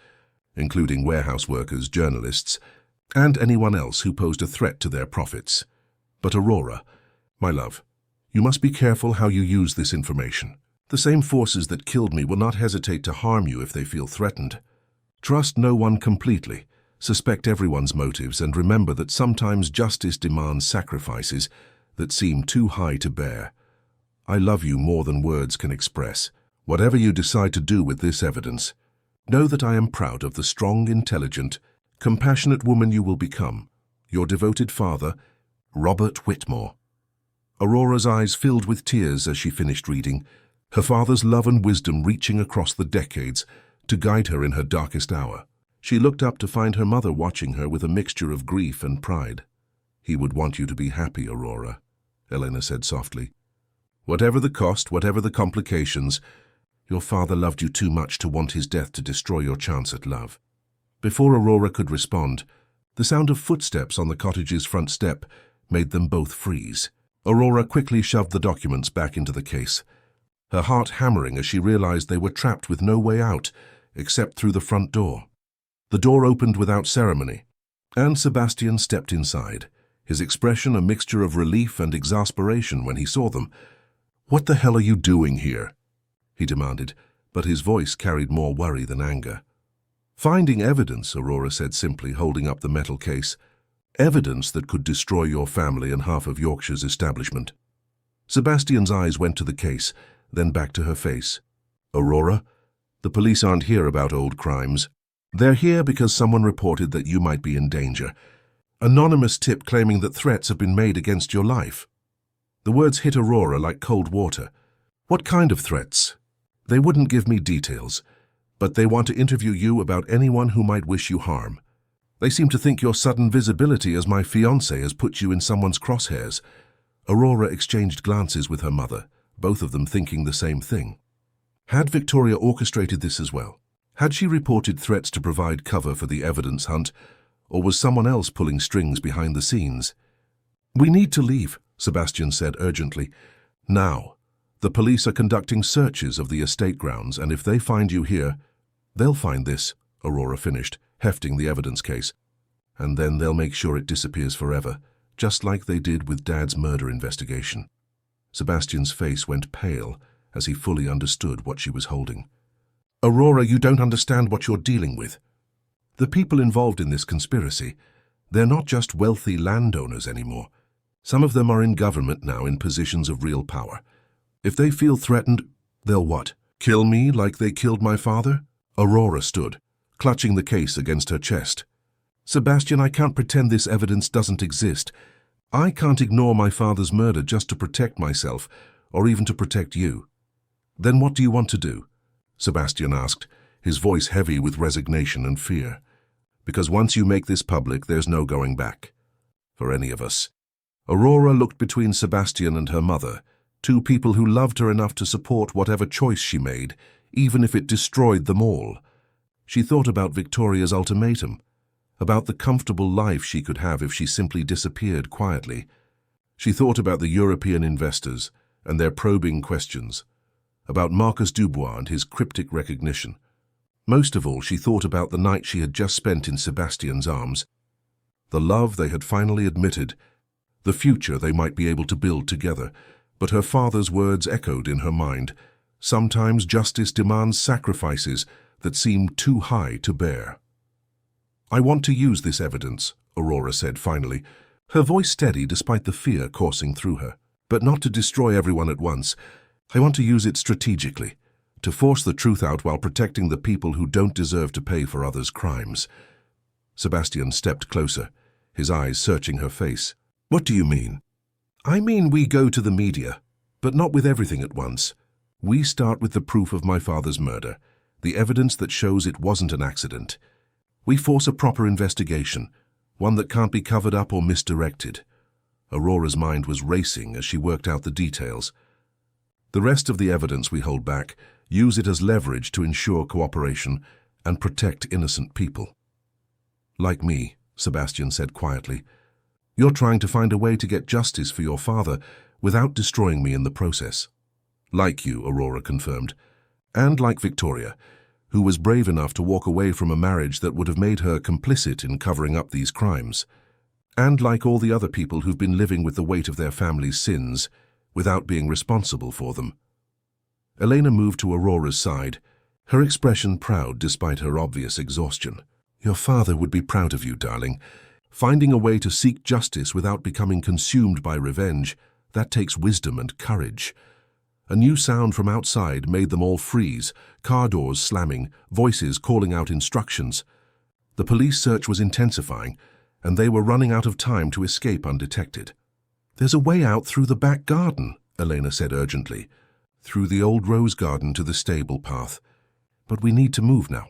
including warehouse workers, journalists, and anyone else who posed a threat to their profits. But Aurora, my love, you must be careful how you use this information. The same forces that killed me will not hesitate to harm you if they feel threatened. Trust no one completely, suspect everyone's motives, and remember that sometimes justice demands sacrifices that seem too high to bear. I love you more than words can express. Whatever you decide to do with this evidence, know that I am proud of the strong, intelligent, compassionate woman you will become. Your devoted father, Robert Whitmore. Aurora's eyes filled with tears as she finished reading, her father's love and wisdom reaching across the decades to guide her in her darkest hour. She looked up to find her mother watching her with a mixture of grief and pride. "He would want you to be happy, Aurora," Elena said softly. "Whatever the cost, whatever the complications, your father loved you too much to want his death to destroy your chance at love." Before Aurora could respond, the sound of footsteps on the cottage's front step made them both freeze. Aurora quickly shoved the documents back into the case, her heart hammering as she realized they were trapped with no way out except through the front door. The door opened without ceremony, and Sebastian stepped inside, his expression a mixture of relief and exasperation when he saw them. "What the hell are you doing here?" he demanded, but his voice carried more worry than anger. "Finding evidence," Aurora said simply, holding up the metal case. "Evidence that could destroy your family and half of Yorkshire's establishment." Sebastian's eyes went to the case, then back to her face. "Aurora, the police aren't here about old crimes. They're here because someone reported that you might be in danger. Anonymous tip claiming that threats have been made against your life." The words hit Aurora like cold water. "What kind of threats?" "They wouldn't give me details, but they want to interview you about anyone who might wish you harm. They seem to think your sudden visibility as my fiancé has put you in someone's crosshairs." Aurora exchanged glances with her mother, both of them thinking the same thing. Had Victoria orchestrated this as well? Had she reported threats to provide cover for the evidence hunt, or was someone else pulling strings behind the scenes? "We need to leave," Sebastian said urgently. "Now. The police are conducting searches of the estate grounds, and if they find you here, they'll find this," Aurora finished, hefting the evidence case. "And then they'll make sure it disappears forever, just like they did with Dad's murder investigation." Sebastian's face went pale as he fully understood what she was holding. "Aurora, you don't understand what you're dealing with. The people involved in this conspiracy, they're not just wealthy landowners anymore. Some of them are in government now in positions of real power. If they feel threatened, they'll what? Kill me like they killed my father?" Aurora stood, clutching the case against her chest. "Sebastian, I can't pretend this evidence doesn't exist. I can't ignore my father's murder just to protect myself, or even to protect you." "Then what do you want to do?" Sebastian asked, his voice heavy with resignation and fear. "Because once you make this public, there's no going back. For any of us." Aurora looked between Sebastian and her mother, two people who loved her enough to support whatever choice she made, even if it destroyed them all. She thought about Victoria's ultimatum, about the comfortable life she could have if she simply disappeared quietly. She thought about the European investors and their probing questions, about Marcus Dubois and his cryptic recognition. Most of all, she thought about the night she had just spent in Sebastian's arms, the love they had finally admitted, the future they might be able to build together. But her father's words echoed in her mind. Sometimes justice demands sacrifices that seem too high to bear. "I want to use this evidence," Aurora said finally, her voice steady despite the fear coursing through her. "But not to destroy everyone at once. I want to use it strategically, to force the truth out while protecting the people who don't deserve to pay for others' crimes." Sebastian stepped closer, his eyes searching her face. "What do you mean?" "I mean we go to the media, but not with everything at once. We start with the proof of my father's murder, the evidence that shows it wasn't an accident. We force a proper investigation, one that can't be covered up or misdirected. Aurora's mind was racing as she worked out the details. The rest of the evidence we hold back, use it as leverage to ensure cooperation and protect innocent people. Like me, Sebastian said quietly, you're trying to find a way to get justice for your father without destroying me in the process. Like you, Aurora confirmed, and like Victoria, who was brave enough to walk away from a marriage that would have made her complicit in covering up these crimes, and like all the other people who've been living with the weight of their family's sins without being responsible for them. Elena moved to Aurora's side, her expression proud despite her obvious exhaustion. Your father would be proud of you, darling. Finding a way to seek justice without becoming consumed by revenge, that takes wisdom and courage. A new sound from outside made them all freeze, car doors slamming, voices calling out instructions. The police search was intensifying, and they were running out of time to escape undetected. There's a way out through the back garden, Elena said urgently. Through the old rose garden to the stable path. But we need to move now.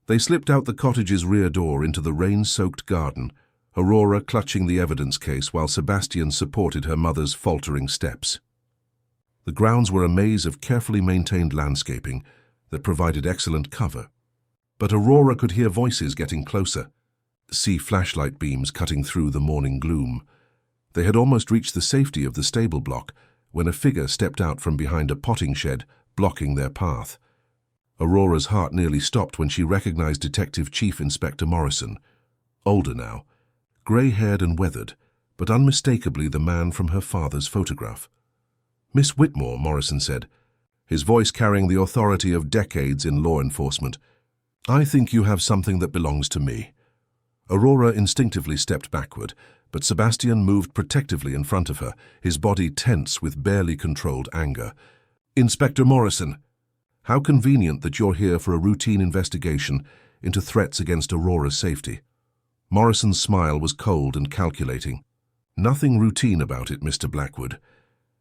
They slipped out the cottage's rear door into the rain-soaked garden, Aurora clutching the evidence case while Sebastian supported her mother's faltering steps. The grounds were a maze of carefully maintained landscaping that provided excellent cover. But Aurora could hear voices getting closer, see flashlight beams cutting through the morning gloom. They had almost reached the safety of the stable block when a figure stepped out from behind a potting shed, blocking their path. Aurora's heart nearly stopped when she recognized Detective Chief Inspector Morrison, older now, grey-haired and weathered, but unmistakably the man from her father's photograph. Miss Whitmore, Morrison said, his voice carrying the authority of decades in law enforcement. I think you have something that belongs to me. Aurora instinctively stepped backward, but Sebastian moved protectively in front of her, his body tense with barely controlled anger. Inspector Morrison, how convenient that you're here for a routine investigation into threats against Aurora's safety. Morrison's smile was cold and calculating. Nothing routine about it, Mr. Blackwood.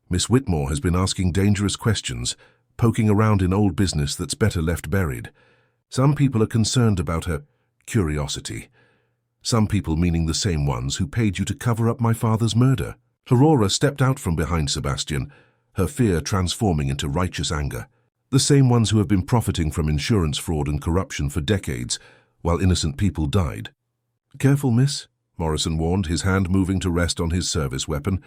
Miss Whitmore has been asking dangerous questions, poking around in old business that's better left buried. Some people are concerned about her curiosity. Some people meaning the same ones who paid you to cover up my father's murder. Aurora stepped out from behind Sebastian, her fear transforming into righteous anger. The same ones who have been profiting from insurance fraud and corruption for decades, while innocent people died. Careful, miss, Morrison warned, his hand moving to rest on his service weapon.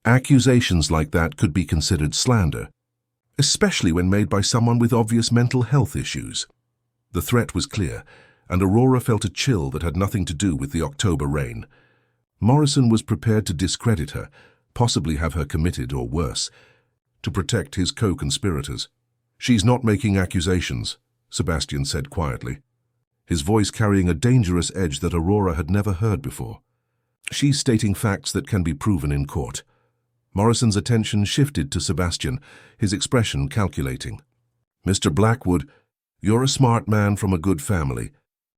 Accusations like that could be considered slander, especially when made by someone with obvious mental health issues. The threat was clear, and Aurora felt a chill that had nothing to do with the October rain. Morrison was prepared to discredit her, possibly have her committed or worse, to protect his co-conspirators. She's not making accusations, Sebastian said quietly, his voice carrying a dangerous edge that Aurora had never heard before. She's stating facts that can be proven in court. Morrison's attention shifted to Sebastian, his expression calculating. Mr. Blackwood, you're a smart man from a good family.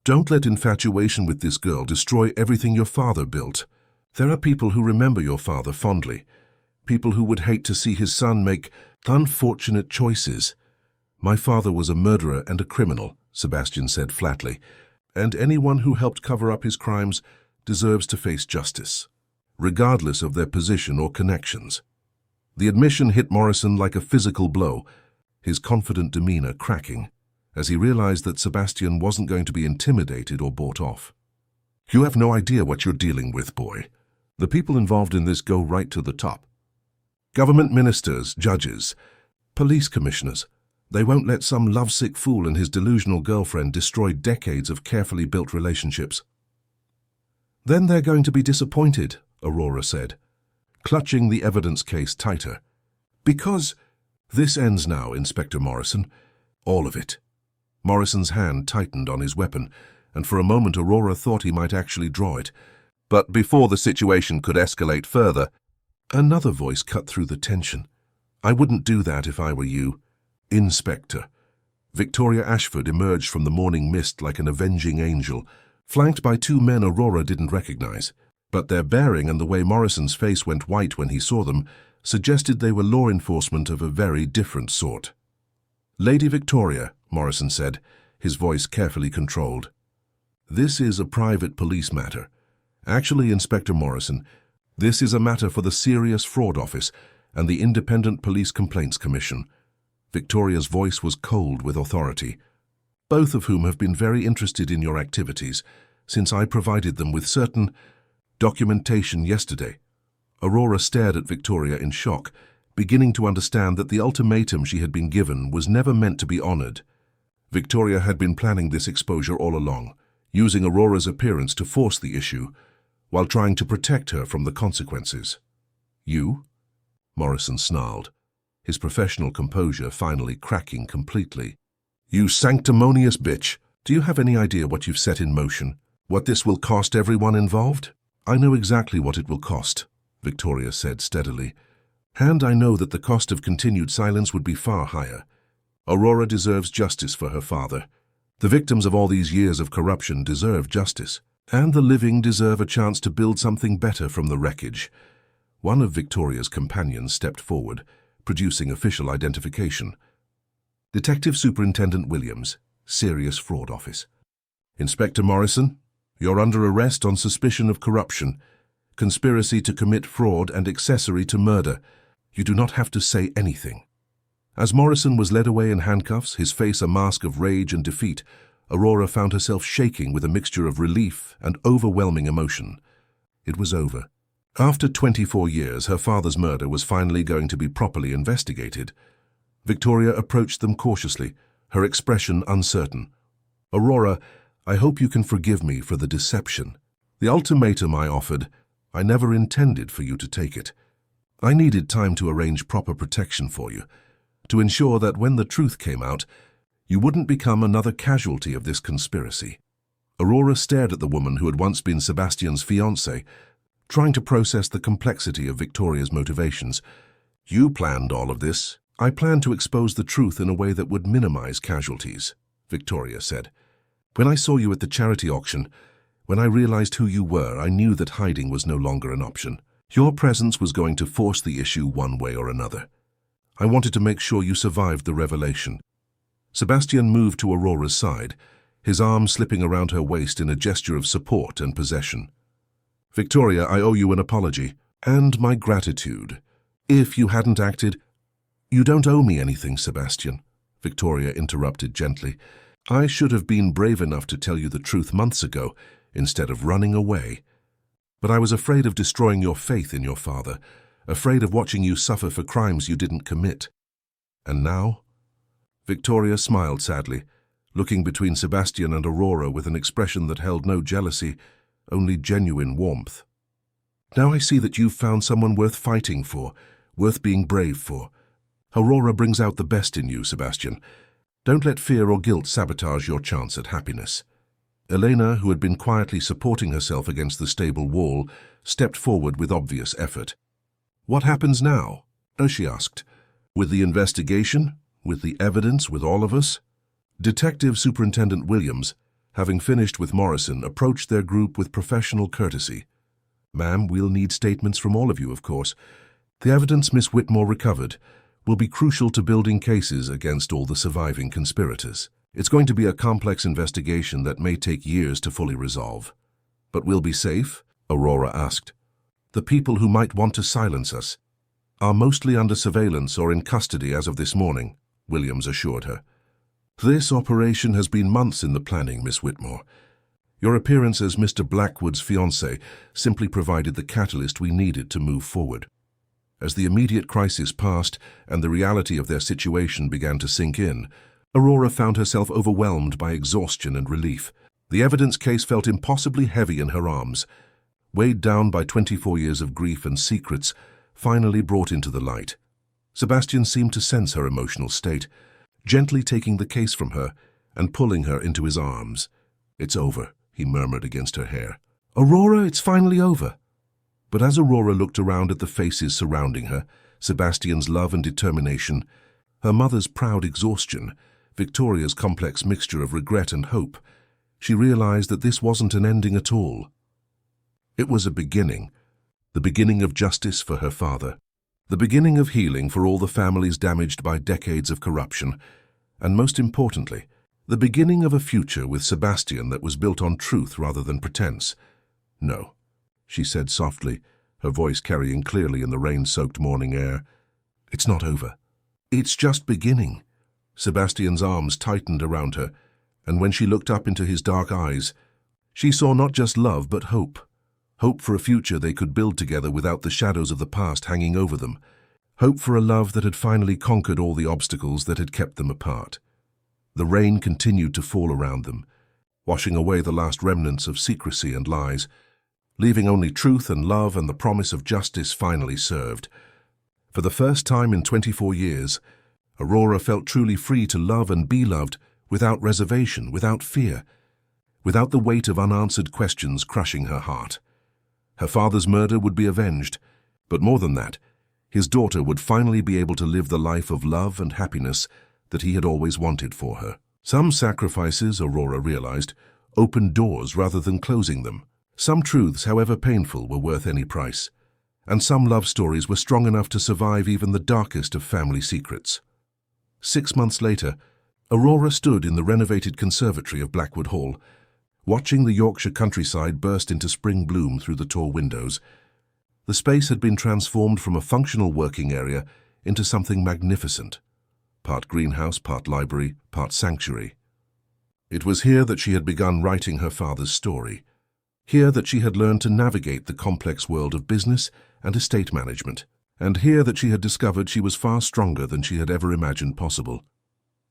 Don't let infatuation with this girl destroy everything your father built. There are people who remember your father fondly, people who would hate to see his son make unfortunate choices. My father was a murderer and a criminal, Sebastian said flatly, and anyone who helped cover up his crimes deserves to face justice, regardless of their position or connections. The admission hit Morrison like a physical blow, his confident demeanor cracking, as he realized that Sebastian wasn't going to be intimidated or bought off. You have no idea what you're dealing with, boy. The people involved in this go right to the top. Government ministers, judges, police commissioners. They won't let some lovesick fool and his delusional girlfriend destroy decades of carefully built relationships. Then they're going to be disappointed, Aurora said, clutching the evidence case tighter. Because this ends now, Inspector Morrison. All of it. Morrison's hand tightened on his weapon, and for a moment Aurora thought he might actually draw it. But before the situation could escalate further, another voice cut through the tension. I wouldn't do that if I were you. Inspector. Victoria Ashford emerged from the morning mist like an avenging angel, flanked by two men Aurora didn't recognize. But their bearing and the way Morrison's face went white when he saw them suggested they were law enforcement of a very different sort. Lady Victoria, Morrison said, his voice carefully controlled. This is a private police matter. Actually, Inspector Morrison, this is a matter for the Serious Fraud Office and the Independent Police Complaints Commission. Victoria's voice was cold with authority, both of whom have been very interested in your activities since I provided them with certain documentation yesterday. Aurora stared at Victoria in shock, beginning to understand that the ultimatum she had been given was never meant to be honored. Victoria had been planning this exposure all along, using Aurora's appearance to force the issue, while trying to protect her from the consequences. You? Morrison snarled, his professional composure finally cracking completely. You sanctimonious bitch! Do you have any idea what you've set in motion? What this will cost everyone involved? I know exactly what it will cost, Victoria said steadily. And I know that the cost of continued silence would be far higher. Aurora deserves justice for her father. The victims of all these years of corruption deserve justice, and the living deserve a chance to build something better from the wreckage. One of Victoria's companions stepped forward, producing official identification. Detective Superintendent Williams, Serious Fraud Office. Inspector Morrison, you're under arrest on suspicion of corruption, conspiracy to commit fraud and accessory to murder. You do not have to say anything. As Morrison was led away in handcuffs, his face a mask of rage and defeat, Aurora found herself shaking with a mixture of relief and overwhelming emotion. It was over. After 24 years, her father's murder was finally going to be properly investigated. Victoria approached them cautiously, her expression uncertain. Aurora, I hope you can forgive me for the deception. The ultimatum I offered, I never intended for you to take it. I needed time to arrange proper protection for you, to ensure that when the truth came out, you wouldn't become another casualty of this conspiracy. Aurora stared at the woman who had once been Sebastian's fiancée, trying to process the complexity of Victoria's motivations. You planned all of this. I planned to expose the truth in a way that would minimize casualties, Victoria said. When I saw you at the charity auction, when I realized who you were, I knew that hiding was no longer an option. Your presence was going to force the issue one way or another. I wanted to make sure you survived the revelation. Sebastian moved to Aurora's side, his arm slipping around her waist in a gesture of support and possession. Victoria, I owe you an apology, and my gratitude. If you hadn't acted— You don't owe me anything, Sebastian, Victoria interrupted gently. I should have been brave enough to tell you the truth months ago, instead of running away. But I was afraid of destroying your faith in your father, afraid of watching you suffer for crimes you didn't commit. And now? Victoria smiled sadly, looking between Sebastian and Aurora with an expression that held no jealousy, only genuine warmth. Now I see that you've found someone worth fighting for, worth being brave for. Aurora brings out the best in you, Sebastian. Don't let fear or guilt sabotage your chance at happiness. Elena, who had been quietly supporting herself against the stable wall, stepped forward with obvious effort. What happens now? She asked. With the investigation? With the evidence? With all of us? Detective Superintendent Williams, having finished with Morrison, approached their group with professional courtesy. Ma'am, we'll need statements from all of you, of course. The evidence Miss Whitmore recovered will be crucial to building cases against all the surviving conspirators. It's going to be a complex investigation that may take years to fully resolve. But we'll be safe? Aurora asked. The people who might want to silence us are mostly under surveillance or in custody as of this morning, Williams assured her. This operation has been months in the planning, Miss Whitmore. Your appearance as Mr. Blackwood's fiancé simply provided the catalyst we needed to move forward. As the immediate crisis passed and the reality of their situation began to sink in, Aurora found herself overwhelmed by exhaustion and relief. The evidence case felt impossibly heavy in her arms, weighed down by 24 years of grief and secrets finally brought into the light. Sebastian seemed to sense her emotional state, gently taking the case from her and pulling her into his arms. It's over, he murmured against her hair. Aurora, it's finally over. But as Aurora looked around at the faces surrounding her, Sebastian's love and determination, her mother's proud exhaustion, Victoria's complex mixture of regret and hope, she realized that this wasn't an ending at all. It was a beginning, the beginning of justice for her father, the beginning of healing for all the families damaged by decades of corruption, and most importantly, the beginning of a future with Sebastian that was built on truth rather than pretense. No, she said softly, her voice carrying clearly in the rain-soaked morning air. "It's not over. It's just beginning." Sebastian's arms tightened around her, and when she looked up into his dark eyes, she saw not just love but hope. Hope for a future they could build together without the shadows of the past hanging over them. Hope for a love that had finally conquered all the obstacles that had kept them apart. The rain continued to fall around them, washing away the last remnants of secrecy and lies, leaving only truth and love and the promise of justice finally served. For the first time in 24 years, Aurora felt truly free to love and be loved without reservation, without fear, without the weight of unanswered questions crushing her heart. Her father's murder would be avenged, but more than that, his daughter would finally be able to live the life of love and happiness that he had always wanted for her. Some sacrifices, Aurora realized, opened doors rather than closing them. Some truths, however painful, were worth any price, and some love stories were strong enough to survive even the darkest of family secrets. 6 months later, Aurora stood in the renovated conservatory of Blackwood Hall, watching the Yorkshire countryside burst into spring bloom through the tall windows. The space had been transformed from a functional working area into something magnificent, part greenhouse, part library, part sanctuary. It was here that she had begun writing her father's story, here that she had learned to navigate the complex world of business and estate management, and here that she had discovered she was far stronger than she had ever imagined possible.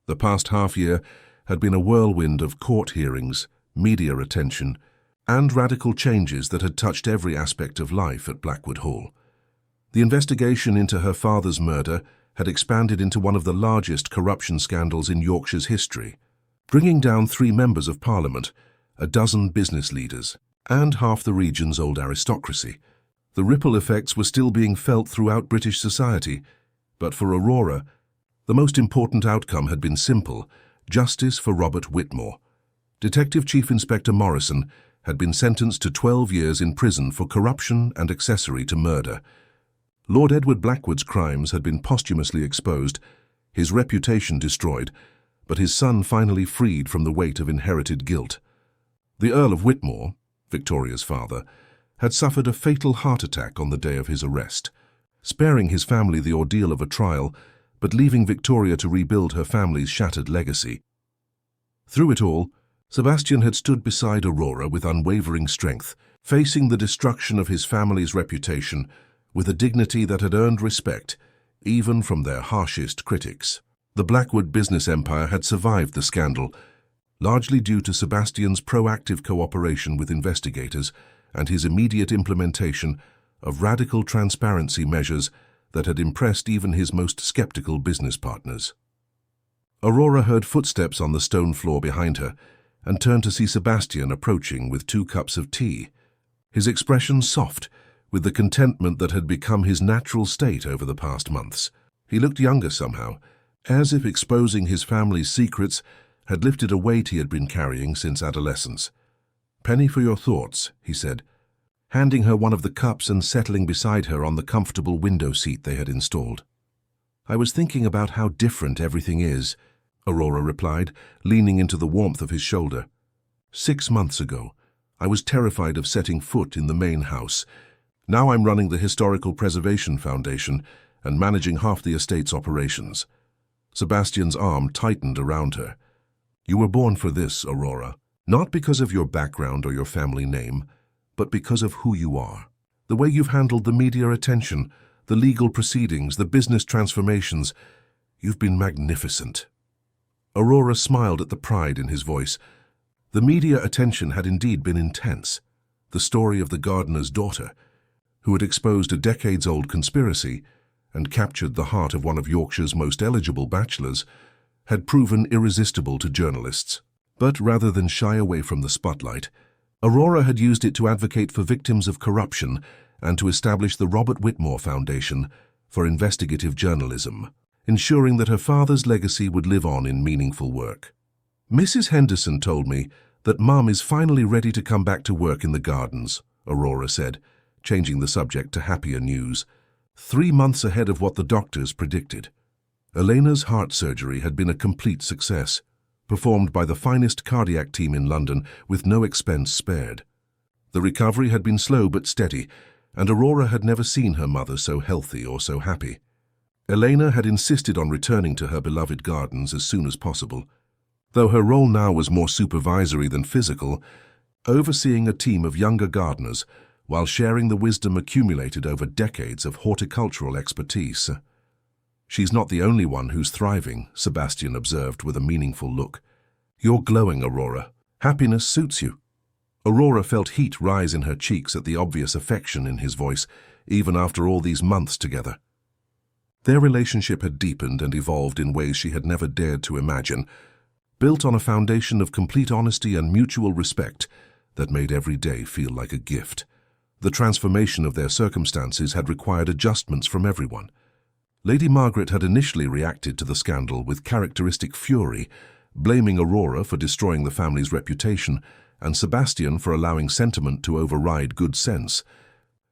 The past half-year had been a whirlwind of court hearings, media attention, and radical changes that had touched every aspect of life at Blackwood Hall. The investigation into her father's murder had expanded into one of the largest corruption scandals in Yorkshire's history, bringing down 3 members of Parliament, a dozen business leaders, and half the region's old aristocracy. The ripple effects were still being felt throughout British society, but for Aurora, the most important outcome had been simple: justice for Robert Whitmore. Detective Chief Inspector Morrison had been sentenced to 12 years in prison for corruption and accessory to murder. Lord Edward Blackwood's crimes had been posthumously exposed, his reputation destroyed, but his son finally freed from the weight of inherited guilt. The Earl of Whitmore, Victoria's father, had suffered a fatal heart attack on the day of his arrest, sparing his family the ordeal of a trial, but leaving Victoria to rebuild her family's shattered legacy. Through it all, Sebastian had stood beside Aurora with unwavering strength, facing the destruction of his family's reputation with a dignity that had earned respect, even from their harshest critics. The Blackwood business empire had survived the scandal, largely due to Sebastian's proactive cooperation with investigators and his immediate implementation of radical transparency measures that had impressed even his most skeptical business partners. Aurora heard footsteps on the stone floor behind her and turned to see Sebastian approaching with 2 cups of tea, his expression soft, with the contentment that had become his natural state over the past months. He looked younger somehow, as if exposing his family's secrets had lifted a weight he had been carrying since adolescence. "Penny for your thoughts," he said, handing her one of the cups and settling beside her on the comfortable window seat they had installed. "I was thinking about how different everything is," Aurora replied, leaning into the warmth of his shoulder. 6 months ago, I was terrified of setting foot in the main house. Now I'm running the Historical Preservation Foundation and managing half the estate's operations." Sebastian's arm tightened around her. "You were born for this, Aurora, not because of your background or your family name, but because of who you are. The way you've handled the media attention, the legal proceedings, the business transformations, you've been magnificent." Aurora smiled at the pride in his voice. The media attention had indeed been intense. The story of the gardener's daughter, who had exposed a decades-old conspiracy and captured the heart of one of Yorkshire's most eligible bachelors, had proven irresistible to journalists. But rather than shy away from the spotlight, Aurora had used it to advocate for victims of corruption and to establish the Robert Whitmore Foundation for investigative journalism, ensuring that her father's legacy would live on in meaningful work. "Mrs. Henderson told me that Mum is finally ready to come back to work in the gardens," Aurora said, changing the subject to happier news. 3 months ahead of what the doctors predicted. Elena's heart surgery had been a complete success, performed by the finest cardiac team in London with no expense spared. The recovery had been slow but steady, and Aurora had never seen her mother so healthy or so happy. Elena had insisted on returning to her beloved gardens as soon as possible. Though her role now was more supervisory than physical, overseeing a team of younger gardeners while sharing the wisdom accumulated over decades of horticultural expertise. "She's not the only one who's thriving," Sebastian observed with a meaningful look. "You're glowing, Aurora. Happiness suits you." Aurora felt heat rise in her cheeks at the obvious affection in his voice, even after all these months together. Their relationship had deepened and evolved in ways she had never dared to imagine, built on a foundation of complete honesty and mutual respect that made every day feel like a gift. The transformation of their circumstances had required adjustments from everyone. Lady Margaret had initially reacted to the scandal with characteristic fury, blaming Aurora for destroying the family's reputation and Sebastian for allowing sentiment to override good sense.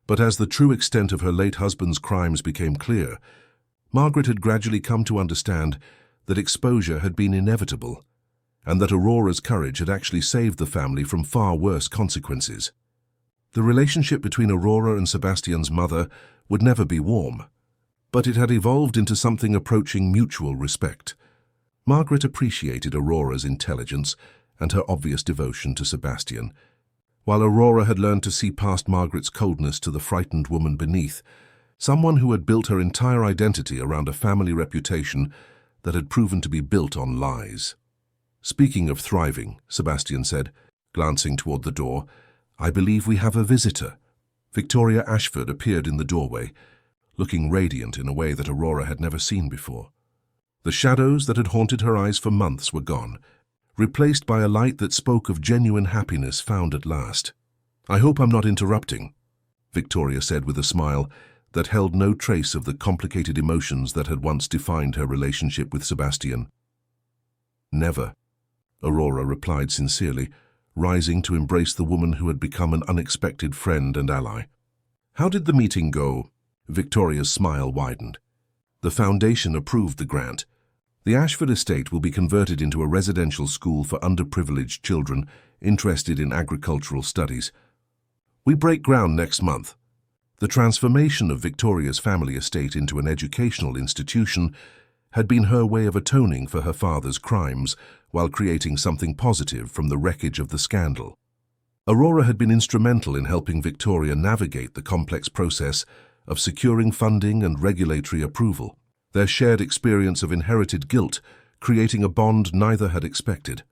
But as the true extent of her late husband's crimes became clear, Margaret had gradually come to understand that exposure had been inevitable, and that Aurora's courage had actually saved the family from far worse consequences. The relationship between Aurora and Sebastian's mother would never be warm, but it had evolved into something approaching mutual respect. Margaret appreciated Aurora's intelligence and her obvious devotion to Sebastian, while Aurora had learned to see past Margaret's coldness to the frightened woman beneath, someone who had built her entire identity around a family reputation that had proven to be built on lies. "Speaking of thriving," Sebastian said, glancing toward the door, "I believe we have a visitor." Victoria Ashford appeared in the doorway, looking radiant in a way that Aurora had never seen before. The shadows that had haunted her eyes for months were gone, replaced by a light that spoke of genuine happiness found at last. "I hope I'm not interrupting," Victoria said with a smile that held no trace of the complicated emotions that had once defined her relationship with Sebastian. "Never," Aurora replied sincerely, rising to embrace the woman who had become an unexpected friend and ally. "How did the meeting go?" Victoria's smile widened. "The foundation approved the grant. The Ashford estate will be converted into a residential school for underprivileged children interested in agricultural studies. We break ground next month." The transformation of Victoria's family estate into an educational institution had been her way of atoning for her father's crimes while creating something positive from the wreckage of the scandal. Aurora had been instrumental in helping Victoria navigate the complex process of securing funding and regulatory approval, their shared experience of inherited guilt creating a bond neither had expected.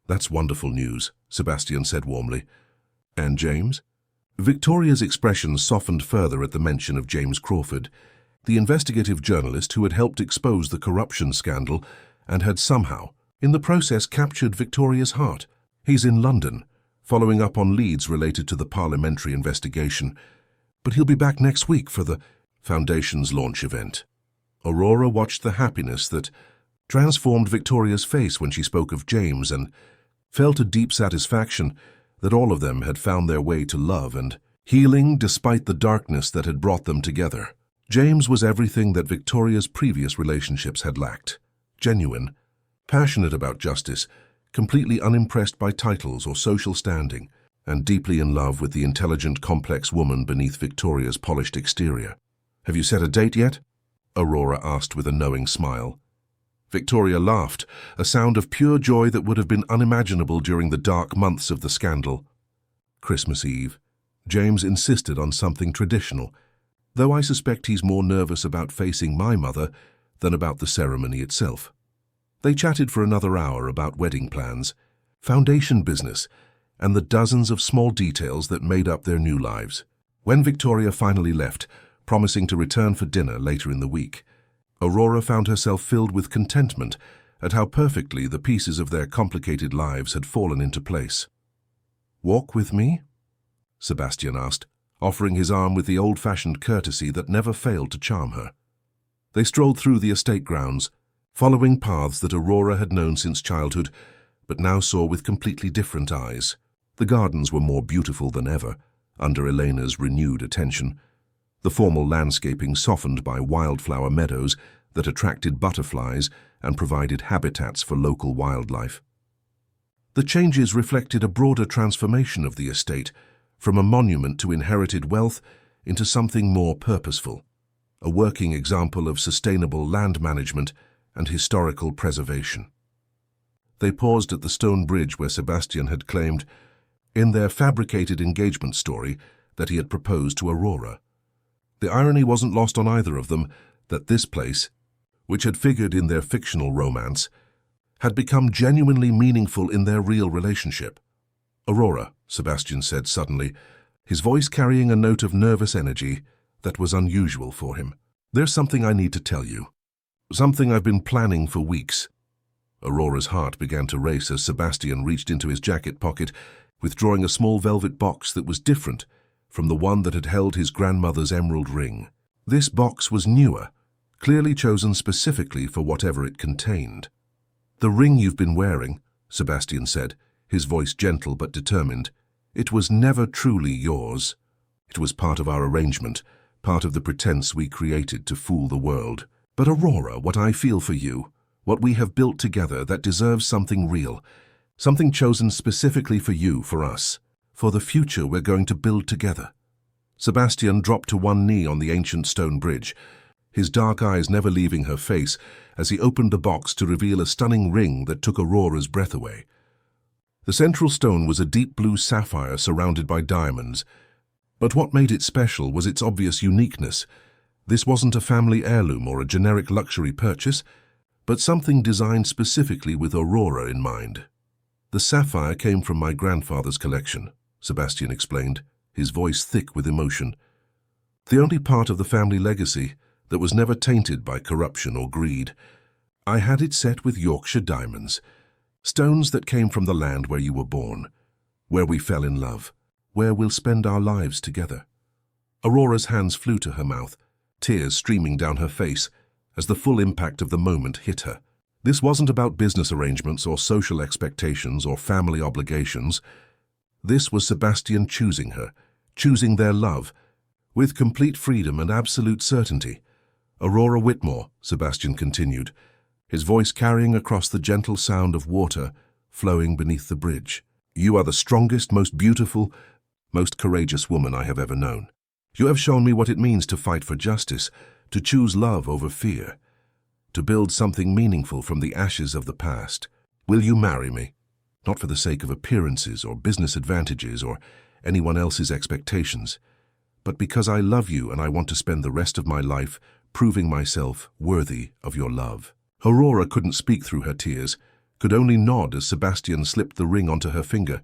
"That's wonderful news," Sebastian said warmly. "And James?" Victoria's expression softened further at the mention of James Crawford, the investigative journalist who had helped expose the corruption scandal and had somehow, in the process, captured Victoria's heart. "He's in London, following up on leads related to the parliamentary investigation, but he'll be back next week for the Foundation's launch event." Aurora watched the happiness that transformed Victoria's face when she spoke of James and felt a deep satisfaction that all of them had found their way to love and healing despite the darkness that had brought them together. James was everything that Victoria's previous relationships had lacked: genuine, passionate about justice, completely unimpressed by titles or social standing, and deeply in love with the intelligent, complex woman beneath Victoria's polished exterior. "Have you set a date yet?" Aurora asked with a knowing smile. Victoria laughed, a sound of pure joy that would have been unimaginable during the dark months of the scandal. "Christmas Eve." James insisted on something traditional, though I suspect he's more nervous about facing my mother than about the ceremony itself. They chatted for another hour about wedding plans, foundation business, and the dozens of small details that made up their new lives. When Victoria finally left, promising to return for dinner later in the week, Aurora found herself filled with contentment at how perfectly the pieces of their complicated lives had fallen into place. "Walk with me?" Sebastian asked, offering his arm with the old-fashioned courtesy that never failed to charm her. They strolled through the estate grounds, following paths that Aurora had known since childhood, but now saw with completely different eyes. The gardens were more beautiful than ever, under Elena's renewed attention, the formal landscaping softened by wildflower meadows that attracted butterflies and provided habitats for local wildlife. The changes reflected a broader transformation of the estate, from a monument to inherited wealth into something more purposeful, a working example of sustainable land management and historical preservation. They paused at the stone bridge where Sebastian had claimed, in their fabricated engagement story, that he had proposed to Aurora. The irony wasn't lost on either of them that this place, which had figured in their fictional romance, had become genuinely meaningful in their real relationship. "Aurora," Sebastian said suddenly, his voice carrying a note of nervous energy that was unusual for him. "There's something I need to tell you. Something I've been planning for weeks." Aurora's heart began to race as Sebastian reached into his jacket pocket, withdrawing a small velvet box that was different from the one that had held his grandmother's emerald ring. This box was newer, clearly chosen specifically for whatever it contained. "The ring you've been wearing," Sebastian said, his voice gentle but determined, "it was never truly yours. It was part of our arrangement, part of the pretense we created to fool the world. But Aurora, what I feel for you, what we have built together, that deserves something real, something chosen specifically for you, for us, for the future we're going to build together." Sebastian dropped to one knee on the ancient stone bridge, his dark eyes never leaving her face as he opened the box to reveal a stunning ring that took Aurora's breath away. The central stone was a deep blue sapphire surrounded by diamonds, but what made it special was its obvious uniqueness. This wasn't a family heirloom or a generic luxury purchase, but something designed specifically with Aurora in mind. "The sapphire came from my grandfather's collection," Sebastian explained, his voice thick with emotion. "The only part of the family legacy that was never tainted by corruption or greed. I had it set with Yorkshire diamonds, stones that came from the land where you were born, where we fell in love, where we'll spend our lives together." Aurora's hands flew to her mouth, tears streaming down her face as the full impact of the moment hit her. This wasn't about business arrangements or social expectations or family obligations. This was Sebastian choosing her, choosing their love, with complete freedom and absolute certainty. "Aurora Whitmore," Sebastian continued, his voice carrying across the gentle sound of water flowing beneath the bridge. "You are the strongest, most beautiful, most courageous woman I have ever known. You have shown me what it means to fight for justice, to choose love over fear, to build something meaningful from the ashes of the past. Will you marry me? Not for the sake of appearances or business advantages or anyone else's expectations, but because I love you and I want to spend the rest of my life proving myself worthy of your love." Aurora couldn't speak through her tears, could only nod as Sebastian slipped the ring onto her finger,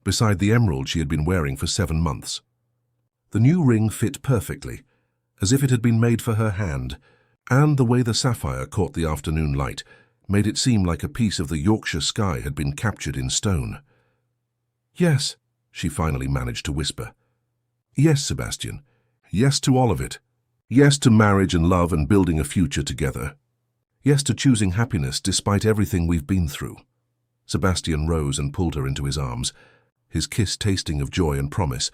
beside the emerald she had been wearing for 7 months. The new ring fit perfectly, as if it had been made for her hand, and the way the sapphire caught the afternoon light made it seem like a piece of the Yorkshire sky had been captured in stone. "Yes," she finally managed to whisper. "Yes, Sebastian. Yes to all of it. Yes to marriage and love and building a future together. Yes to choosing happiness despite everything we've been through." Sebastian rose and pulled her into his arms, his kiss tasting of joy and promise,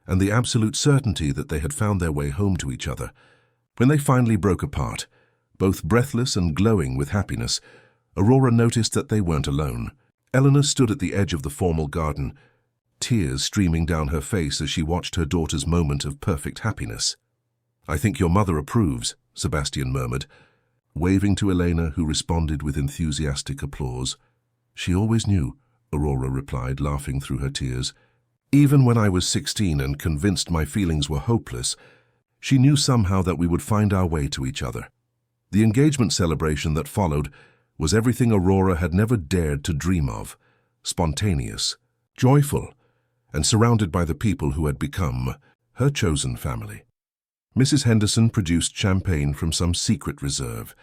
and the absolute certainty that they had found their way home to each other. When they finally broke apart, both breathless and glowing with happiness, Aurora noticed that they weren't alone. Eleanor stood at the edge of the formal garden, tears streaming down her face as she watched her daughter's moment of perfect happiness. "I think your mother approves," Sebastian murmured, waving to Elena, who responded with enthusiastic applause. "She always knew," Aurora replied, laughing through her tears. "Even when I was 16 and convinced my feelings were hopeless, she knew somehow that we would find our way to each other." The engagement celebration that followed was everything Aurora had never dared to dream of, spontaneous, joyful, and surrounded by the people who had become her chosen family. Mrs. Henderson produced champagne from some secret reserve.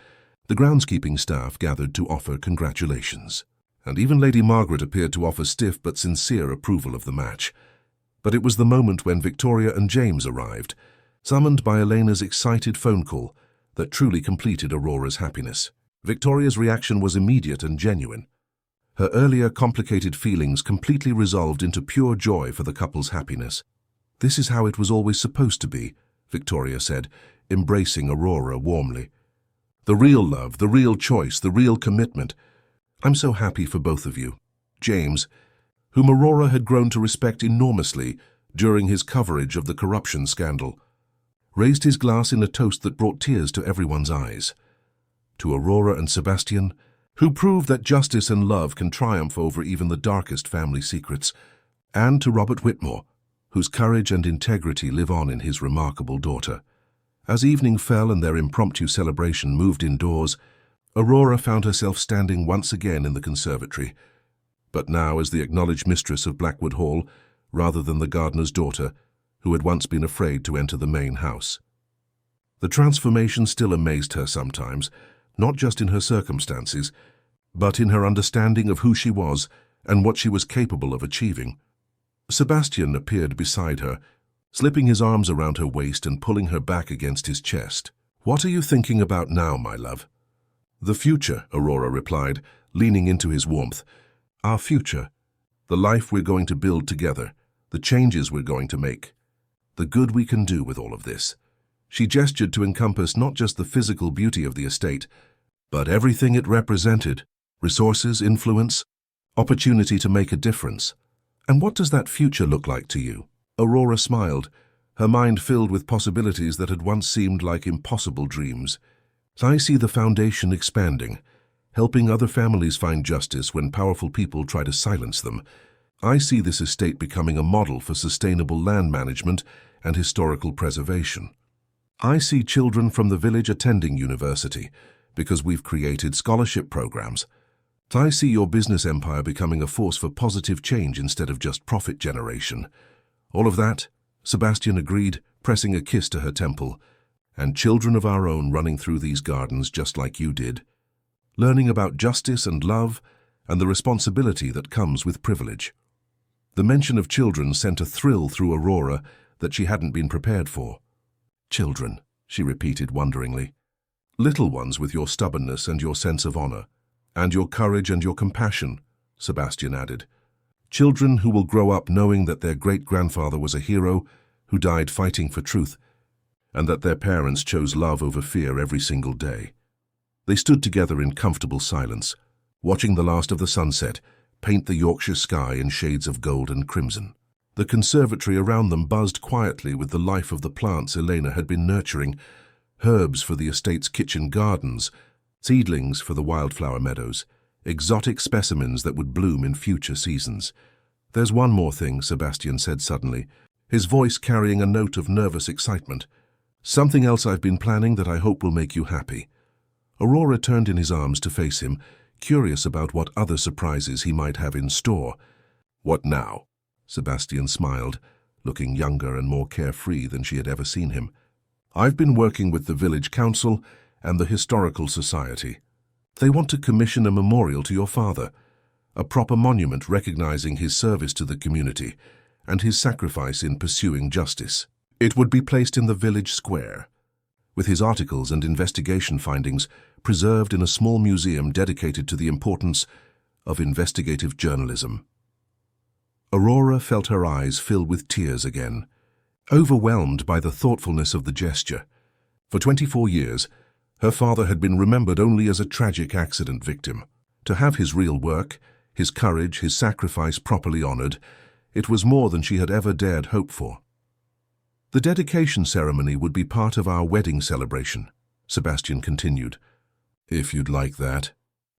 The groundskeeping staff gathered to offer congratulations, and even Lady Margaret appeared to offer stiff but sincere approval of the match. But it was the moment when Victoria and James arrived, summoned by Elena's excited phone call, that truly completed Aurora's happiness. Victoria's reaction was immediate and genuine. Her earlier complicated feelings completely resolved into pure joy for the couple's happiness. "This is how it was always supposed to be," Victoria said, embracing Aurora warmly. "The real love, the real choice, the real commitment. I'm so happy for both of you." James, whom Aurora had grown to respect enormously, during his coverage of the corruption scandal, raised his glass in a toast that brought tears to everyone's eyes. To Aurora and Sebastian, who proved that justice and love can triumph over even the darkest family secrets, and to Robert Whitmore, whose courage and integrity live on in his remarkable daughter. As evening fell and their impromptu celebration moved indoors, Aurora found herself standing once again in the conservatory, but now as the acknowledged mistress of Blackwood Hall, rather than the gardener's daughter, who had once been afraid to enter the main house. The transformation still amazed her sometimes, not just in her circumstances, but in her understanding of who she was and what she was capable of achieving. Sebastian appeared beside her, slipping his arms around her waist and pulling her back against his chest. "What are you thinking about now, my love?" "The future," Aurora replied, leaning into his warmth. "Our future. The life we're going to build together. The changes we're going to make. The good we can do with all of this." She gestured to encompass not just the physical beauty of the estate, but everything it represented: resources, influence, opportunity to make a difference. "And what does that future look like to you?" Aurora smiled, her mind filled with possibilities that had once seemed like impossible dreams. "I see the foundation expanding, helping other families find justice when powerful people try to silence them. I see this estate becoming a model for sustainable land management and historical preservation. I see children from the village attending university because we've created scholarship programs. I see your business empire becoming a force for positive change instead of just profit generation." "All of that," Sebastian agreed, pressing a kiss to her temple. "And children of our own running through these gardens just like you did, learning about justice and love and the responsibility that comes with privilege." The mention of children sent a thrill through Aurora that she hadn't been prepared for. "Children," she repeated wonderingly. "Little ones with your stubbornness and your sense of honor, and your courage and your compassion," Sebastian added. "Children who will grow up knowing that their great-grandfather was a hero who died fighting for truth, and that their parents chose love over fear every single day." They stood together in comfortable silence, watching the last of the sunset paint the Yorkshire sky in shades of gold and crimson. The conservatory around them buzzed quietly with the life of the plants Elena had been nurturing: herbs for the estate's kitchen gardens, seedlings for the wildflower meadows, exotic specimens that would bloom in future seasons. "There's one more thing," Sebastian said suddenly, his voice carrying a note of nervous excitement. "Something else I've been planning that I hope will make you happy." Aurora turned in his arms to face him, curious about what other surprises he might have in store. "What now?" Sebastian smiled, looking younger and more carefree than she had ever seen him. "I've been working with the village council and the historical society. They want to commission a memorial to your father, a proper monument recognizing his service to the community and his sacrifice in pursuing justice. It would be placed in the village square, with his articles and investigation findings preserved in a small museum dedicated to the importance of investigative journalism." Aurora felt her eyes fill with tears again, overwhelmed by the thoughtfulness of the gesture. For 24 years, her father had been remembered only as a tragic accident victim. To have his real work, his courage, his sacrifice properly honored, it was more than she had ever dared hope for. "The dedication ceremony would be part of our wedding celebration," Sebastian continued. "If you'd like that.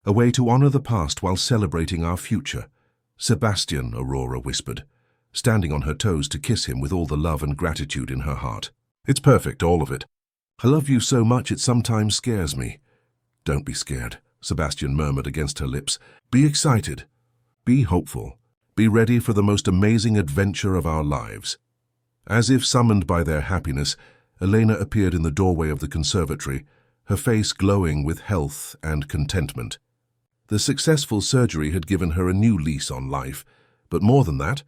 A way to honor the past while celebrating our future." "Sebastian," Aurora whispered, standing on her toes to kiss him with all the love and gratitude in her heart. "It's perfect, all of it. I love you so much it sometimes scares me." "Don't be scared," Sebastian murmured against her lips. "Be excited. Be hopeful. Be ready for the most amazing adventure of our lives." As if summoned by their happiness, Elena appeared in the doorway of the conservatory, her face glowing with health and contentment. The successful surgery had given her a new lease on life, but more than that,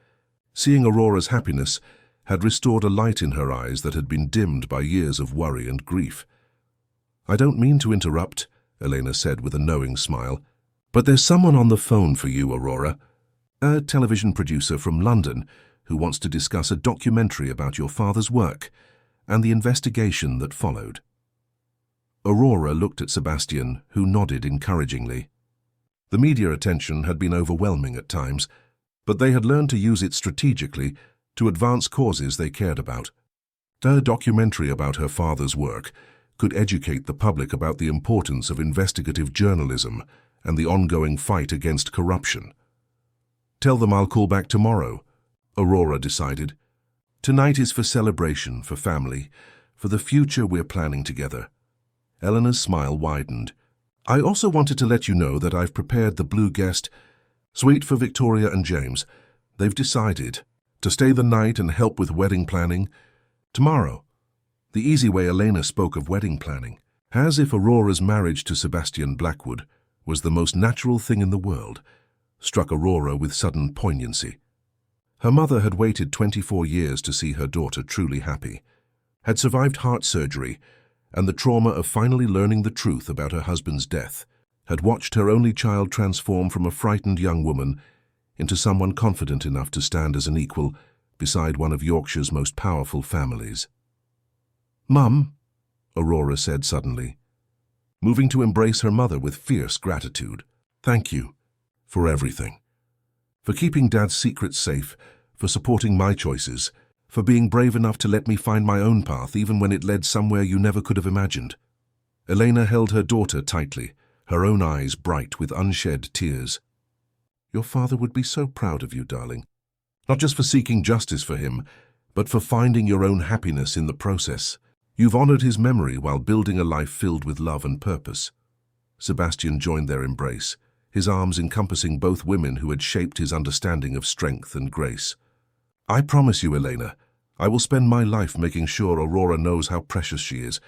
seeing Aurora's happiness had restored a light in her eyes that had been dimmed by years of worry and grief. "I don't mean to interrupt," Elena said with a knowing smile, "but there's someone on the phone for you, Aurora. A television producer from London who wants to discuss a documentary about your father's work and the investigation that followed." Aurora looked at Sebastian, who nodded encouragingly. The media attention had been overwhelming at times, but they had learned to use it strategically to advance causes they cared about. Her documentary about her father's work could educate the public about the importance of investigative journalism and the ongoing fight against corruption. "Tell them I'll call back tomorrow," Aurora decided. "Tonight is for celebration, for family, for the future we're planning together." Eleanor's smile widened. "I also wanted to let you know that I've prepared the blue guest suite for Victoria and James. They've decided to stay the night and help with wedding planning tomorrow." The easy way Elena spoke of wedding planning, as if Aurora's marriage to Sebastian Blackwood was the most natural thing in the world, struck Aurora with sudden poignancy. Her mother had waited 24 years to see her daughter truly happy, had survived heart surgery, and the trauma of finally learning the truth about her husband's death, had watched her only child transform from a frightened young woman into someone confident enough to stand as an equal beside one of Yorkshire's most powerful families. "Mum," Aurora said suddenly, moving to embrace her mother with fierce gratitude. "Thank you for everything. For keeping Dad's secrets safe, for supporting my choices, for being brave enough to let me find my own path even when it led somewhere you never could have imagined." Elena held her daughter tightly, her own eyes bright with unshed tears. "Your father would be so proud of you, darling. Not just for seeking justice for him, but for finding your own happiness in the process. You've honored his memory while building a life filled with love and purpose." Sebastian joined their embrace, his arms encompassing both women who had shaped his understanding of strength and grace. "I promise you, Elena, I will spend my life making sure Aurora knows how precious she is.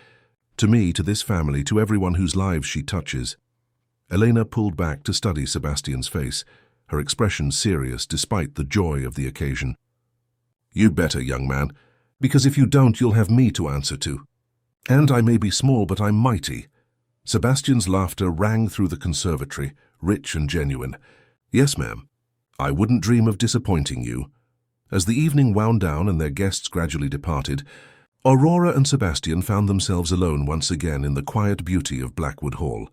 To me, to this family, to everyone whose lives she touches." Elena pulled back to study Sebastian's face, her expression serious despite the joy of the occasion. "You'd better, young man, because if you don't, you'll have me to answer to. And I may be small, but I'm mighty." Sebastian's laughter rang through the conservatory, rich and genuine. "Yes, ma'am. I wouldn't dream of disappointing you." As the evening wound down and their guests gradually departed, Aurora and Sebastian found themselves alone once again in the quiet beauty of Blackwood Hall.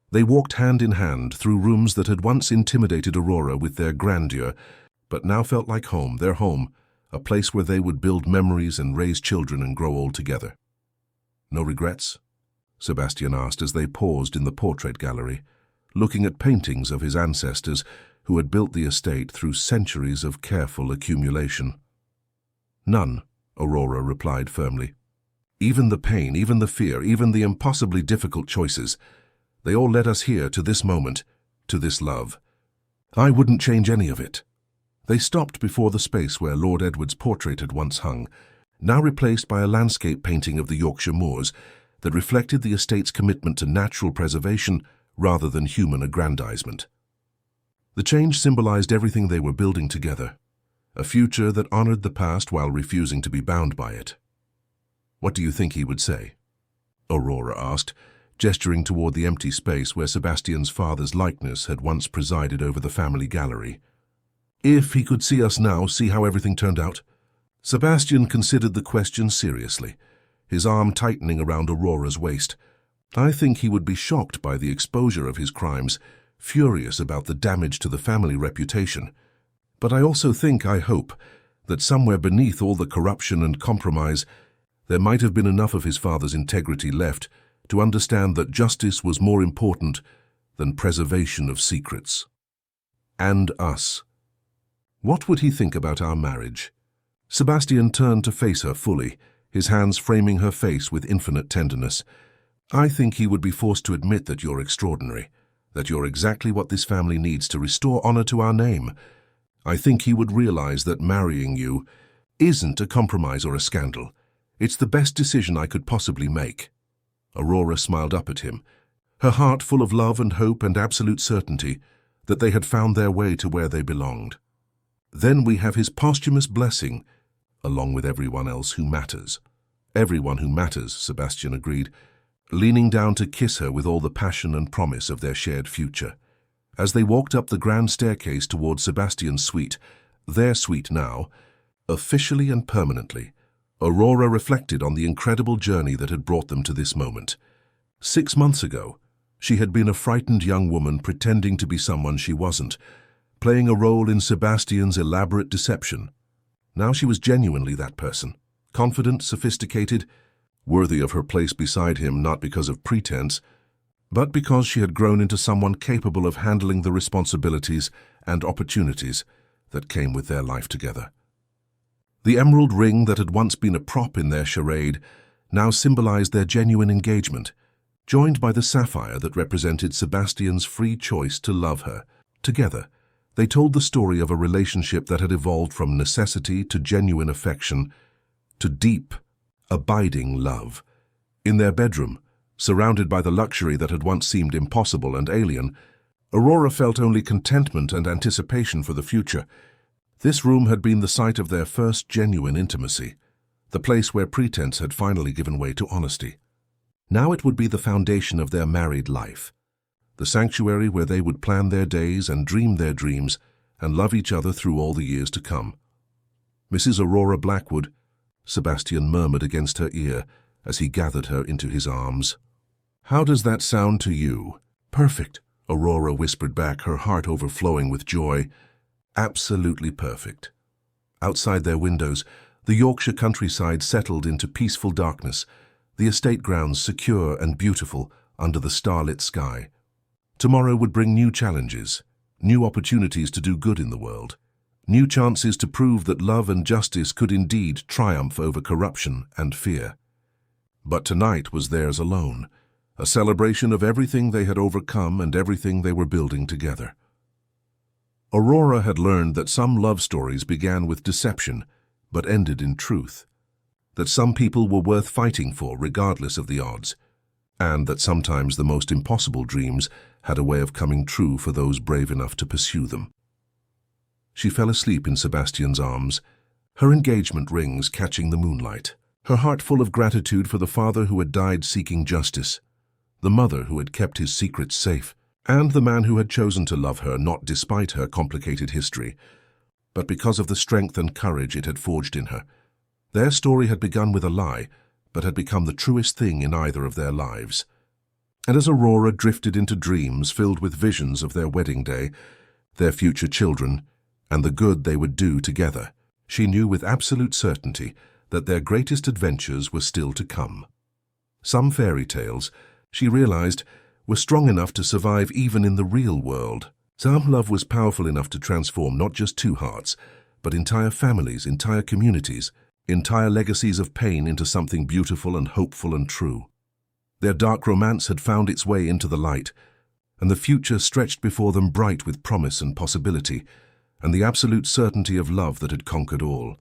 They walked hand in hand through rooms that had once intimidated Aurora with their grandeur, but now felt like home, their home, a place where they would build memories and raise children and grow old together. "No regrets?" Sebastian asked as they paused in the portrait gallery, looking at paintings of his ancestors who had built the estate through centuries of careful accumulation. "None," Aurora replied firmly. "Even the pain, even the fear, even the impossibly difficult choices, they all led us here to this moment, to this love. I wouldn't change any of it." They stopped before the space where Lord Edward's portrait had once hung, now replaced by a landscape painting of the Yorkshire moors that reflected the estate's commitment to natural preservation rather than human aggrandizement. The change symbolized everything they were building together, a future that honored the past while refusing to be bound by it. "What do you think he would say?" Aurora asked, gesturing toward the empty space where Sebastian's father's likeness had once presided over the family gallery. "If he could see us now, see how everything turned out?" Sebastian considered the question seriously, his arm tightening around Aurora's waist. "I think he would be shocked by the exposure of his crimes, furious about the damage to the family reputation. But I also think, I hope, that somewhere beneath all the corruption and compromise, there might have been enough of his father's integrity left to understand that justice was more important than preservation of secrets. And us. What would he think about our marriage?" Sebastian turned to face her fully, his hands framing her face with infinite tenderness. "I think he would be forced to admit that you're extraordinary, that you're exactly what this family needs to restore honor to our name. I think he would realize that marrying you isn't a compromise or a scandal. It's the best decision I could possibly make." Aurora smiled up at him, her heart full of love and hope and absolute certainty that they had found their way to where they belonged. "Then we have his posthumous blessing, along with everyone else who matters." "Everyone who matters," Sebastian agreed, leaning down to kiss her with all the passion and promise of their shared future. As they walked up the grand staircase toward Sebastian's suite, their suite now, officially and permanently, Aurora reflected on the incredible journey that had brought them to this moment. 6 months ago, she had been a frightened young woman pretending to be someone she wasn't, playing a role in Sebastian's elaborate deception. Now she was genuinely that person, confident, sophisticated, worthy of her place beside him not because of pretense, but because she had grown into someone capable of handling the responsibilities and opportunities that came with their life together. The emerald ring that had once been a prop in their charade now symbolized their genuine engagement, joined by the sapphire that represented Sebastian's free choice to love her. Together, they told the story of a relationship that had evolved from necessity to genuine affection to deep, abiding love. In their bedroom, surrounded by the luxury that had once seemed impossible and alien, Aurora felt only contentment and anticipation for the future. This room had been the site of their first genuine intimacy, the place where pretense had finally given way to honesty. Now it would be the foundation of their married life, the sanctuary where they would plan their days and dream their dreams and love each other through all the years to come. "Mrs. Aurora Blackwood," Sebastian murmured against her ear as he gathered her into his arms. "How does that sound to you?" "Perfect," Aurora whispered back, her heart overflowing with joy. "Absolutely perfect." Outside their windows, the Yorkshire countryside settled into peaceful darkness, the estate grounds secure and beautiful under the starlit sky. Tomorrow would bring new challenges, new opportunities to do good in the world, new chances to prove that love and justice could indeed triumph over corruption and fear. But tonight was theirs alone, a celebration of everything they had overcome and everything they were building together. Aurora had learned that some love stories began with deception but ended in truth, that some people were worth fighting for regardless of the odds, and that sometimes the most impossible dreams had a way of coming true for those brave enough to pursue them. She fell asleep in Sebastian's arms, her engagement rings catching the moonlight, her heart full of gratitude for the father who had died seeking justice, the mother who had kept his secrets safe, and the man who had chosen to love her not despite her complicated history, but because of the strength and courage it had forged in her. Their story had begun with a lie, but had become the truest thing in either of their lives. And as Aurora drifted into dreams filled with visions of their wedding day, their future children, and the good they would do together, she knew with absolute certainty that their greatest adventures were still to come. Some fairy tales, she realized, were strong enough to survive even in the real world. Some love was powerful enough to transform not just two hearts, but entire families, entire communities, entire legacies of pain into something beautiful and hopeful and true. Their dark romance had found its way into the light, and the future stretched before them bright with promise and possibility, and the absolute certainty of love that had conquered all.